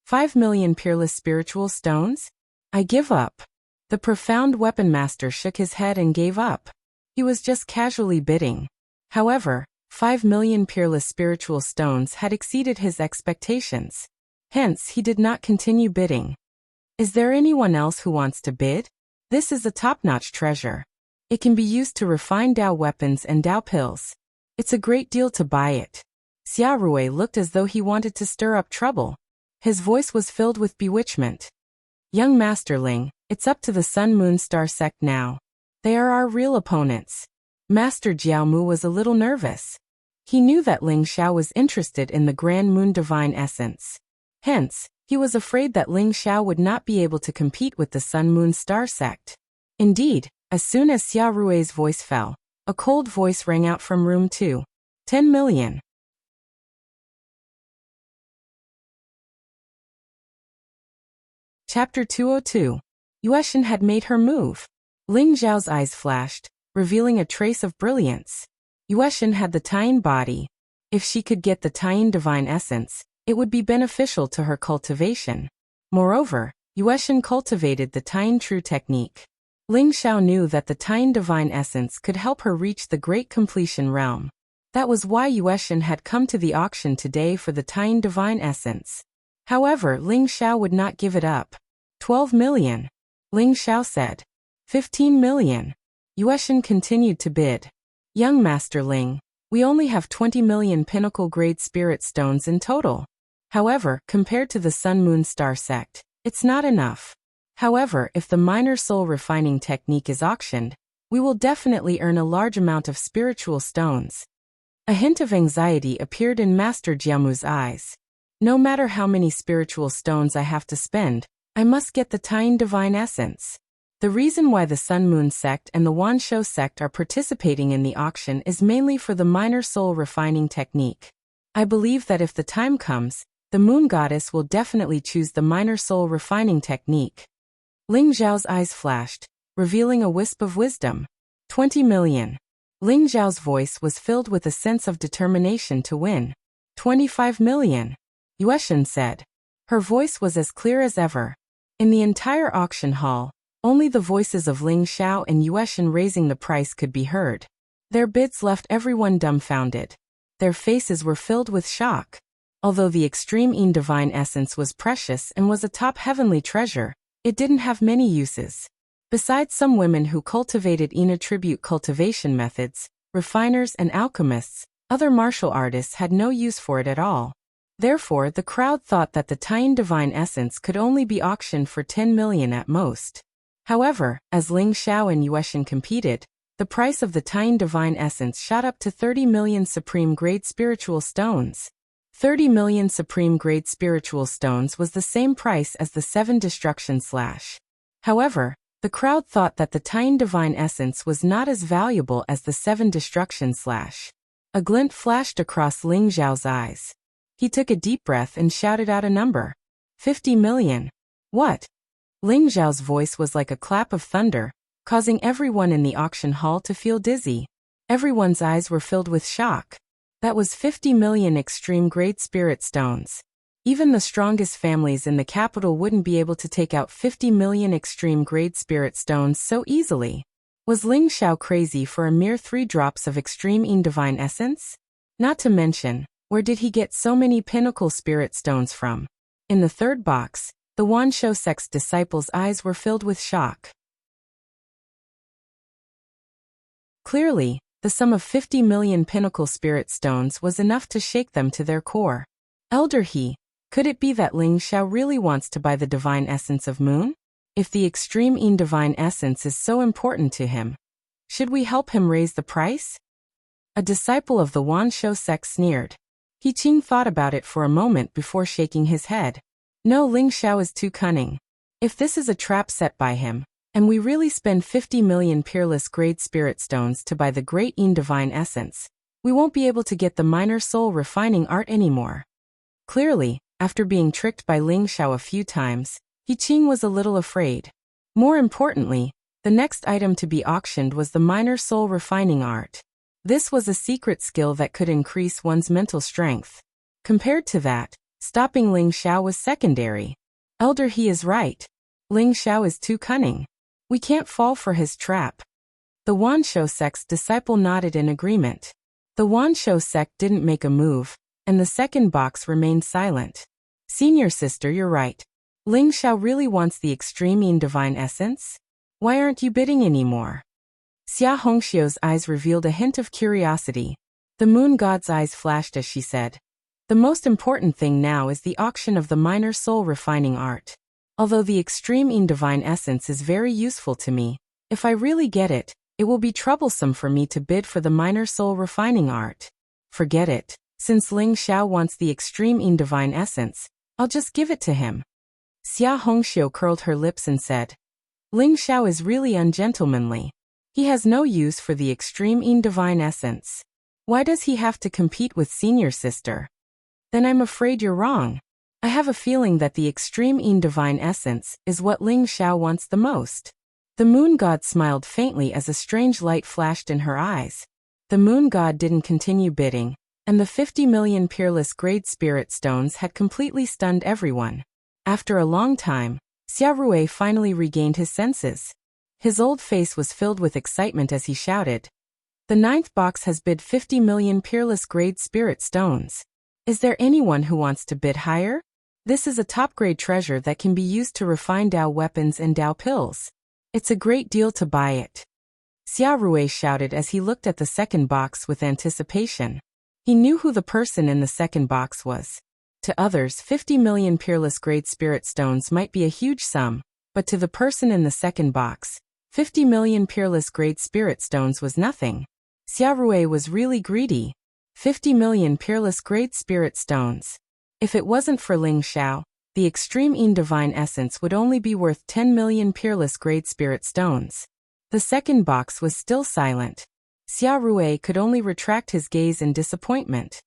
[SPEAKER 1] 5,000,000 peerless spiritual stones? I give up. The profound weapon master shook his head and gave up. He was just casually bidding. However, 5 million peerless spiritual stones had exceeded his expectations. Hence, he did not continue bidding. Is there anyone else who wants to bid? This is a top-notch treasure. It can be used to refine Dao weapons and Dao pills. It's a great deal to buy it. Xia Rui looked as though he wanted to stir up trouble. His voice was filled with bewitchment. Young Master Ling, it's up to the Sun Moon Star sect now. They are our real opponents. Master Jiaomu was a little nervous. He knew that Ling Xiao was interested in the Grand Moon Divine Essence. Hence, he was afraid that Ling Xiao would not be able to compete with the Sun Moon Star sect. Indeed, as soon as Xia Rui's voice fell, a cold voice rang out from room 2. 10 million. Chapter 202. Yueshin had made her move. Ling Zhao's eyes flashed, revealing a trace of brilliance. Yueshin had the Taiyin body. If she could get the Taiyin divine essence, it would be beneficial to her cultivation. Moreover, Yueshin cultivated the Taiyin true technique. Ling Xiao knew that the Taiyin divine essence could help her reach the great completion realm. That was why Yueshin had come to the auction today for the Taiyin divine essence. However, Ling Xiao would not give it up. 12 million. Ling Xiao said. 15 million. Yueshin continued to bid. Young Master Ling, we only have 20 million pinnacle-grade spirit stones in total. However, compared to the Sun Moon Star sect, it's not enough. However, if the minor soul refining technique is auctioned, we will definitely earn a large amount of spiritual stones. A hint of anxiety appeared in Master Jiamu's eyes. No matter how many spiritual stones I have to spend, I must get the Taiyin divine essence. The reason why the Sun Moon sect and the Wanshou sect are participating in the auction is mainly for the minor soul refining technique. I believe that if the time comes, the Moon Goddess will definitely choose the minor soul refining technique. Ling Zhao's eyes flashed, revealing a wisp of wisdom. 20 million. Ling Zhao's voice was filled with a sense of determination to win. 25 million. Yueshin said. Her voice was as clear as ever. In the entire auction hall, only the voices of Ling Xiao and Yueshin raising the price could be heard. Their bids left everyone dumbfounded. Their faces were filled with shock. Although the extreme Yin divine essence was precious and was a top heavenly treasure, it didn't have many uses. Besides some women who cultivated Yin attribute cultivation methods, refiners and alchemists, other martial artists had no use for it at all. Therefore, the crowd thought that the Taiyin divine essence could only be auctioned for 10 million at most. However, as Ling Xiao and Yueshin competed, the price of the Taiyin divine essence shot up to 30 million supreme-grade spiritual stones. 30 million supreme-grade spiritual stones was the same price as the 7 destruction slash. However, the crowd thought that the Taiyin divine essence was not as valuable as the 7 destruction slash. A glint flashed across Ling Zhao's eyes. He took a deep breath and shouted out a number. 50 million. What? Ling Zhao's voice was like a clap of thunder, causing everyone in the auction hall to feel dizzy. Everyone's eyes were filled with shock. That was 50 million extreme-grade spirit stones. Even the strongest families in the capital wouldn't be able to take out 50 million extreme-grade spirit stones so easily. Was Ling Xiao crazy for a mere 3 drops of extreme Yin divine essence? Not to mention, where did he get so many pinnacle spirit stones from? In the third box, the Wanshou sect's disciples' eyes were filled with shock. Clearly, the sum of 50 million pinnacle spirit stones was enough to shake them to their core. Elder He, could it be that Ling Xiao really wants to buy the divine essence of Moon? If the extreme Yin divine essence is so important to him, should we help him raise the price? A disciple of the Wanshou sect sneered. He Qing thought about it for a moment before shaking his head. No, Ling Xiao is too cunning. If this is a trap set by him, and we really spend 50 million peerless grade spirit stones to buy the great Yin divine essence, we won't be able to get the minor soul refining art anymore. Clearly, after being tricked by Ling Xiao a few times, He Qing was a little afraid. More importantly, the next item to be auctioned was the minor soul refining art. This was a secret skill that could increase one's mental strength. Compared to that, stopping Ling Xiao was secondary. Elder He is right. Ling Xiao is too cunning. We can't fall for his trap. The Wanshou sect's disciple nodded in agreement. The Wanshou sect didn't make a move, and the second box remained silent. Senior sister, you're right. Ling Xiao really wants the extreme Yin divine essence? Why aren't you bidding anymore? Xia Hongxiu's eyes revealed a hint of curiosity. The moon god's eyes flashed as she said, "The most important thing now is the auction of the minor soul refining art. Although the extreme Yin divine essence is very useful to me, if I really get it, it will be troublesome for me to bid for the minor soul refining art. Forget it. Since Ling Xiao wants the extreme Yin divine essence, I'll just give it to him." Xia Hongxiu curled her lips and said, "Ling Xiao is really ungentlemanly. He has no use for the extreme Yin divine essence. Why does he have to compete with senior sister?" "Then I'm afraid you're wrong. I have a feeling that the extreme Yin divine essence is what Ling Xiao wants the most." The moon god smiled faintly as a strange light flashed in her eyes. The moon god didn't continue bidding, and the 50 million peerless grade spirit stones had completely stunned everyone. After a long time, Xia Rui finally regained his senses. His old face was filled with excitement as he shouted, "The 9th box has bid 50 million peerless grade spirit stones. Is there anyone who wants to bid higher? This is a top-grade treasure that can be used to refine Dao weapons and Dao pills. It's a great deal to buy it." Xia Rui shouted as he looked at the second box with anticipation. He knew who the person in the second box was. To others, 50 million peerless grade spirit stones might be a huge sum, but to the person in the second box, 50 million peerless grade spirit stones was nothing. Xia Rui was really greedy. 50 million peerless grade spirit stones. If it wasn't for Ling Xiao, the extreme Yin divine essence would only be worth 10 million peerless grade spirit stones. The second box was still silent. Xia Rui could only retract his gaze in disappointment.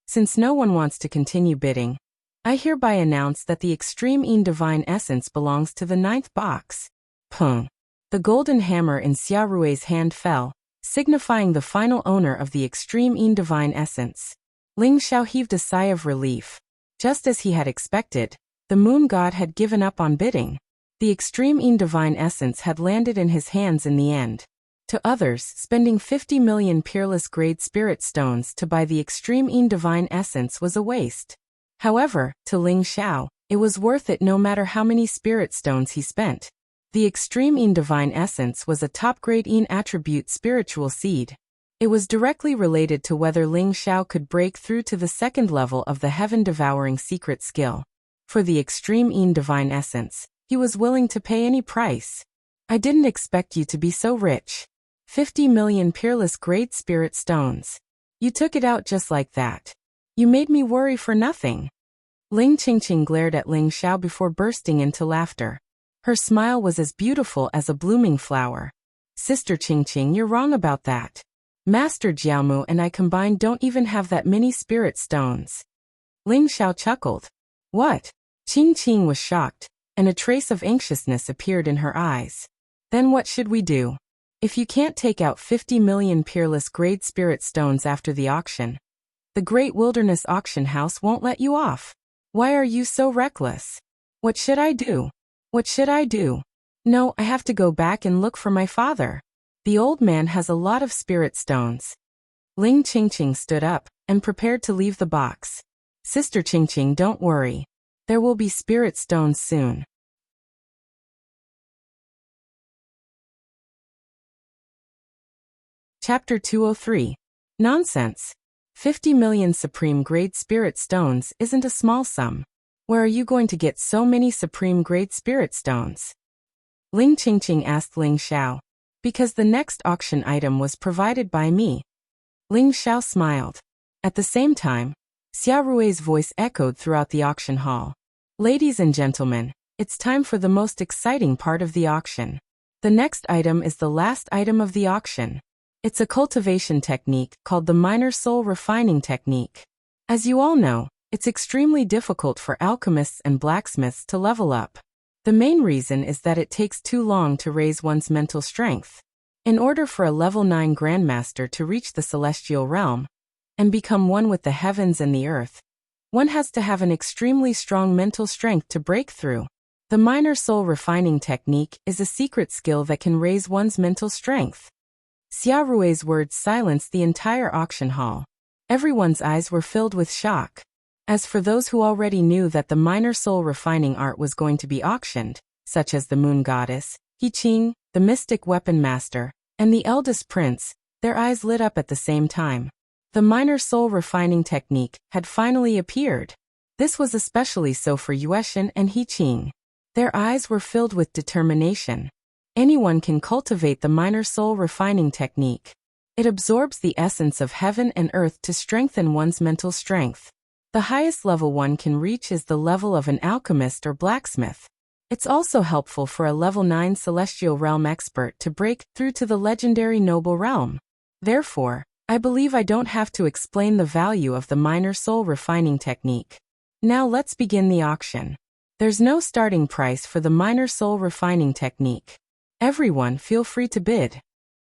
[SPEAKER 1] Since no one wants to continue bidding, I hereby announce that the extreme Yin divine essence belongs to the 9th box. Pung. The golden hammer in Xia Rui's hand fell, signifying the final owner of the extreme Yin divine essence. Ling Xiao heaved a sigh of relief. Just as he had expected, the moon god had given up on bidding. The extreme Yin divine essence had landed in his hands in the end. To others, spending 50 million peerless grade spirit stones to buy the extreme Yin divine essence was a waste. However, to Ling Xiao, it was worth it no matter how many spirit stones he spent. The extreme Yin divine essence was a top-grade Yin attribute spiritual seed. It was directly related to whether Ling Xiao could break through to the second level of the heaven-devouring secret skill. For the extreme Yin divine essence, he was willing to pay any price. "I didn't expect you to be so rich. 50 million peerless great spirit stones. You took it out just like that. You made me worry for nothing." Ling Qingqing glared at Ling Xiao before bursting into laughter. Her smile was as beautiful as a blooming flower. "Sister Qingqing, you're wrong about that. Master Jiaomu and I combined don't even have that many spirit stones." Ling Xiao chuckled. "What?" Qingqing was shocked, and a trace of anxiousness appeared in her eyes. "Then what should we do? If you can't take out 50 million peerless grade spirit stones after the auction, the Great Wilderness Auction House won't let you off. Why are you so reckless? What should I do? What should I do? No, I have to go back and look for my father. The old man has a lot of spirit stones." Ling Qingqing stood up and prepared to leave the box. "Sister Qingqing, don't worry. There will be spirit stones soon." Chapter 203. Nonsense. 50 million supreme grade spirit stones isn't a small sum. Where are you going to get so many supreme grade spirit stones? Ling Qingqing asked Ling Xiao. "Because the next auction item was provided by me." Ling Xiao smiled. At the same time, Xia Rui's voice echoed throughout the auction hall. "Ladies and gentlemen, it's time for the most exciting part of the auction. The next item is the last item of the auction. It's a cultivation technique called the minor soul refining technique. As you all know, it's extremely difficult for alchemists and blacksmiths to level up. The main reason is that it takes too long to raise one's mental strength. In order for a level 9 grandmaster to reach the celestial realm and become one with the heavens and the earth, one has to have an extremely strong mental strength to break through. The minor soul refining technique is a secret skill that can raise one's mental strength. Xia Rui's words silenced the entire auction hall. Everyone's eyes were filled with shock. As for those who already knew that the minor soul refining art was going to be auctioned, such as the moon goddess, He Qing, the mystic weapon master, and the eldest prince, their eyes lit up at the same time. The minor soul refining technique had finally appeared. This was especially so for Yueshan and He Qing. Their eyes were filled with determination. Anyone can cultivate the minor soul refining technique. It absorbs the essence of heaven and earth to strengthen one's mental strength. The highest level one can reach is the level of an alchemist or blacksmith. It's also helpful for a level 9 celestial realm expert to break through to the legendary noble realm. Therefore, I believe I don't have to explain the value of the minor soul refining technique. Now let's begin the auction. There's no starting price for the minor soul refining technique. Everyone feel free to bid.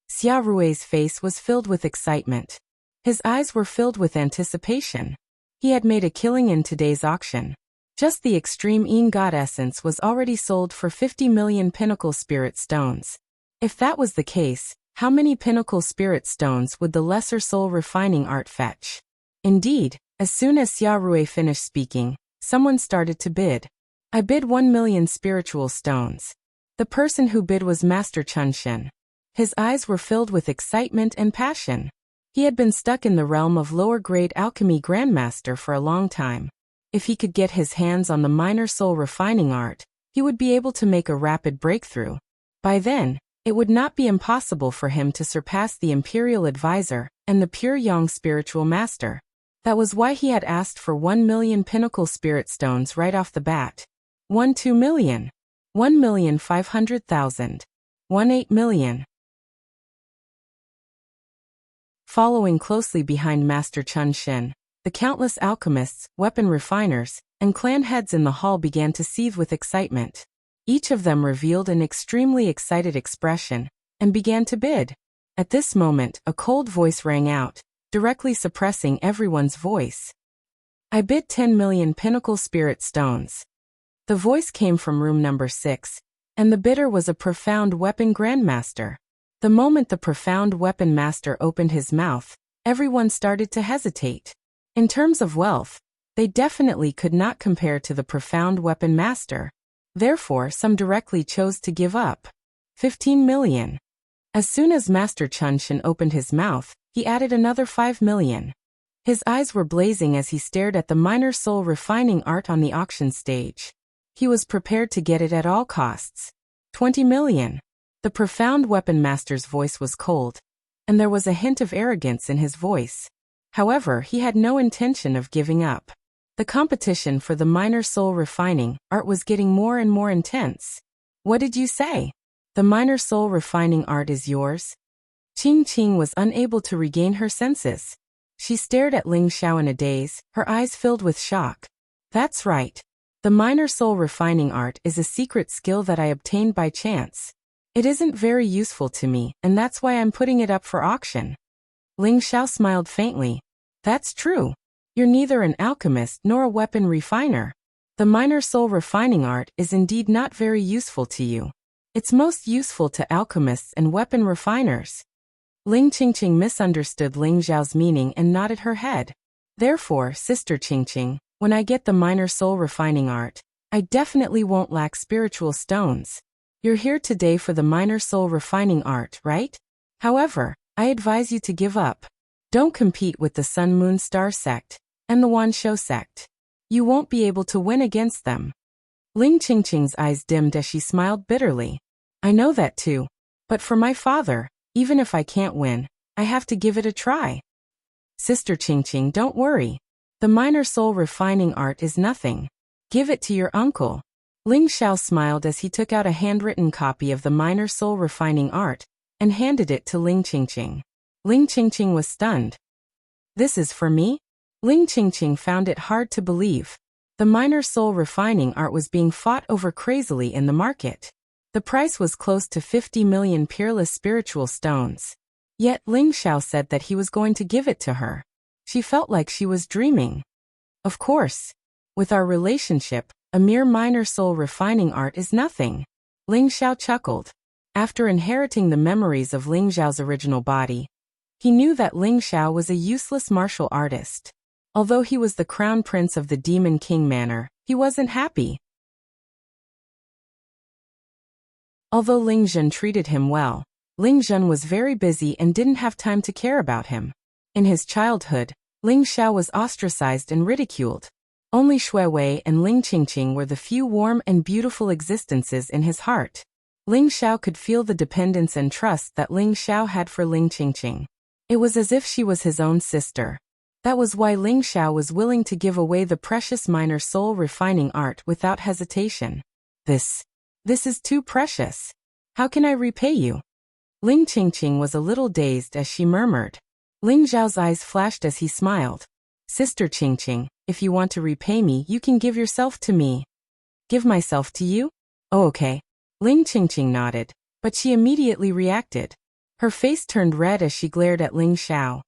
[SPEAKER 1] Xia Rui's face was filled with excitement. His eyes were filled with anticipation. He had made a killing in today's auction. Just the extreme Yin God essence was already sold for 50 million pinnacle spirit stones. If that was the case, how many pinnacle spirit stones would the lesser soul refining art fetch? Indeed, as soon as Xia Rui finished speaking, someone started to bid. I bid 1 million spiritual stones. The person who bid was Master Chunshin. His eyes were filled with excitement and passion. He had been stuck in the realm of lower-grade alchemy grandmaster for a long time. If he could get his hands on the minor soul refining art, he would be able to make a rapid breakthrough. By then, it would not be impossible for him to surpass the Imperial Advisor and the Pure Yang Spiritual Master. That was why he had asked for 1 million pinnacle spirit stones right off the bat. 2 million. 1,500,000. 8 million. Following closely behind Master Chunshin, the countless alchemists, weapon refiners, and clan heads in the hall began to seethe with excitement. Each of them revealed an extremely excited expression and began to bid. At this moment, a cold voice rang out, directly suppressing everyone's voice. I bid 10 million pinnacle spirit stones. The voice came from room number 6, and the bidder was a profound weapon grandmaster. The moment the profound weapon master opened his mouth, everyone started to hesitate. In terms of wealth, they definitely could not compare to the profound weapon master. Therefore, some directly chose to give up. 15 million. As soon as Master Chunshin opened his mouth, he added another 5 million. His eyes were blazing as he stared at the minor soul refining art on the auction stage. He was prepared to get it at all costs. 20 million. The profound weapon master's voice was cold, and there was a hint of arrogance in his voice. However, he had no intention of giving up. The competition for the minor soul refining art was getting more and more intense. What did you say? The minor soul refining art is yours? Qing Qing was unable to regain her senses. She stared at Ling Xiao in a daze, her eyes filled with shock. That's right. The minor soul refining art is a secret skill that I obtained by chance. It isn't very useful to me, and that's why I'm putting it up for auction. Ling Xiao smiled faintly. That's true. You're neither an alchemist nor a weapon refiner. The minor soul refining art is indeed not very useful to you. It's most useful to alchemists and weapon refiners. Ling Qingqing misunderstood Ling Xiao's meaning and nodded her head. Therefore, Sister Qingqing, when I get the minor soul refining art, I definitely won't lack spiritual stones. You're here today for the minor soul refining art, right? However, I advise you to give up. Don't compete with the Sun Moon Star sect and the Wan Shou sect. You won't be able to win against them. Ling Qingqing's eyes dimmed as she smiled bitterly. I know that too. But for my father, even if I can't win, I have to give it a try. Sister Qingqing, don't worry. The minor soul refining art is nothing. Give it to your uncle. Ling Xiao smiled as he took out a handwritten copy of the minor soul refining art and handed it to Ling Qingqing. Ling Qingqing was stunned. This is for me? Ling Qingqing found it hard to believe. The minor soul refining art was being fought over crazily in the market. The price was close to 50 million peerless spiritual stones. Yet Ling Xiao said that he was going to give it to her. She felt like she was dreaming. Of course. With our relationship, A mere minor soul refining art is nothing. Ling Xiao chuckled. After inheriting the memories of Ling Xiao's original body, he knew that Ling Xiao was a useless martial artist. Although he was the crown prince of the Demon King Manor, he wasn't happy. Although Ling Zhen treated him well, Ling Zhen was very busy and didn't have time to care about him. In his childhood, Ling Xiao was ostracized and ridiculed. Only Shui Wei and Ling Qingqing were the few warm and beautiful existences in his heart. Ling Xiao could feel the dependence and trust that Ling Xiao had for Ling Qingqing. It was as if she was his own sister. That was why Ling Xiao was willing to give away the precious minor soul refining art without hesitation. This is too precious. How can I repay you? Ling Qingqing was a little dazed as she murmured. Ling Zhao's eyes flashed as he smiled. Sister Qingqing, if you want to repay me, you can give yourself to me. Give myself to you? Oh, okay. Ling Qingqing nodded, but she immediately reacted. Her face turned red as she glared at Ling Xiao.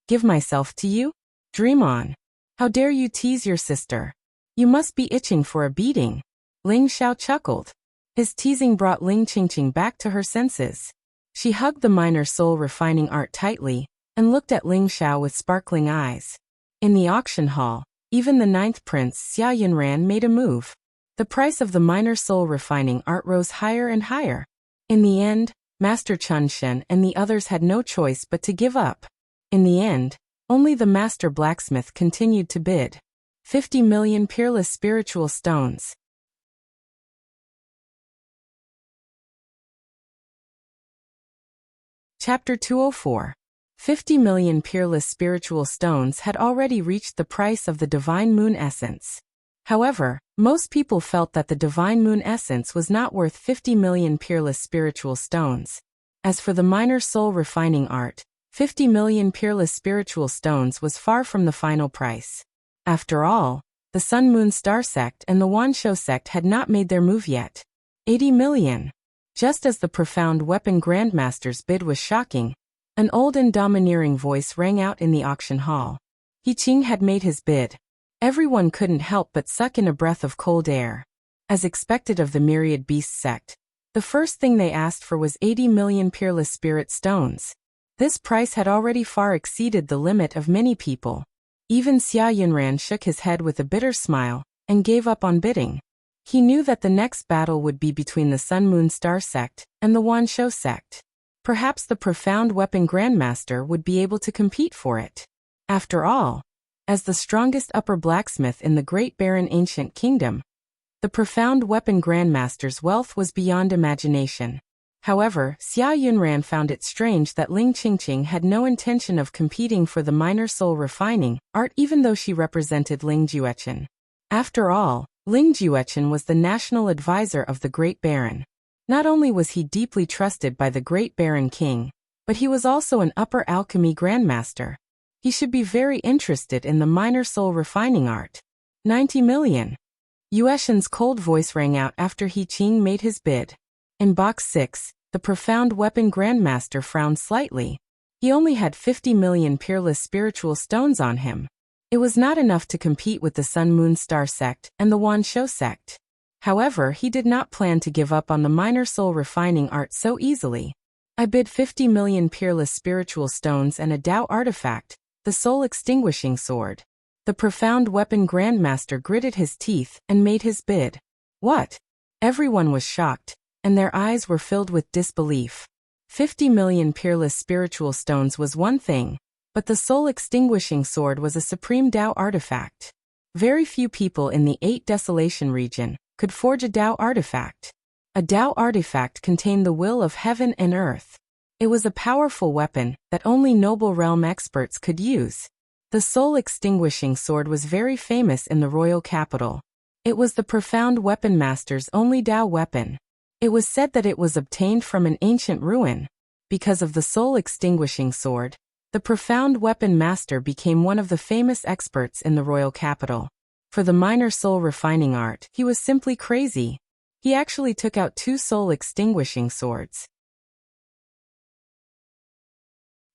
[SPEAKER 1] Give myself to you? Dream on. How dare you tease your sister? You must be itching for a beating. Ling Xiao chuckled. His teasing brought Ling Qingqing back to her senses. She hugged the minor soul refining art tightly and looked at Ling Xiao with sparkling eyes. In the auction hall, even the 9th prince Xia Yunran made a move. The price of the minor soul refining art rose higher and higher. In the end, Master Chun Shen and the others had no choice but to give up. In the end, only the master blacksmith continued to bid. 50 million peerless spiritual stones. Chapter 204. 50 million peerless spiritual stones had already reached the price of the divine moon essence. However, most people felt that the divine moon essence was not worth 50 million peerless spiritual stones. As for the minor soul refining art, 50 million peerless spiritual stones was far from the final price. After all, the Sun Moon Star sect and the Wanshou sect had not made their move yet. 80 million. Just as the profound weapon grandmaster's bid was shocking, an old and domineering voice rang out in the auction hall. He Qing had made his bid. Everyone couldn't help but suck in a breath of cold air. As expected of the Myriad Beast sect, the first thing they asked for was 80 million peerless spirit stones. This price had already far exceeded the limit of many people. Even Xia Yunran shook his head with a bitter smile and gave up on bidding. He knew that the next battle would be between the Sun Moon Star sect and the Wanshou sect. Perhaps the profound weapon grandmaster would be able to compete for it. After all, as the strongest upper blacksmith in the Great Barren Ancient Kingdom, the profound weapon grandmaster's wealth was beyond imagination. However, Xia Yunran found it strange that Ling Qingqing had no intention of competing for the minor soul refining art even though she represented Ling Juechen. After all, Ling Juechen was the national advisor of the Great Baron. Not only was he deeply trusted by the Great Baron King, but he was also an upper alchemy grandmaster. He should be very interested in the minor soul refining art. 90 million. Yueshen's cold voice rang out after He Qing made his bid. In box 6, the profound weapon grandmaster frowned slightly. He only had 50 million peerless spiritual stones on him. It was not enough to compete with the Sun Moon Star sect and the Wanshou sect. However, he did not plan to give up on the minor soul refining art so easily. I bid 50 million peerless spiritual stones and a Tao artifact, the soul extinguishing sword. The profound weapon grandmaster gritted his teeth and made his bid. What? Everyone was shocked, and their eyes were filled with disbelief. 50 million peerless spiritual stones was one thing, but the soul extinguishing sword was a supreme Tao artifact. Very few people in the 8 Desolation region could forge a Tao artifact. A Tao artifact contained the will of heaven and earth. It was a powerful weapon that only noble realm experts could use. The soul-extinguishing sword was very famous in the royal capital. It was the profound weapon master's only Tao weapon. It was said that it was obtained from an ancient ruin. Because of the soul-extinguishing sword, the profound weapon master became one of the famous experts in the royal capital. For the minor soul refining art, he was simply crazy. He actually took out 2 soul-extinguishing swords.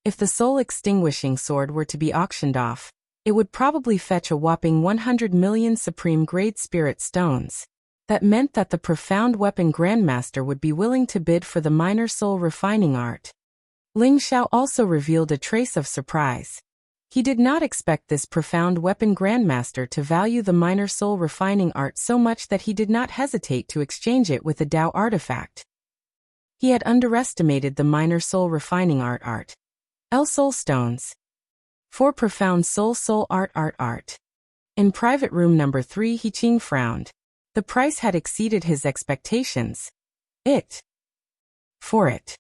[SPEAKER 1] If the soul-extinguishing sword were to be auctioned off, It would probably fetch a whopping 100 million supreme-grade spirit stones. That meant that the profound weapon grandmaster would be willing to bid for the minor soul refining art. Ling Xiao also revealed a trace of surprise. He did not expect this profound weapon grandmaster to value the minor soul refining art so much that he did not hesitate to exchange it with a Dao artifact. He had underestimated the minor soul refining art. Soul stones. 4 profound soul art. In private room number 3, He Qing frowned. The price had exceeded his expectations. For it.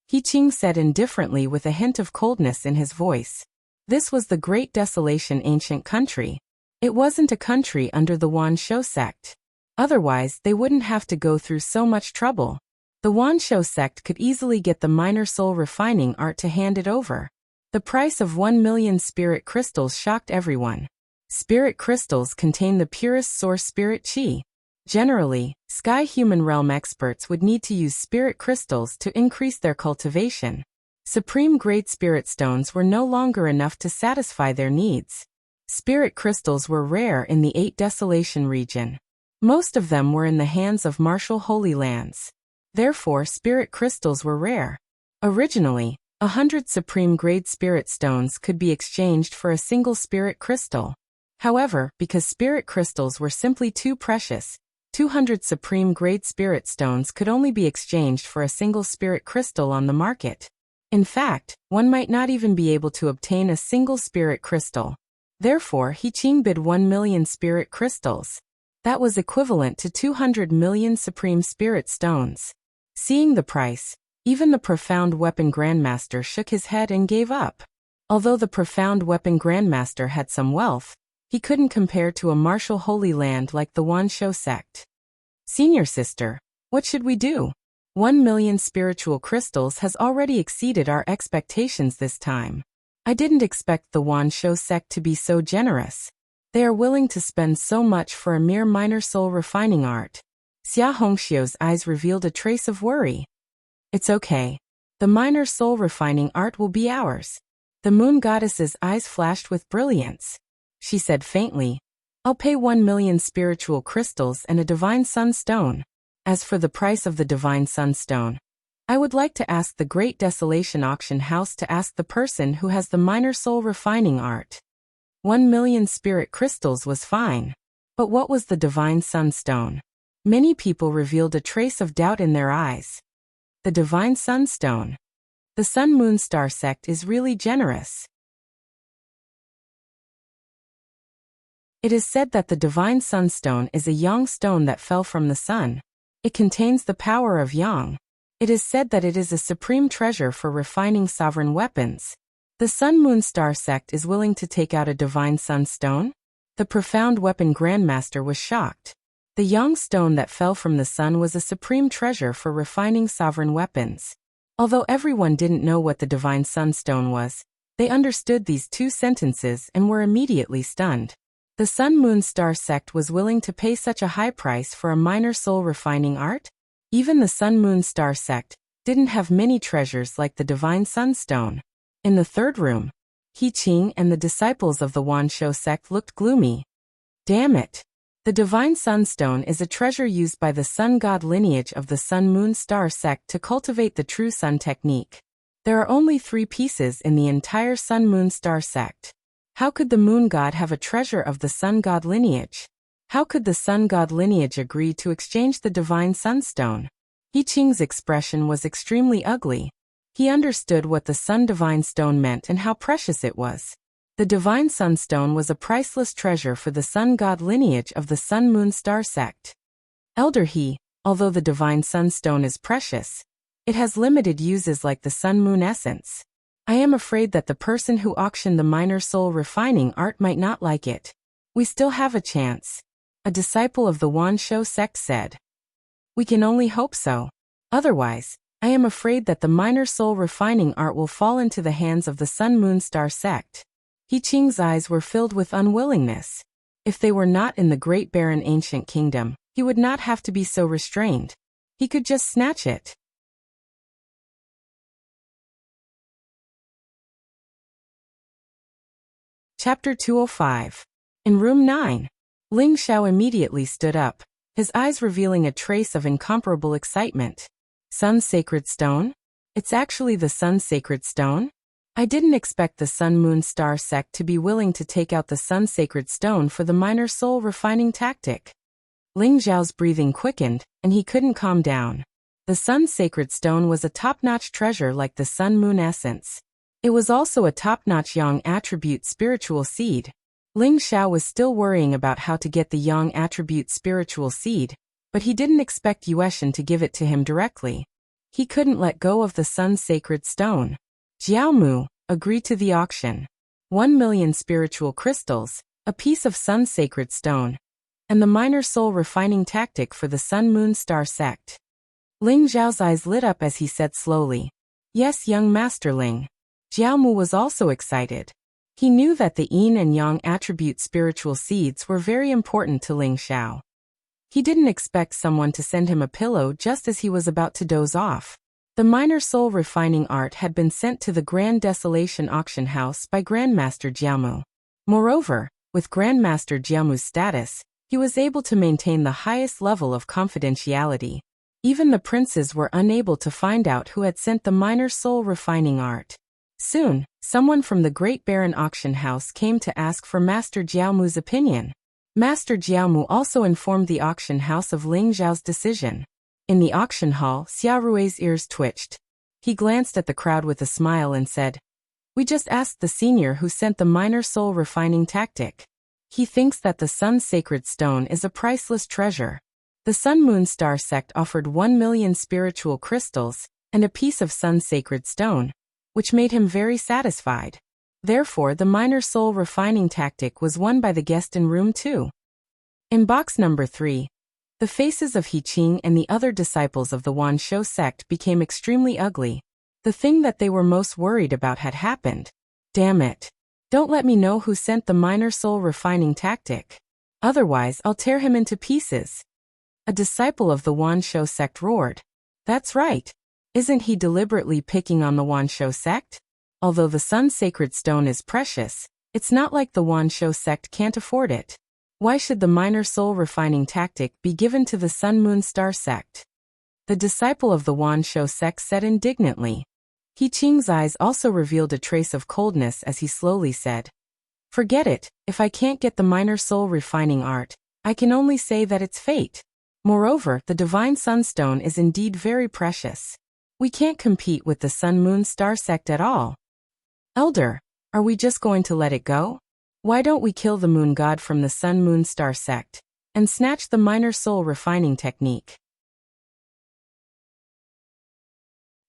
[SPEAKER 1] He Qing said indifferently with a hint of coldness in his voice. This was the Great Desolation ancient country. It wasn't a country under the Wanshou sect. Otherwise, they wouldn't have to go through so much trouble. The Wanshou sect could easily get the minor soul refining art to hand it over. The price of 1 million spirit crystals shocked everyone. Spirit crystals contain the purest source spirit qi. Generally, sky human realm experts would need to use spirit crystals to increase their cultivation. Supreme-grade spirit stones were no longer enough to satisfy their needs. Spirit crystals were rare in the 8 Desolation region. Most of them were in the hands of martial holy lands. Therefore, spirit crystals were rare. Originally, 100 supreme-grade spirit stones could be exchanged for a single spirit crystal. However, because spirit crystals were simply too precious, 200 supreme-grade spirit stones could only be exchanged for a single spirit crystal on the market. In fact, one might not even be able to obtain a single spirit crystal. Therefore, He Qing bid 1 million spirit crystals. That was equivalent to 200 million supreme spirit stones. Seeing the price, even the profound weapon grandmaster shook his head and gave up. Although the profound weapon grandmaster had some wealth, he couldn't compare to a martial holy land like the Wanshou sect. Senior sister, what should we do? 1 million spiritual crystals has already exceeded our expectations this time. I didn't expect the Wanshou sect to be so generous. They are willing to spend so much for a mere minor soul refining art. Xia Hongxiu's eyes revealed a trace of worry. It's okay. The minor soul refining art will be ours. The moon goddess's eyes flashed with brilliance. She said faintly, I'll pay 1 million spiritual crystals and a divine sunstone. As for the price of the divine sunstone, I would like to ask the Great Desolation Auction House to ask the person who has the minor soul refining art. 1 million spirit crystals was fine. But what was the divine sunstone? Many people revealed a trace of doubt in their eyes. The divine sunstone. The Sun Moon Star sect is really generous. It is said that the divine sunstone is a yang stone that fell from the sun. It contains the power of yang. It is said that it is a supreme treasure for refining sovereign weapons. The Sun Moon Star sect is willing to take out a divine sunstone? The profound weapon grandmaster was shocked. The yang stone that fell from the sun was a supreme treasure for refining sovereign weapons. Although everyone didn't know what the divine sunstone was, they understood these 2 sentences and were immediately stunned. The Sun Moon Star sect was willing to pay such a high price for a minor soul refining art? Even the Sun Moon Star sect didn't have many treasures like the divine sunstone. In the 3rd room, He Qing and the disciples of the Wanshou sect looked gloomy. Damn it! The divine sunstone is a treasure used by the sun god lineage of the Sun Moon Star sect to cultivate the true sun technique. There are only 3 pieces in the entire Sun Moon Star sect. How could the moon god have a treasure of the sun god lineage? How could the sun god lineage agree to exchange the divine sunstone? He Qing's expression was extremely ugly. He understood what the sun divine stone meant and how precious it was. The divine sunstone was a priceless treasure for the sun god lineage of the Sun Moon Star sect. Elder He, although the divine sunstone is precious, it has limited uses like the sun moon essence. I am afraid that the person who auctioned the minor soul refining art might not like it. We still have a chance. A disciple of the Wanshou sect said. We can only hope so. Otherwise, I am afraid that the minor soul refining art will fall into the hands of the Sun Moon Star sect. He Qing's eyes were filled with unwillingness. If they were not in the Great Barren Ancient Kingdom, he would not have to be so restrained. He could just snatch it. Chapter 205. In room 9. Ling Xiao immediately stood up, his eyes revealing a trace of incomparable excitement. Sun's Sacred Stone? It's actually the Sun's Sacred Stone? I didn't expect the Sun-Moon Star sect to be willing to take out the Sun's Sacred Stone for the minor soul refining tactic. Ling Xiao's breathing quickened, and he couldn't calm down. The Sun's Sacred Stone was a top-notch treasure like the Sun-Moon Essence. It was also a top-notch Yang attribute spiritual seed. Ling Xiao was still worrying about how to get the Yang attribute spiritual seed, but he didn't expect Yueshan to give it to him directly. He couldn't let go of the Sun's Sacred Stone. Jiaomu, agree to the auction. 1,000,000 spiritual crystals, a piece of Sun's Sacred Stone, and the minor soul refining tactic for the Sun-Moon Star sect. Ling Zhao's eyes lit up as he said slowly, "Yes, young Master Ling." Jiaomu was also excited. He knew that the Yin and Yang attribute spiritual seeds were very important to Ling Xiao. He didn't expect someone to send him a pillow just as he was about to doze off. The minor soul refining art had been sent to the Grand Desolation auction house by Grandmaster Jiaomu. Moreover, with Grandmaster Jiaomu's status, he was able to maintain the highest level of confidentiality. Even the princes were unable to find out who had sent the minor soul refining art. Soon, someone from the Great Baron auction house came to ask for Master Jiaomu's opinion. Master Jiaomu also informed the auction house of Ling Zhao's decision. In the auction hall, Xia Rui's ears twitched. He glanced at the crowd with a smile and said, "We just asked the senior who sent the minor soul refining tactic. He thinks that the Sun's Sacred Stone is a priceless treasure." The Sun-Moon Star sect offered 1,000,000 spiritual crystals and a piece of Sun's Sacred Stone, which made him very satisfied. Therefore, the minor soul refining tactic was won by the guest in room 2. In box number 3, the faces of He Qing and the other disciples of the Wan Shou sect became extremely ugly. The thing that they were most worried about had happened. Damn it. Don't let me know who sent the minor soul refining tactic. Otherwise, I'll tear him into pieces. A disciple of the Wan Shou sect roared. That's right. Isn't he deliberately picking on the Wan Shou sect? Although the Sun's Sacred Stone is precious, it's not like the Wan Shou sect can't afford it. Why should the minor soul refining tactic be given to the Sun-Moon Star sect? The disciple of the Wan Shou sect said indignantly. He Qing's eyes also revealed a trace of coldness as he slowly said, "Forget it, if I can't get the minor soul refining art, I can only say that it's fate. Moreover, the Divine Sunstone is indeed very precious. We can't compete with the Sun-Moon Star sect at all. Elder, are we just going to let it go? Why don't we kill the Moon God from the Sun-Moon Star sect and snatch the minor soul refining technique?"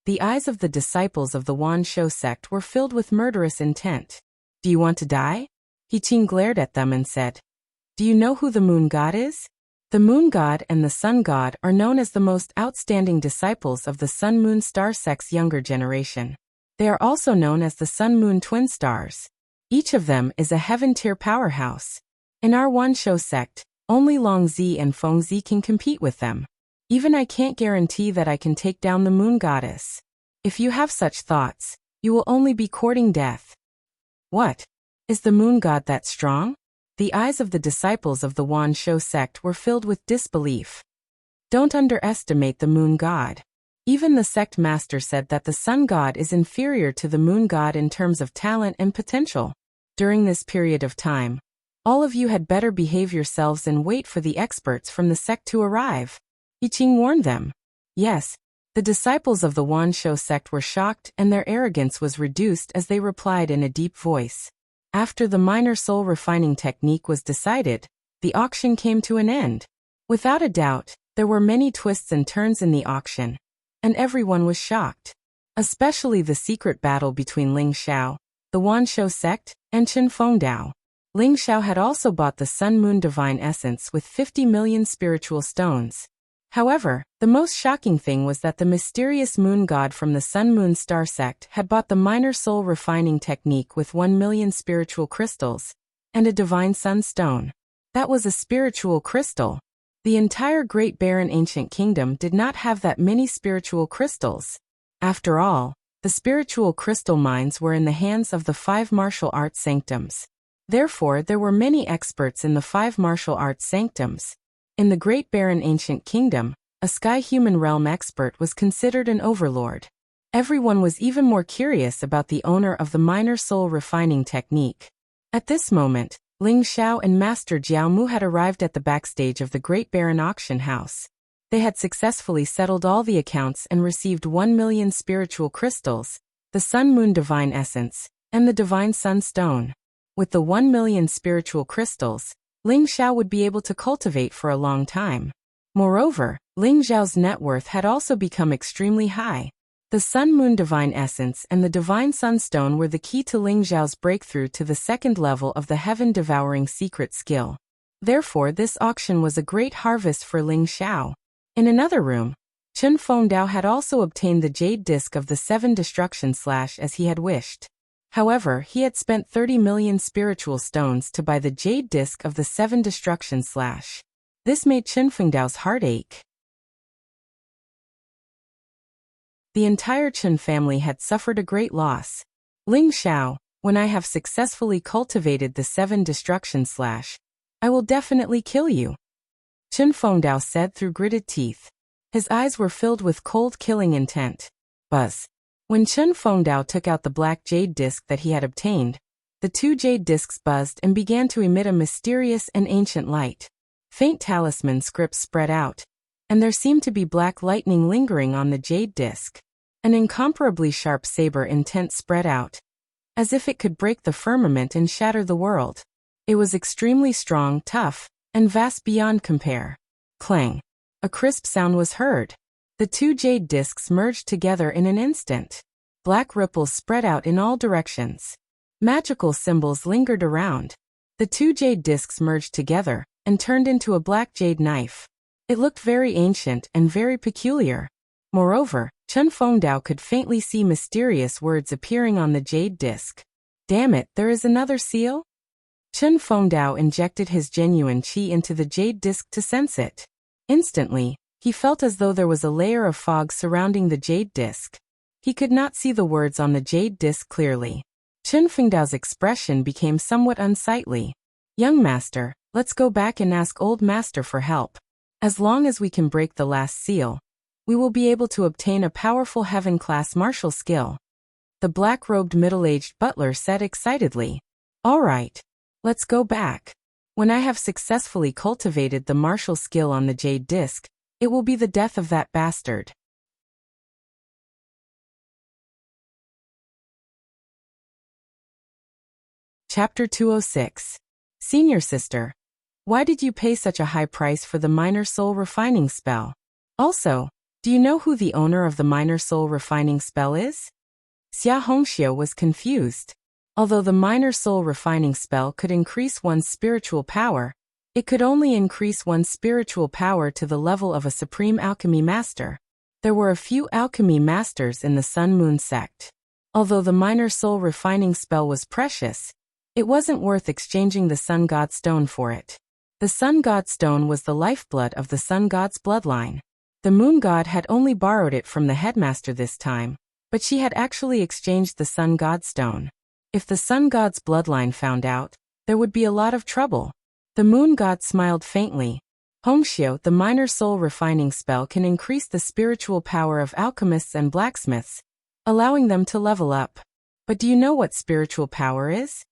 [SPEAKER 1] The eyes of the disciples of the Wan Shou sect were filled with murderous intent. "Do you want to die?" He Qing glared at them and said, "Do you know who the Moon God is? The Moon God and the Sun God are known as the most outstanding disciples of the Sun-Moon Star sect's younger generation. They are also known as the Sun-Moon Twin Stars. Each of them is a heaven-tier powerhouse. In our Wan Shou sect, only Long Zi and Feng Zi can compete with them. Even I can't guarantee that I can take down the Moon Goddess. If you have such thoughts, you will only be courting death." "What? Is the Moon God that strong?" The eyes of the disciples of the Wan Shou sect were filled with disbelief. "Don't underestimate the Moon God. Even the sect master said that the Sun God is inferior to the Moon God in terms of talent and potential. During this period of time, all of you had better behave yourselves and wait for the experts from the sect to arrive." Yi Qing warned them. Yes, the disciples of the Wan Shou sect were shocked and their arrogance was reduced as they replied in a deep voice. After the minor soul refining technique was decided, the auction came to an end. Without a doubt, there were many twists and turns in the auction, and everyone was shocked. Especially the secret battle between Ling Xiao, the Wan Shou sect, and Chen Fengdao. Ling Xiao had also bought the Sun-Moon Divine Essence with 50,000,000 spiritual stones. However, the most shocking thing was that the mysterious moon god from the Sun-Moon Star sect had bought the minor soul refining technique with 1,000,000 spiritual crystals and a divine sunstone. That was a spiritual crystal. The entire Great Baron Ancient Kingdom did not have that many spiritual crystals. After all, the spiritual crystal mines were in the hands of the 5 martial arts sanctums. Therefore, there were many experts in the 5 martial arts sanctums. In the Great Barren Ancient Kingdom, a sky-human realm expert was considered an overlord. Everyone was even more curious about the owner of the minor soul refining technique. At this moment, Ling Xiao and Master Jiao Mu had arrived at the backstage of the Great Barren Auction House. They had successfully settled all the accounts and received 1 million spiritual crystals, the Sun Moon Divine Essence, and the Divine Sun Stone. With the 1 million spiritual crystals, Ling Xiao would be able to cultivate for a long time. Moreover, Ling Xiao's net worth had also become extremely high. The Sun Moon Divine Essence and the Divine Sunstone were the key to Ling Xiao's breakthrough to the 2nd level of the Heaven-Devouring Secret skill. Therefore, this auction was a great harvest for Ling Xiao. In another room, Chen Fengdao had also obtained the Jade Disc of the 7 Destruction Slash as he had wished. However, he had spent 30 million spiritual stones to buy the Jade Disc of the 7 Destruction Slash. This made Chen Fengdao's heart ache. The entire Chen family had suffered a great loss. Ling Xiao, when I have successfully cultivated the 7 Destruction Slash, I will definitely kill you, Chen Fengdao said through gritted teeth. His eyes were filled with cold killing intent. Buzz. When Chen Fengdao took out the black jade disc that he had obtained, the 2 jade discs buzzed and began to emit a mysterious and ancient light. Faint talisman scripts spread out, and there seemed to be black lightning lingering on the jade disc. An incomparably sharp saber intent spread out, as if it could break the firmament and shatter the world. It was extremely strong, tough, and vast beyond compare. Clang. A crisp sound was heard. The 2 jade discs merged together in an instant. Black ripples spread out in all directions. Magical symbols lingered around. The 2 jade discs merged together and turned into a black jade knife. It looked very ancient and very peculiar. Moreover, Chen Fengdao could faintly see mysterious words appearing on the jade disc. Damn it, there is another seal? Chen Fengdao injected his genuine qi into the jade disc to sense it. Instantly, he felt as though there was a layer of fog surrounding the jade disc. He could not see the words on the jade disc clearly. Chen Fengdao's expression became somewhat unsightly. Young master, let's go back and ask old master for help. As long as we can break the last seal, we will be able to obtain a powerful heaven-class martial skill. The black-robed middle-aged butler said excitedly. All right. Let's go back. When I have successfully cultivated the martial skill on the jade disc, it will be the death of that bastard. Chapter 206. Senior Sister. Why did you pay such a high price for the minor soul refining spell? Also, do you know who the owner of the minor soul refining spell is? Xia Hongxiu was confused. Although the minor soul refining spell could increase one's spiritual power, it could only increase one's spiritual power to the level of a supreme alchemy master. There were a few alchemy masters in the Sun Moon sect. Although the minor soul refining spell was precious, it wasn't worth exchanging the Sun God Stone for it. The Sun God Stone was the lifeblood of the Sun God's bloodline. The Moon God had only borrowed it from the headmaster this time, but she had actually exchanged the Sun God Stone. If the Sun God's bloodline found out, there would be a lot of trouble. The Moon God smiled faintly. Hongxiu, the minor soul refining spell can increase the spiritual power of alchemists and blacksmiths, allowing them to level up. But do you know what spiritual power is?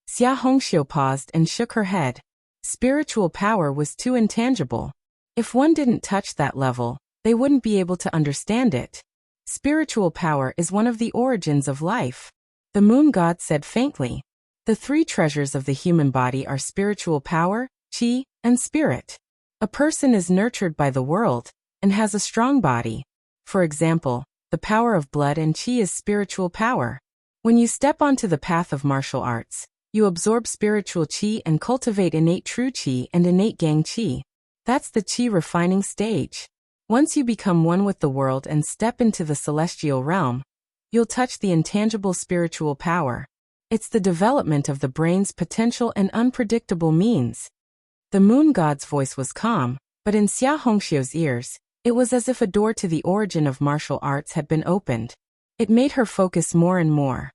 [SPEAKER 1] Xia Hongxiu paused and shook her head. Spiritual power was too intangible. If one didn't touch that level, they wouldn't be able to understand it. Spiritual power is one of the origins of life. The Moon God said faintly. The 3 treasures of the human body are spiritual power, qi, and spirit. A person is nurtured by the world and has a strong body. For example, the power of blood and qi is spiritual power. When you step onto the path of martial arts, you absorb spiritual qi and cultivate innate true qi and innate gang qi. That's the qi refining stage. Once you become one with the world and step into the celestial realm, you'll touch the intangible spiritual power. It's the development of the brain's potential and unpredictable means. The Moon God's voice was calm, but in Xia Hongxiu's ears, it was as if a door to the origin of martial arts had been opened. It made her focus more and more.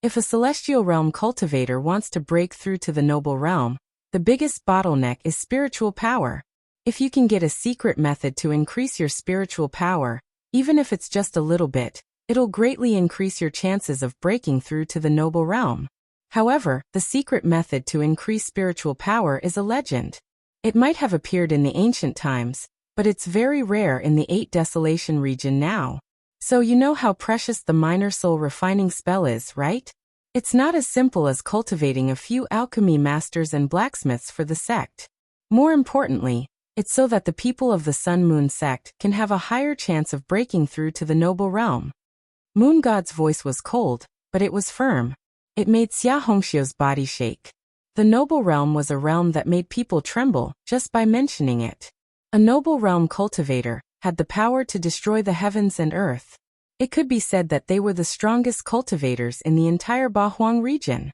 [SPEAKER 1] If a celestial realm cultivator wants to break through to the noble realm, the biggest bottleneck is spiritual power. If you can get a secret method to increase your spiritual power, even if it's just a little bit, it'll greatly increase your chances of breaking through to the noble realm. However, the secret method to increase spiritual power is a legend. It might have appeared in the ancient times, but it's very rare in the 8 Desolation region now. So you know how precious the minor soul refining spell is, right? It's not as simple as cultivating a few alchemy masters and blacksmiths for the sect. More importantly, it's so that the people of the Sun Moon sect can have a higher chance of breaking through to the noble realm. Moon God's voice was cold, but it was firm. It made Xia Hongxiu's body shake. The noble realm was a realm that made people tremble just by mentioning it. A noble realm cultivator had the power to destroy the heavens and earth. It could be said that they were the strongest cultivators in the entire Bahuang region.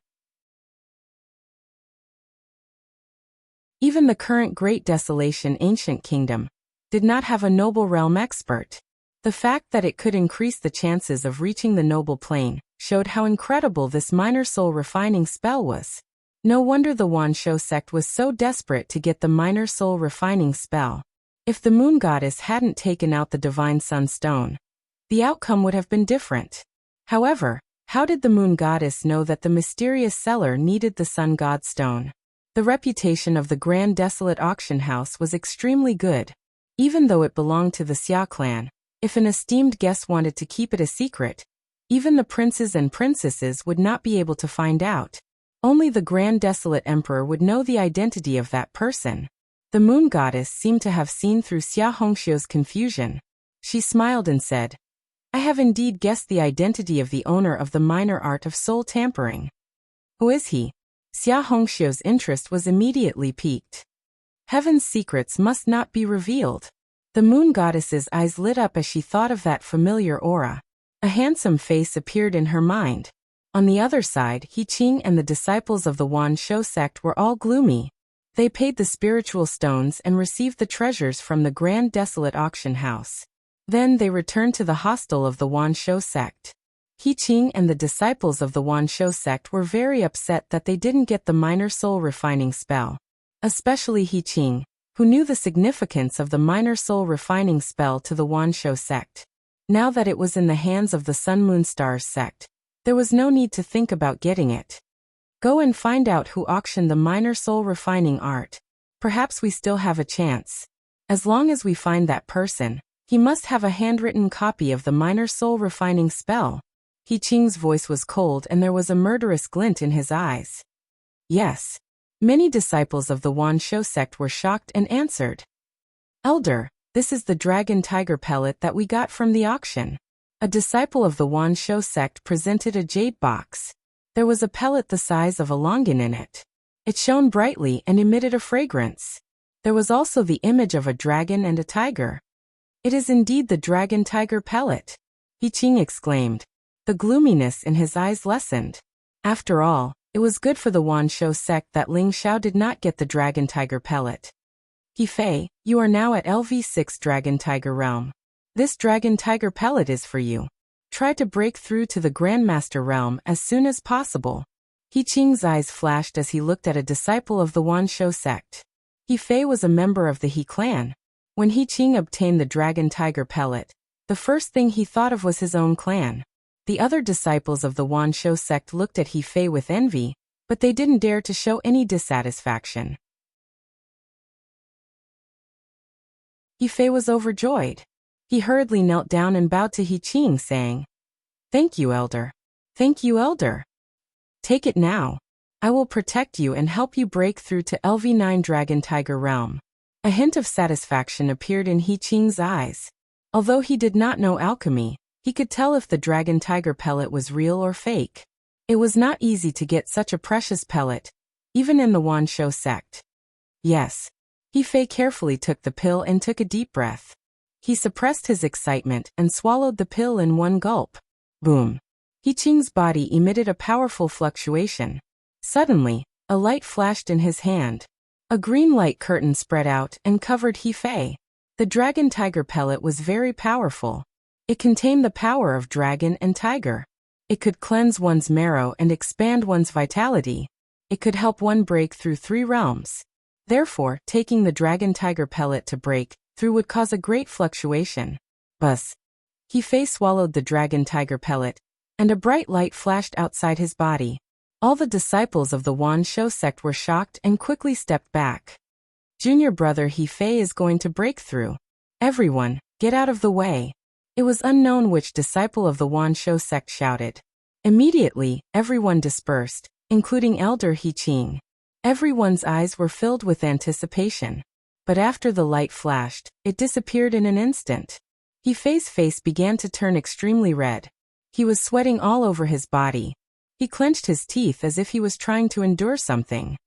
[SPEAKER 1] Even the current Great Desolation Ancient Kingdom did not have a noble realm expert. The fact that it could increase the chances of reaching the noble plane showed how incredible this minor soul refining spell was. No wonder the Wanshou sect was so desperate to get the minor soul refining spell. If the moon goddess hadn't taken out the divine sunstone, the outcome would have been different. However, how did the moon goddess know that the mysterious seller needed the sun god stone? The reputation of the Grand Desolate Auction House was extremely good. Even though it belonged to the Xia clan, if an esteemed guest wanted to keep it a secret, even the princes and princesses would not be able to find out. Only the Grand Desolate Emperor would know the identity of that person. The moon goddess seemed to have seen through Xia Hongxiu's confusion. She smiled and said, "I have indeed guessed the identity of the owner of the minor art of soul tampering." "Who is he?" Xia Hongxiu's interest was immediately piqued. Heaven's secrets must not be revealed. The moon goddess's eyes lit up as she thought of that familiar aura. A handsome face appeared in her mind. On the other side, He Qing and the disciples of the Wanshou sect were all gloomy. They paid the spiritual stones and received the treasures from the Grand Desolate Auction House. Then they returned to the hostel of the Wanshou sect. He Qing and the disciples of the Wanshou sect were very upset that they didn't get the minor soul refining spell. Especially He Qing, who knew the significance of the minor soul refining spell to the Wanshou sect. Now that it was in the hands of the Sun Moon Stars sect, there was no need to think about getting it. Go and find out who auctioned the minor soul refining art. Perhaps we still have a chance. As long as we find that person, he must have a handwritten copy of the minor soul refining spell. He Qing's voice was cold and there was a murderous glint in his eyes. Yes. Many disciples of the Wanshou sect were shocked and answered, "Elder, this is the dragon tiger pellet that we got from the auction." A disciple of the Wanshou sect presented a jade box. There was a pellet the size of a longan in it. It shone brightly and emitted a fragrance. There was also the image of a dragon and a tiger. "It is indeed the dragon tiger pellet," He Qing exclaimed. The gloominess in his eyes lessened. After all, it was good for the Wanshou sect that Ling Xiao did not get the dragon tiger pellet. "He Fei, you are now at LV6 Dragon Tiger Realm. This dragon tiger pellet is for you. Try to break through to the Grandmaster realm as soon as possible." He Qing's eyes flashed as he looked at a disciple of the Wanshou sect. He Fei was a member of the He clan. When He Qing obtained the dragon tiger pellet, the first thing he thought of was his own clan. The other disciples of the Wanshou sect looked at He Fei with envy, but they didn't dare to show any dissatisfaction. He Fei was overjoyed. He hurriedly knelt down and bowed to He Qing, saying, "Thank you, Elder. Thank you, Elder. Take it now. I will protect you and help you break through to LV9 Dragon Tiger Realm." A hint of satisfaction appeared in He Qing's eyes. Although he did not know alchemy, he could tell if the dragon tiger pellet was real or fake. It was not easy to get such a precious pellet, even in the Wanshou sect. Yes. He Fei carefully took the pill and took a deep breath. He suppressed his excitement and swallowed the pill in one gulp. Boom. He Qing's body emitted a powerful fluctuation. Suddenly, a light flashed in his hand. A green light curtain spread out and covered He Fei. The dragon tiger pellet was very powerful. It contained the power of dragon and tiger. It could cleanse one's marrow and expand one's vitality. It could help one break through 3 realms. Therefore, taking the dragon tiger pellet to break through would cause a great fluctuation. Buzz. He swallowed the dragon tiger pellet, and a bright light flashed outside his body. All the disciples of the Wan Shou sect were shocked and quickly stepped back. Junior brother He Fei is going to break through. Everyone, get out of the way. It was unknown which disciple of the Wan Shou sect shouted. Immediately, everyone dispersed, including Elder He Qing. Everyone's eyes were filled with anticipation. But after the light flashed, it disappeared in an instant. He Fei's face began to turn extremely red. He was sweating all over his body. He clenched his teeth as if he was trying to endure something.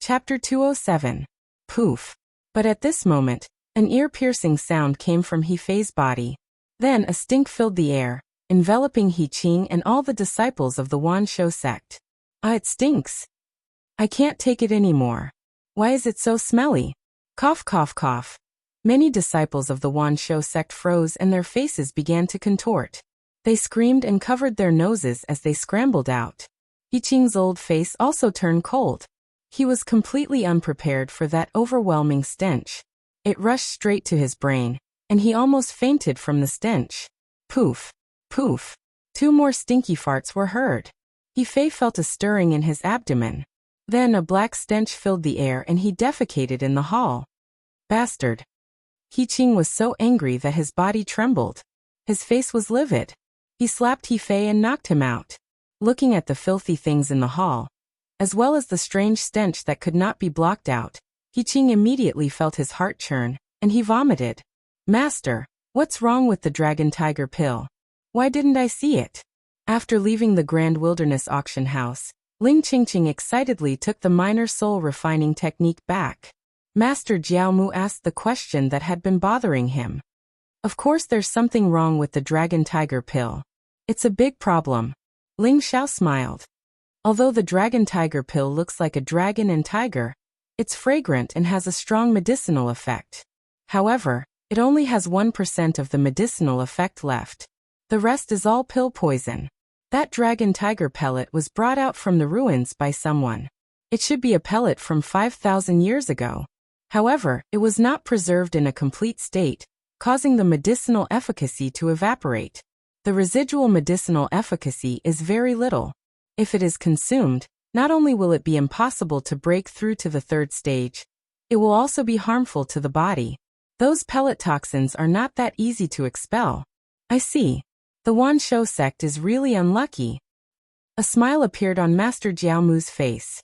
[SPEAKER 1] Chapter 207. Poof. But at this moment, an ear-piercing sound came from He Fei's body. Then a stink filled the air, enveloping He Qing and all the disciples of the Wan Shou sect. Ah, it stinks. I can't take it anymore. Why is it so smelly? Cough, cough, cough. Many disciples of the Wan Shou sect froze and their faces began to contort. They screamed and covered their noses as they scrambled out. He Qing's old face also turned cold. He was completely unprepared for that overwhelming stench. It rushed straight to his brain, and he almost fainted from the stench. Poof. Poof. 2 more stinky farts were heard. He Fei felt a stirring in his abdomen. Then a black stench filled the air and he defecated in the hall. Bastard. He Qing was so angry that his body trembled. His face was livid. He slapped He Fei and knocked him out. Looking at the filthy things in the hall, as well as the strange stench that could not be blocked out, He Qing immediately felt his heart churn, and he vomited. Master, what's wrong with the dragon tiger pill? Why didn't I see it? After leaving the Grand Wilderness auction house, Ling Qingqing excitedly took the minor soul refining technique back. Master Jiaomu asked the question that had been bothering him. Of course there's something wrong with the dragon tiger pill. It's a big problem. Ling Xiao smiled. Although the dragon tiger pill looks like a dragon and tiger, it's fragrant and has a strong medicinal effect. However, it only has 1% of the medicinal effect left. The rest is all pill poison. That dragon tiger pellet was brought out from the ruins by someone. It should be a pellet from 5,000 years ago. However, it was not preserved in a complete state, causing the medicinal efficacy to evaporate. The residual medicinal efficacy is very little. If it is consumed, not only will it be impossible to break through to the 3rd stage, it will also be harmful to the body. Those pellet toxins are not that easy to expel. I see. The Wan Shou sect is really unlucky. A smile appeared on Master Jiaomu's face.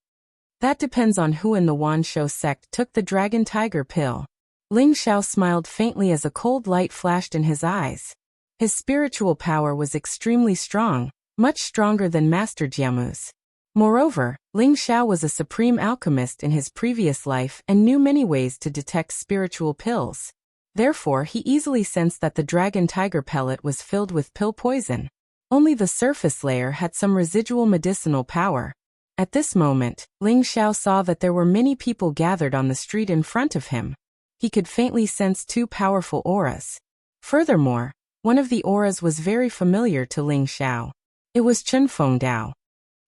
[SPEAKER 1] That depends on who in the Wan Shou sect took the dragon tiger pill. Ling Xiao smiled faintly as a cold light flashed in his eyes. His spiritual power was extremely strong, much stronger than Master Jiaomu's. Moreover, Ling Xiao was a supreme alchemist in his previous life and knew many ways to detect spiritual pills. Therefore, he easily sensed that the dragon tiger pellet was filled with pill poison. Only the surface layer had some residual medicinal power. At this moment, Ling Xiao saw that there were many people gathered on the street in front of him. He could faintly sense 2 powerful auras. Furthermore, one of the auras was very familiar to Ling Xiao. It was Chen Fengdao.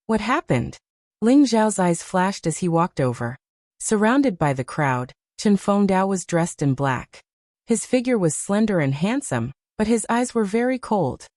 [SPEAKER 1] What happened? Ling Xiao's eyes flashed as he walked over. Surrounded by the crowd, Chen Fengdao was dressed in black. His figure was slender and handsome, but his eyes were very cold.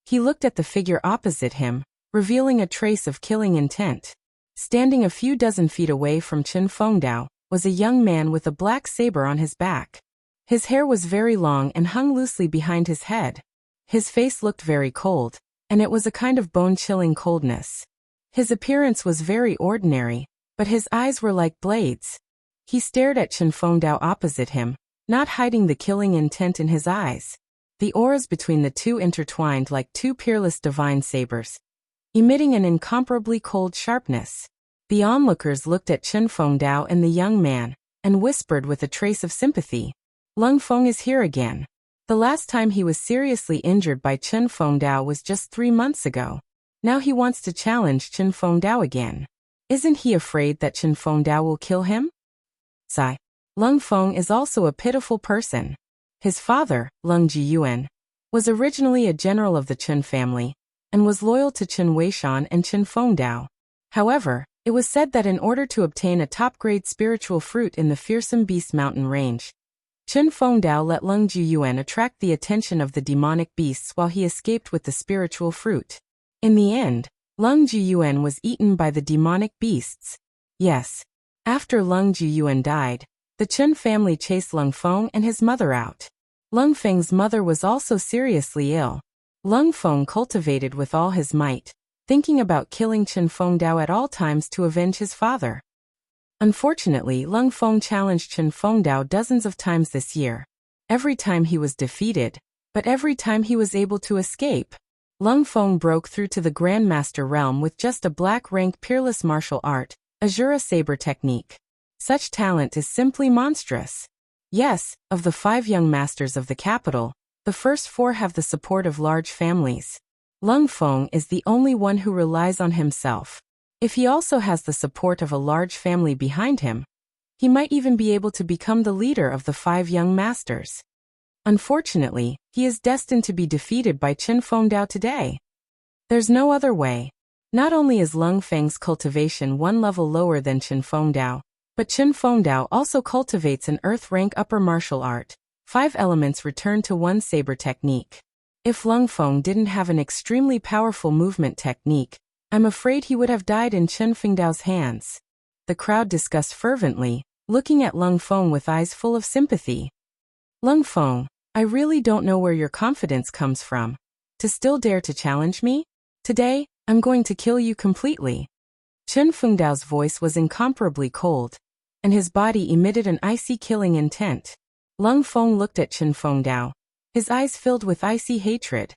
[SPEAKER 1] He looked at the figure opposite him, revealing a trace of killing intent. Standing a few dozen feet away from Chen Fengdao was a young man with a black saber on his back. His hair was very long and hung loosely behind his head. His face looked very cold, and it was a kind of bone-chilling coldness. His appearance was very ordinary, but his eyes were like blades. He stared at Chen Fengdao opposite him, not hiding the killing intent in his eyes. The auras between the two intertwined like 2 peerless divine sabers, emitting an incomparably cold sharpness. The onlookers looked at Chen Fengdao and the young man, and whispered with a trace of sympathy. Lung Feng is here again. The last time he was seriously injured by Chen Fengdao was just 3 months ago. Now he wants to challenge Chen Fengdao again. Isn't he afraid that Chen Fengdao will kill him? Sigh. Lung Feng is also a pitiful person. His father, Lung Jiyuan, was originally a general of the Chen family, and was loyal to Chen Weishan and Chen Fengdao. However, it was said that in order to obtain a top-grade spiritual fruit in the fearsome beast mountain range, Chen Fengdao let Lung Jiyuan attract the attention of the demonic beasts while he escaped with the spiritual fruit. In the end, Lung Jiyuan was eaten by the demonic beasts. Yes. After Lung Jiyuan died, the Chen family chased Lung Feng and his mother out. Lung Feng's mother was also seriously ill. Lung Feng cultivated with all his might, thinking about killing Chen Fengdao at all times to avenge his father. Unfortunately, Lung Feng challenged Chen Fengdao dozens of times this year. Every time he was defeated, but every time he was able to escape. Lung Feng broke through to the Grandmaster realm with just a black rank peerless martial art, Azura Saber technique. Such talent is simply monstrous. Yes, of the 5 young masters of the capital, the first 4 have the support of large families. Lung Feng is the only one who relies on himself. If he also has the support of a large family behind him, he might even be able to become the leader of the 5 young masters. Unfortunately, he is destined to be defeated by Chen Fengdao today. There's no other way. Not only is Lung Feng's cultivation 1 level lower than Chen Fengdao, but Chen Fengdao also cultivates an earth-rank upper martial art, 5 elements return to 1 saber technique. If Lung Feng didn't have an extremely powerful movement technique, I'm afraid he would have died in Chen Fengdao's hands. The crowd discussed fervently, looking at Lung Feng with eyes full of sympathy. Lung Feng, I really don't know where your confidence comes from. To still dare to challenge me? Today, I'm going to kill you completely. Chen Fengdao's voice was incomparably cold, and his body emitted an icy killing intent. Lung Feng looked at Chen Fengdao, his eyes filled with icy hatred.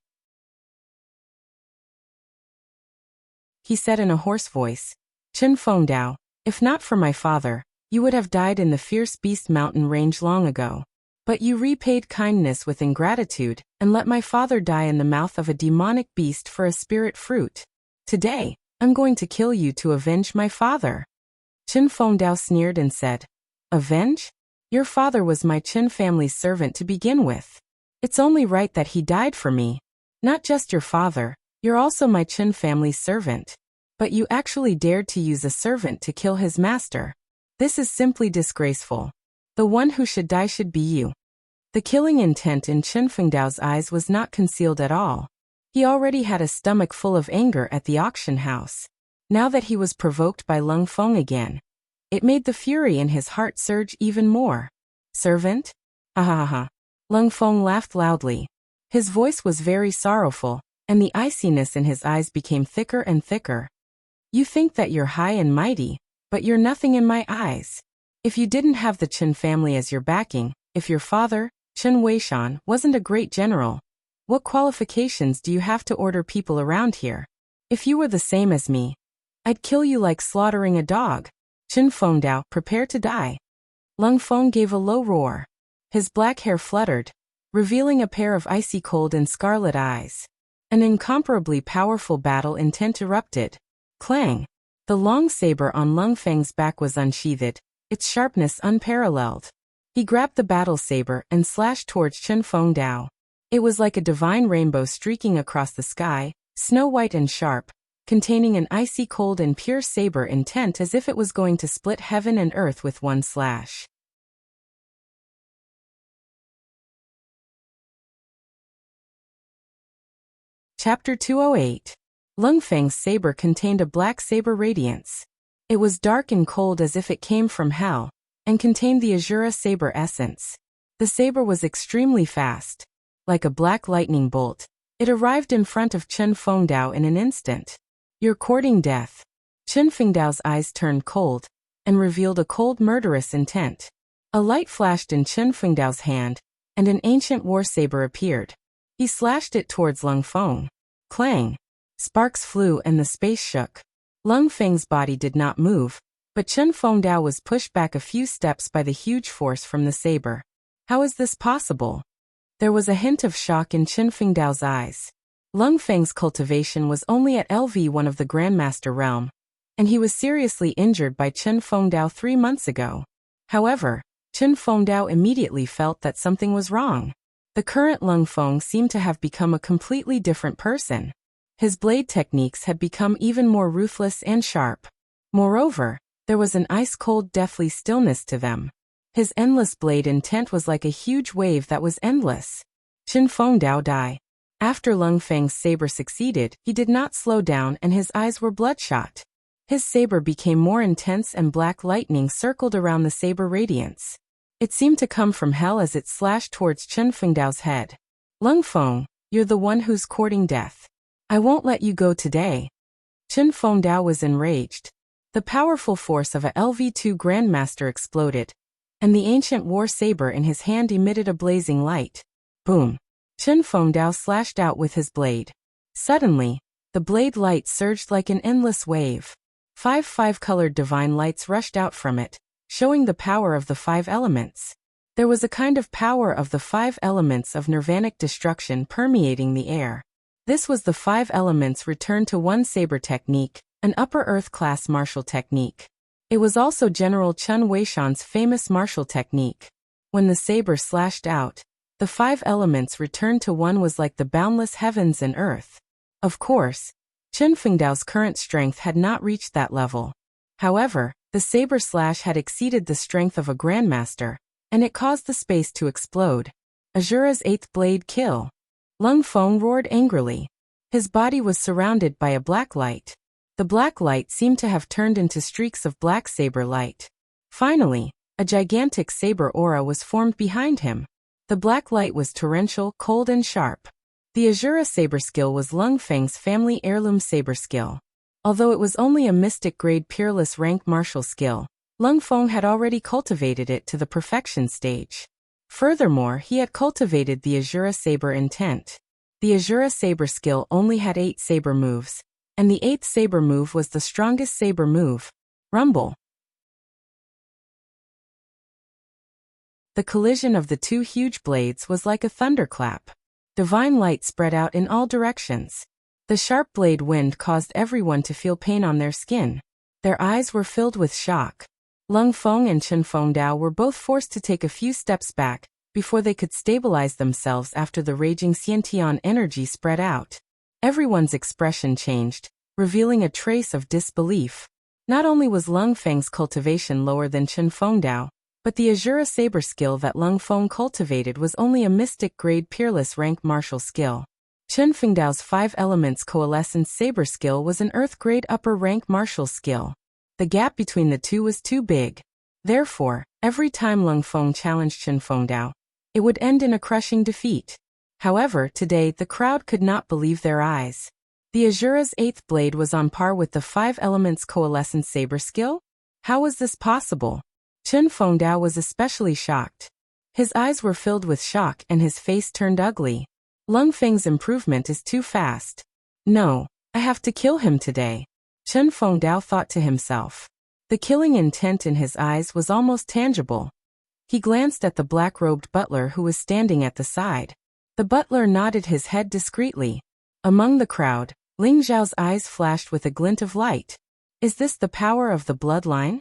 [SPEAKER 1] He said in a hoarse voice, Chen Fengdao, if not for my father, you would have died in the fierce beast mountain range long ago. But you repaid kindness with ingratitude, and let my father die in the mouth of a demonic beast for a spirit fruit. Today, I'm going to kill you to avenge my father. Chen Fengdao sneered and said, Avenge? Your father was my Chen family's servant to begin with. It's only right that he died for me. Not just your father, you're also my Chen family's servant. But you actually dared to use a servant to kill his master. This is simply disgraceful. The one who should die should be you. The killing intent in Chen Fengdao's eyes was not concealed at all. He already had a stomach full of anger at the auction house. Now that he was provoked by Lung Feng again, it made the fury in his heart surge even more. Servant? Ha ha ha. Lung Feng laughed loudly. His voice was very sorrowful, and the iciness in his eyes became thicker and thicker. You think that you're high and mighty, but you're nothing in my eyes. If you didn't have the Chen family as your backing, if your father, Chen Weishan, wasn't a great general, what qualifications do you have to order people around here? If you were the same as me, I'd kill you like slaughtering a dog. Chen Fengdao, prepare to die. Lung Feng gave a low roar. His black hair fluttered, revealing a pair of icy cold and scarlet eyes. An incomparably powerful battle intent erupted. Clang! The long saber on Lung Feng's back was unsheathed, its sharpness unparalleled. He grabbed the battle saber and slashed towards Chen Fengdao. It was like a divine rainbow streaking across the sky, snow-white and sharp, containing an icy cold and pure saber intent as if it was going to split heaven and earth with one slash. Chapter 208. Lung Feng's saber contained a black saber radiance. It was dark and cold as if it came from hell, and contained the Azura saber essence. The saber was extremely fast. Like a black lightning bolt, it arrived in front of Chen Fengdao in an instant. You're courting death. Chen Fengdao's eyes turned cold, and revealed a cold murderous intent. A light flashed in Chen Fengdao's hand, and an ancient war saber appeared. He slashed it towards Lung Feng. Clang! Sparks flew and the space shook. Lung Feng's body did not move, but Chen Fengdao was pushed back a few steps by the huge force from the saber. How is this possible? There was a hint of shock in Chen Fengdao's eyes. Lung Feng's cultivation was only at LV1 of the Grandmaster realm, and he was seriously injured by Chen Fengdao 3 months ago. However, Chen Fengdao immediately felt that something was wrong. The current Lung Feng seemed to have become a completely different person. His blade techniques had become even more ruthless and sharp. Moreover, there was an ice-cold deathly stillness to them. His endless blade intent was like a huge wave that was endless. Chen Fengdao died. After Lung Feng's saber succeeded, he did not slow down and his eyes were bloodshot. His saber became more intense and black lightning circled around the saber radiance. It seemed to come from hell as it slashed towards Chen Fengdao's head. Lung Feng, you're the one who's courting death. I won't let you go today. Chen Fengdao was enraged. The powerful force of a LV2 Grandmaster exploded, and the ancient war saber in his hand emitted a blazing light. Boom! Chen Fengdao slashed out with his blade. Suddenly, the blade light surged like an endless wave. 5 colored divine lights rushed out from it, showing the power of the 5 elements. There was a kind of power of the 5 elements of nirvanic destruction permeating the air. This was the 5 elements returned to one saber technique, an upper earth class martial technique. It was also General Chun Weishan's famous martial technique. When the saber slashed out, the 5 elements returned to one was like the boundless heavens and earth. Of course, Chen Fengdao's current strength had not reached that level. However, the saber slash had exceeded the strength of a grandmaster, and it caused the space to explode. Azura's 8th blade kill. Lung Feng roared angrily. His body was surrounded by a black light. The black light seemed to have turned into streaks of black saber light. Finally, a gigantic saber aura was formed behind him. The black light was torrential, cold and sharp. The Azura saber skill was Lung Feng's family heirloom saber skill. Although it was only a mystic grade peerless rank martial skill, Lung Feng had already cultivated it to the perfection stage. Furthermore, he had cultivated the Azura saber intent. The Azura saber skill only had 8 saber moves, and the 8th saber move was the strongest saber move, Rumble. The collision of the 2 huge blades was like a thunderclap. Divine light spread out in all directions. The sharp blade wind caused everyone to feel pain on their skin. Their eyes were filled with shock. Lung Feng and Chen Fengdao were both forced to take a few steps back before they could stabilize themselves after the raging Xiantian energy spread out. Everyone's expression changed, revealing a trace of disbelief. Not only was Lung Feng's cultivation lower than Chen Fengdao, but the Azura saber skill that Lung Feng cultivated was only a mystic grade peerless rank martial skill. Chen Fengdao's 5 elements coalescence saber skill was an earth grade upper rank martial skill. The gap between the two was too big. Therefore, every time Lung Feng challenged Chen Fengdao, it would end in a crushing defeat. However, today the crowd could not believe their eyes. The Azura's 8th blade was on par with the 5 elements coalescence saber skill? How was this possible? Chen Fengdao was especially shocked. His eyes were filled with shock and his face turned ugly. Lung Feng's improvement is too fast. No, I have to kill him today. Chen Fengdao thought to himself. The killing intent in his eyes was almost tangible. He glanced at the black-robed butler who was standing at the side. The butler nodded his head discreetly. Among the crowd, Ling Xiao's eyes flashed with a glint of light. Is this the power of the bloodline?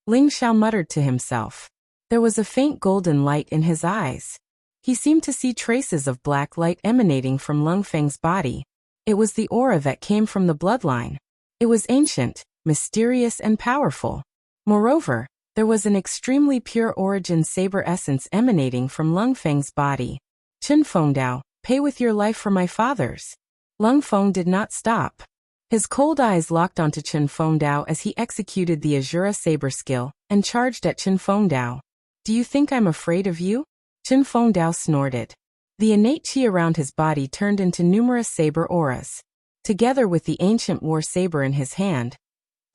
[SPEAKER 1] Ling Xiao muttered to himself. There was a faint golden light in his eyes. He seemed to see traces of black light emanating from Lung Feng's body. It was the aura that came from the bloodline. It was ancient, mysterious and powerful. Moreover, there was an extremely pure origin saber essence emanating from Lung Feng's body. Chen Fengdao, pay with your life for my father's. Lung Feng did not stop. His cold eyes locked onto Chen Fengdao as he executed the Azura saber skill and charged at Chen Fengdao. Do you think I'm afraid of you? Chen Fengdao snorted. The innate qi around his body turned into numerous saber auras. Together with the ancient war saber in his hand,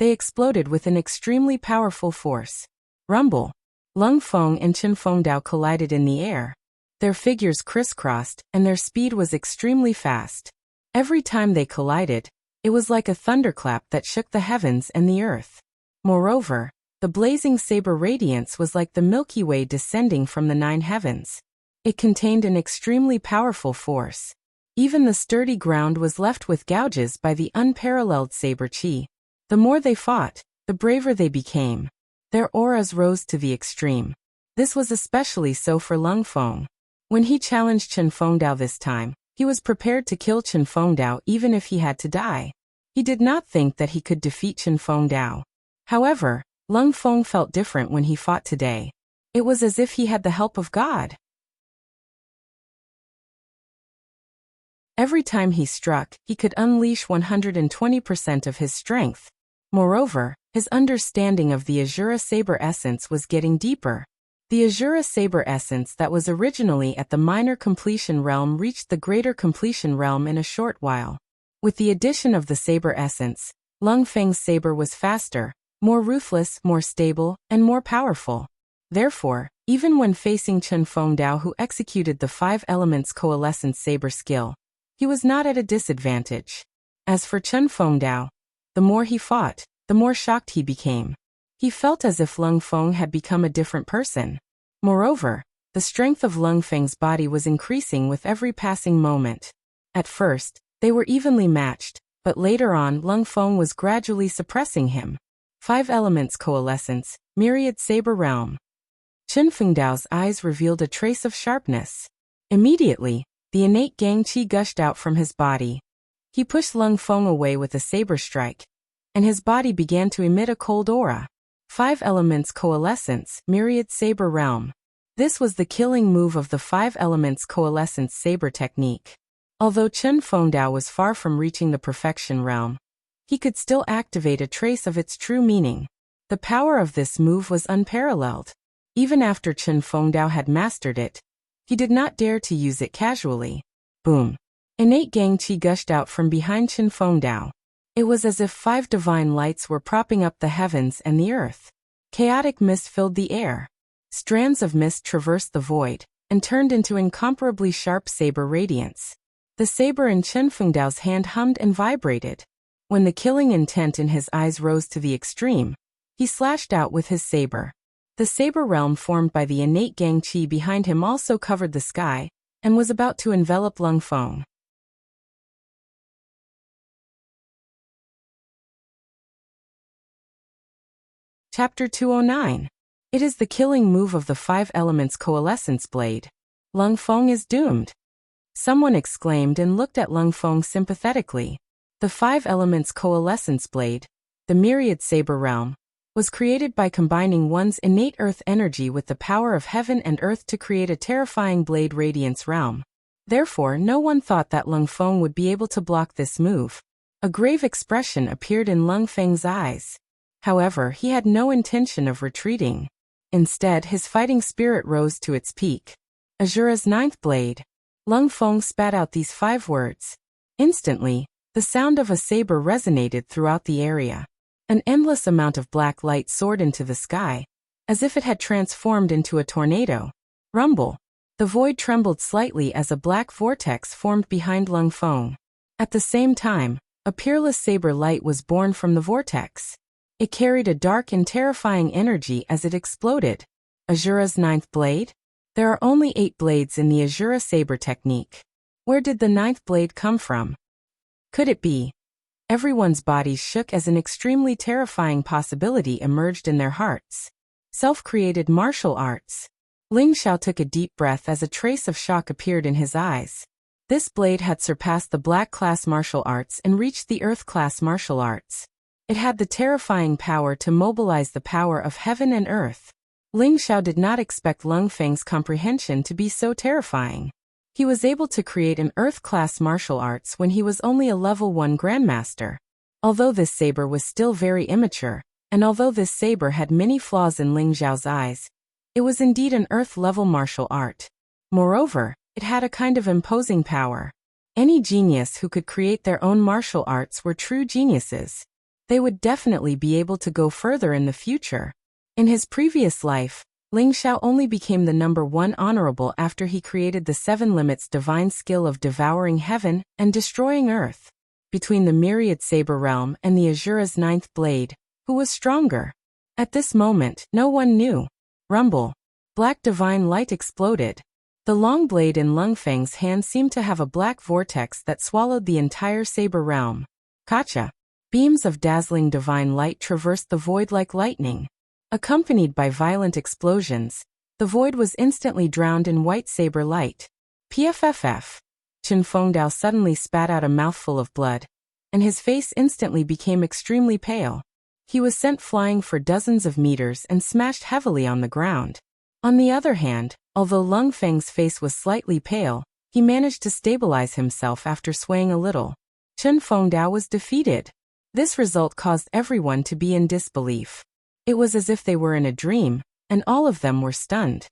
[SPEAKER 1] they exploded with an extremely powerful force. Rumble. Lung Feng and Chen Fengdao collided in the air. Their figures crisscrossed, and their speed was extremely fast. Every time they collided, it was like a thunderclap that shook the heavens and the earth. Moreover, the blazing saber radiance was like the Milky Way descending from the 9 heavens. It contained an extremely powerful force. Even the sturdy ground was left with gouges by the unparalleled saber qi. The more they fought, the braver they became. Their auras rose to the extreme. This was especially so for Lung Feng. When he challenged Chen Fengdao this time, he was prepared to kill Chen Fengdao even if he had to die. He did not think that he could defeat Chen Fengdao. However, Lung Feng felt different when he fought today. It was as if he had the help of God. Every time he struck, he could unleash 120% of his strength. Moreover, his understanding of the Azura Saber essence was getting deeper. The Azura Saber essence that was originally at the minor completion realm reached the greater completion realm in a short while. With the addition of the Saber essence, Lung Feng's saber was faster, more ruthless, more stable, and more powerful. Therefore, even when facing Chen Fengdao, who executed the 5 elements coalescence saber skill, he was not at a disadvantage. As for Chen Fengdao, the more he fought, the more shocked he became. He felt as if Lung Feng had become a different person. Moreover, the strength of Lung Feng's body was increasing with every passing moment. At first, they were evenly matched, but later on Lung Feng was gradually suppressing him. 5 elements coalescence, myriad saber realm. Chen Fengdao's eyes revealed a trace of sharpness. Immediately, the innate gang qi gushed out from his body. He pushed Lung Feng away with a saber strike, and his body began to emit a cold aura. 5 elements coalescence, myriad saber realm. This was the killing move of the 5 elements coalescence saber technique. Although Chen Fengdao was far from reaching the perfection realm, he could still activate a trace of its true meaning. The power of this move was unparalleled. Even after Chen Fengdao had mastered it, he did not dare to use it casually. Boom. Innate gang qi gushed out from behind Chen Fengdao. It was as if 5 divine lights were propping up the heavens and the earth. Chaotic mist filled the air. Strands of mist traversed the void, and turned into incomparably sharp saber radiance. The saber in Chen Fengdao's hand hummed and vibrated. When the killing intent in his eyes rose to the extreme, he slashed out with his saber. The saber realm formed by the innate gang qi behind him also covered the sky, and was about to envelop Lung Feng. Chapter 209. It is the killing move of the 5 elements coalescence blade. Lung Feng is doomed. Someone exclaimed and looked at Lung Feng sympathetically. The 5 elements coalescence blade, the myriad saber realm, was created by combining one's innate earth energy with the power of heaven and earth to create a terrifying blade radiance realm. Therefore, no one thought that Lung Feng would be able to block this move. A grave expression appeared in Lung Feng's eyes. However, he had no intention of retreating. Instead, his fighting spirit rose to its peak. Azura's 9th blade. Lung Feng spat out these 5 words. Instantly, the sound of a saber resonated throughout the area. An endless amount of black light soared into the sky, as if it had transformed into a tornado. Rumble. The void trembled slightly as a black vortex formed behind Lung Feng. At the same time, a peerless saber light was born from the vortex. It carried a dark and terrifying energy as it exploded. Azura's 9th blade? There are only 8 blades in the Azura saber technique. Where did the 9th blade come from? Could it be? Everyone's bodies shook as an extremely terrifying possibility emerged in their hearts. Self-created martial arts. Ling Xiao took a deep breath as a trace of shock appeared in his eyes. This blade had surpassed the black class martial arts and reached the earth class martial arts. It had the terrifying power to mobilize the power of heaven and earth. Ling Xiao did not expect Lung Feng's comprehension to be so terrifying. He was able to create an earth-class martial arts when he was only a level 1 grandmaster. Although this saber was still very immature, and although this saber had many flaws in Ling Xiao's eyes, it was indeed an earth-level martial art. Moreover, it had a kind of imposing power. Any genius who could create their own martial arts were true geniuses. They would definitely be able to go further in the future. In his previous life, Ling Xiao only became the number 1 honorable after he created the 7 limits divine skill of devouring heaven and destroying earth. Between the myriad saber realm and the Azura's 9th blade, who was stronger? At this moment, no one knew. Rumble. Black divine light exploded. The long blade in Lung Feng's hand seemed to have a black vortex that swallowed the entire saber realm. Kacha. Beams of dazzling divine light traversed the void like lightning. Accompanied by violent explosions, the void was instantly drowned in white saber light. PFFF. Chen Fengdao suddenly spat out a mouthful of blood, and his face instantly became extremely pale. He was sent flying for dozens of meters and smashed heavily on the ground. On the other hand, although Lung Feng's face was slightly pale, he managed to stabilize himself after swaying a little. Chen Fengdao was defeated. This result caused everyone to be in disbelief. It was as if they were in a dream, and all of them were stunned.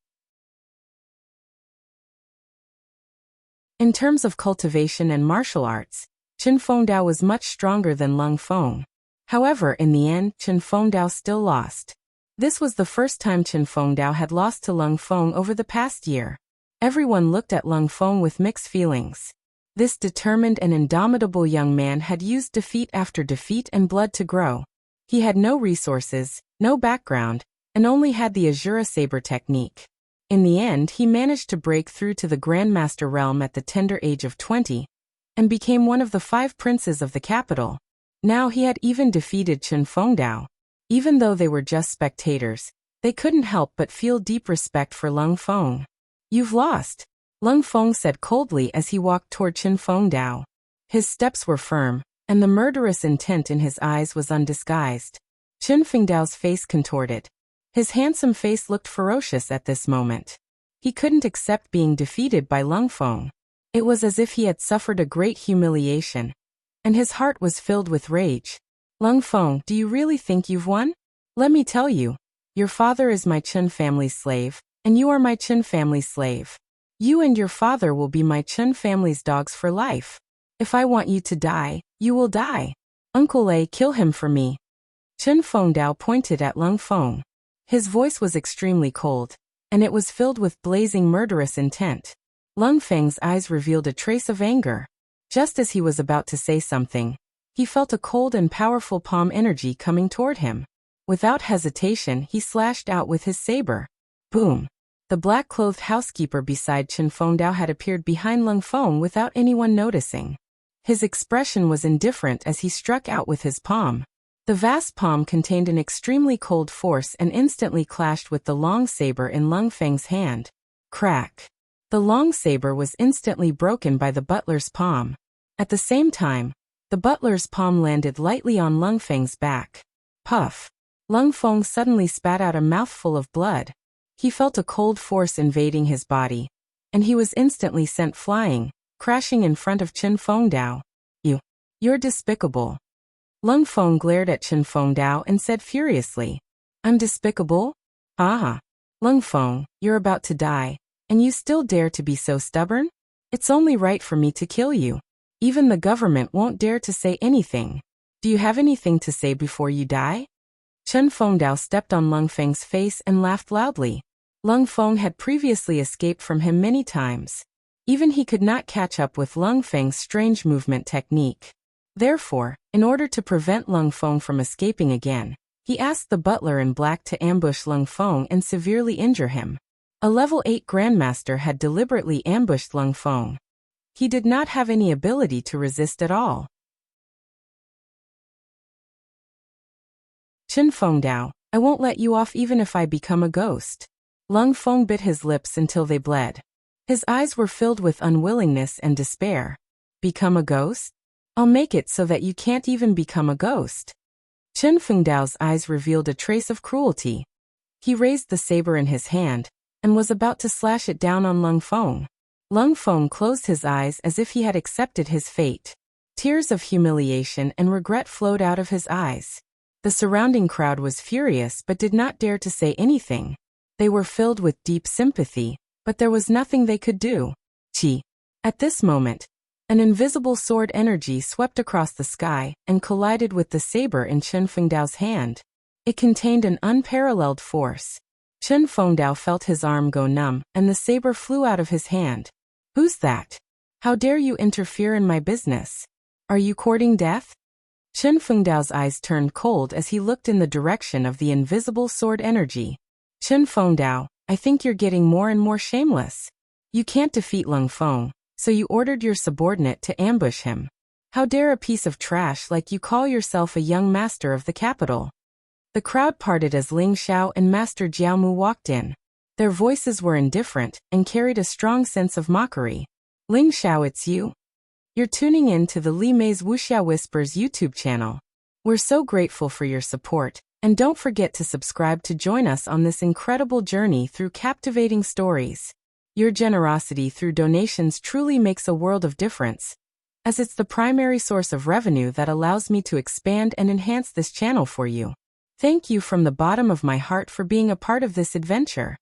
[SPEAKER 1] In terms of cultivation and martial arts, Chen Fengdao was much stronger than Lung Feng. However, in the end, Chen Fengdao still lost. This was the first time Chen Fengdao had lost to Lung Feng over the past year. Everyone looked at Lung Feng with mixed feelings. This determined and indomitable young man had used defeat after defeat and blood to grow. He had no resources, no background, and only had the Azura Saber technique. In the end, he managed to break through to the Grandmaster realm at the tender age of 20, and became one of the 5 princes of the capital. Now he had even defeated Chen Fengdao. Even though they were just spectators, they couldn't help but feel deep respect for Lung Feng. "You've lost," Lung Feng said coldly as he walked toward Chen Fengdao. His steps were firm, and the murderous intent in his eyes was undisguised. Chen Fengdao's face contorted. His handsome face looked ferocious at this moment. He couldn't accept being defeated by Lung Feng. It was as if he had suffered a great humiliation, and his heart was filled with rage. "Lung Feng, do you really think you've won? Let me tell you, your father is my Chen family's slave, and you are my Chen family's slave. You and your father will be my Chen family's dogs for life. If I want you to die, you will die. Uncle Lei, kill him for me." Chen Fengdao pointed at Lung Feng. His voice was extremely cold, and it was filled with blazing murderous intent. Lung Feng's eyes revealed a trace of anger. Just as he was about to say something, he felt a cold and powerful palm energy coming toward him. Without hesitation, he slashed out with his saber. Boom! The black-clothed housekeeper beside Chen Fengdao had appeared behind Lung Feng without anyone noticing. His expression was indifferent as he struck out with his palm. The vast palm contained an extremely cold force and instantly clashed with the long saber in Lung Feng's hand. Crack! The long saber was instantly broken by the butler's palm. At the same time, the butler's palm landed lightly on Lung Feng's back. Puff! Lung Feng suddenly spat out a mouthful of blood. He felt a cold force invading his body, and he was instantly sent flying, crashing in front of Chen Fengdao. You're despicable." Lung Feng glared at Chen Fengdao and said furiously, "I'm despicable? Ah! Lung Feng, you're about to die, and you still dare to be so stubborn? It's only right for me to kill you. Even the government won't dare to say anything. Do you have anything to say before you die?" Chen Fengdao stepped on Lung Feng's face and laughed loudly. Lung Feng had previously escaped from him many times. Even he could not catch up with Lung Feng's strange movement technique. Therefore, in order to prevent Lung Feng from escaping again, he asked the butler in black to ambush Lung Feng and severely injure him. A level 8 Grandmaster had deliberately ambushed Lung Feng. He did not have any ability to resist at all. "Chen Fengdao, I won't let you off even if I become a ghost." Lung Feng bit his lips until they bled. His eyes were filled with unwillingness and despair. "Become a ghost? I'll make it so that you can't even become a ghost." Chen Fengdao's eyes revealed a trace of cruelty. He raised the saber in his hand, and was about to slash it down on Lung Feng. Lung Feng closed his eyes as if he had accepted his fate. Tears of humiliation and regret flowed out of his eyes. The surrounding crowd was furious but did not dare to say anything. They were filled with deep sympathy, but there was nothing they could do. Chi! At this moment, an invisible sword energy swept across the sky and collided with the saber in Chen Fengdao's hand. It contained an unparalleled force. Chen Fengdao felt his arm go numb, and the saber flew out of his hand. "Who's that? How dare you interfere in my business? Are you courting death?" Chen Fengdao's eyes turned cold as he looked in the direction of the invisible sword energy. "Chen Fengdao, I think you're getting more and more shameless. You can't defeat Lung Feng, so you ordered your subordinate to ambush him. How dare a piece of trash like you call yourself a young master of the capital?" The crowd parted as Ling Xiao and Master Jiaomu walked in. Their voices were indifferent and carried a strong sense of mockery. Ling Xiao, it's you? You're tuning in to the Li Mei's Wuxia Whispers YouTube channel. We're so grateful for your support, and don't forget to subscribe to join us on this incredible journey through captivating stories. Your generosity through donations truly makes a world of difference, as it's the primary source of revenue that allows me to expand and enhance this channel for you. Thank you from the bottom of my heart for being a part of this adventure.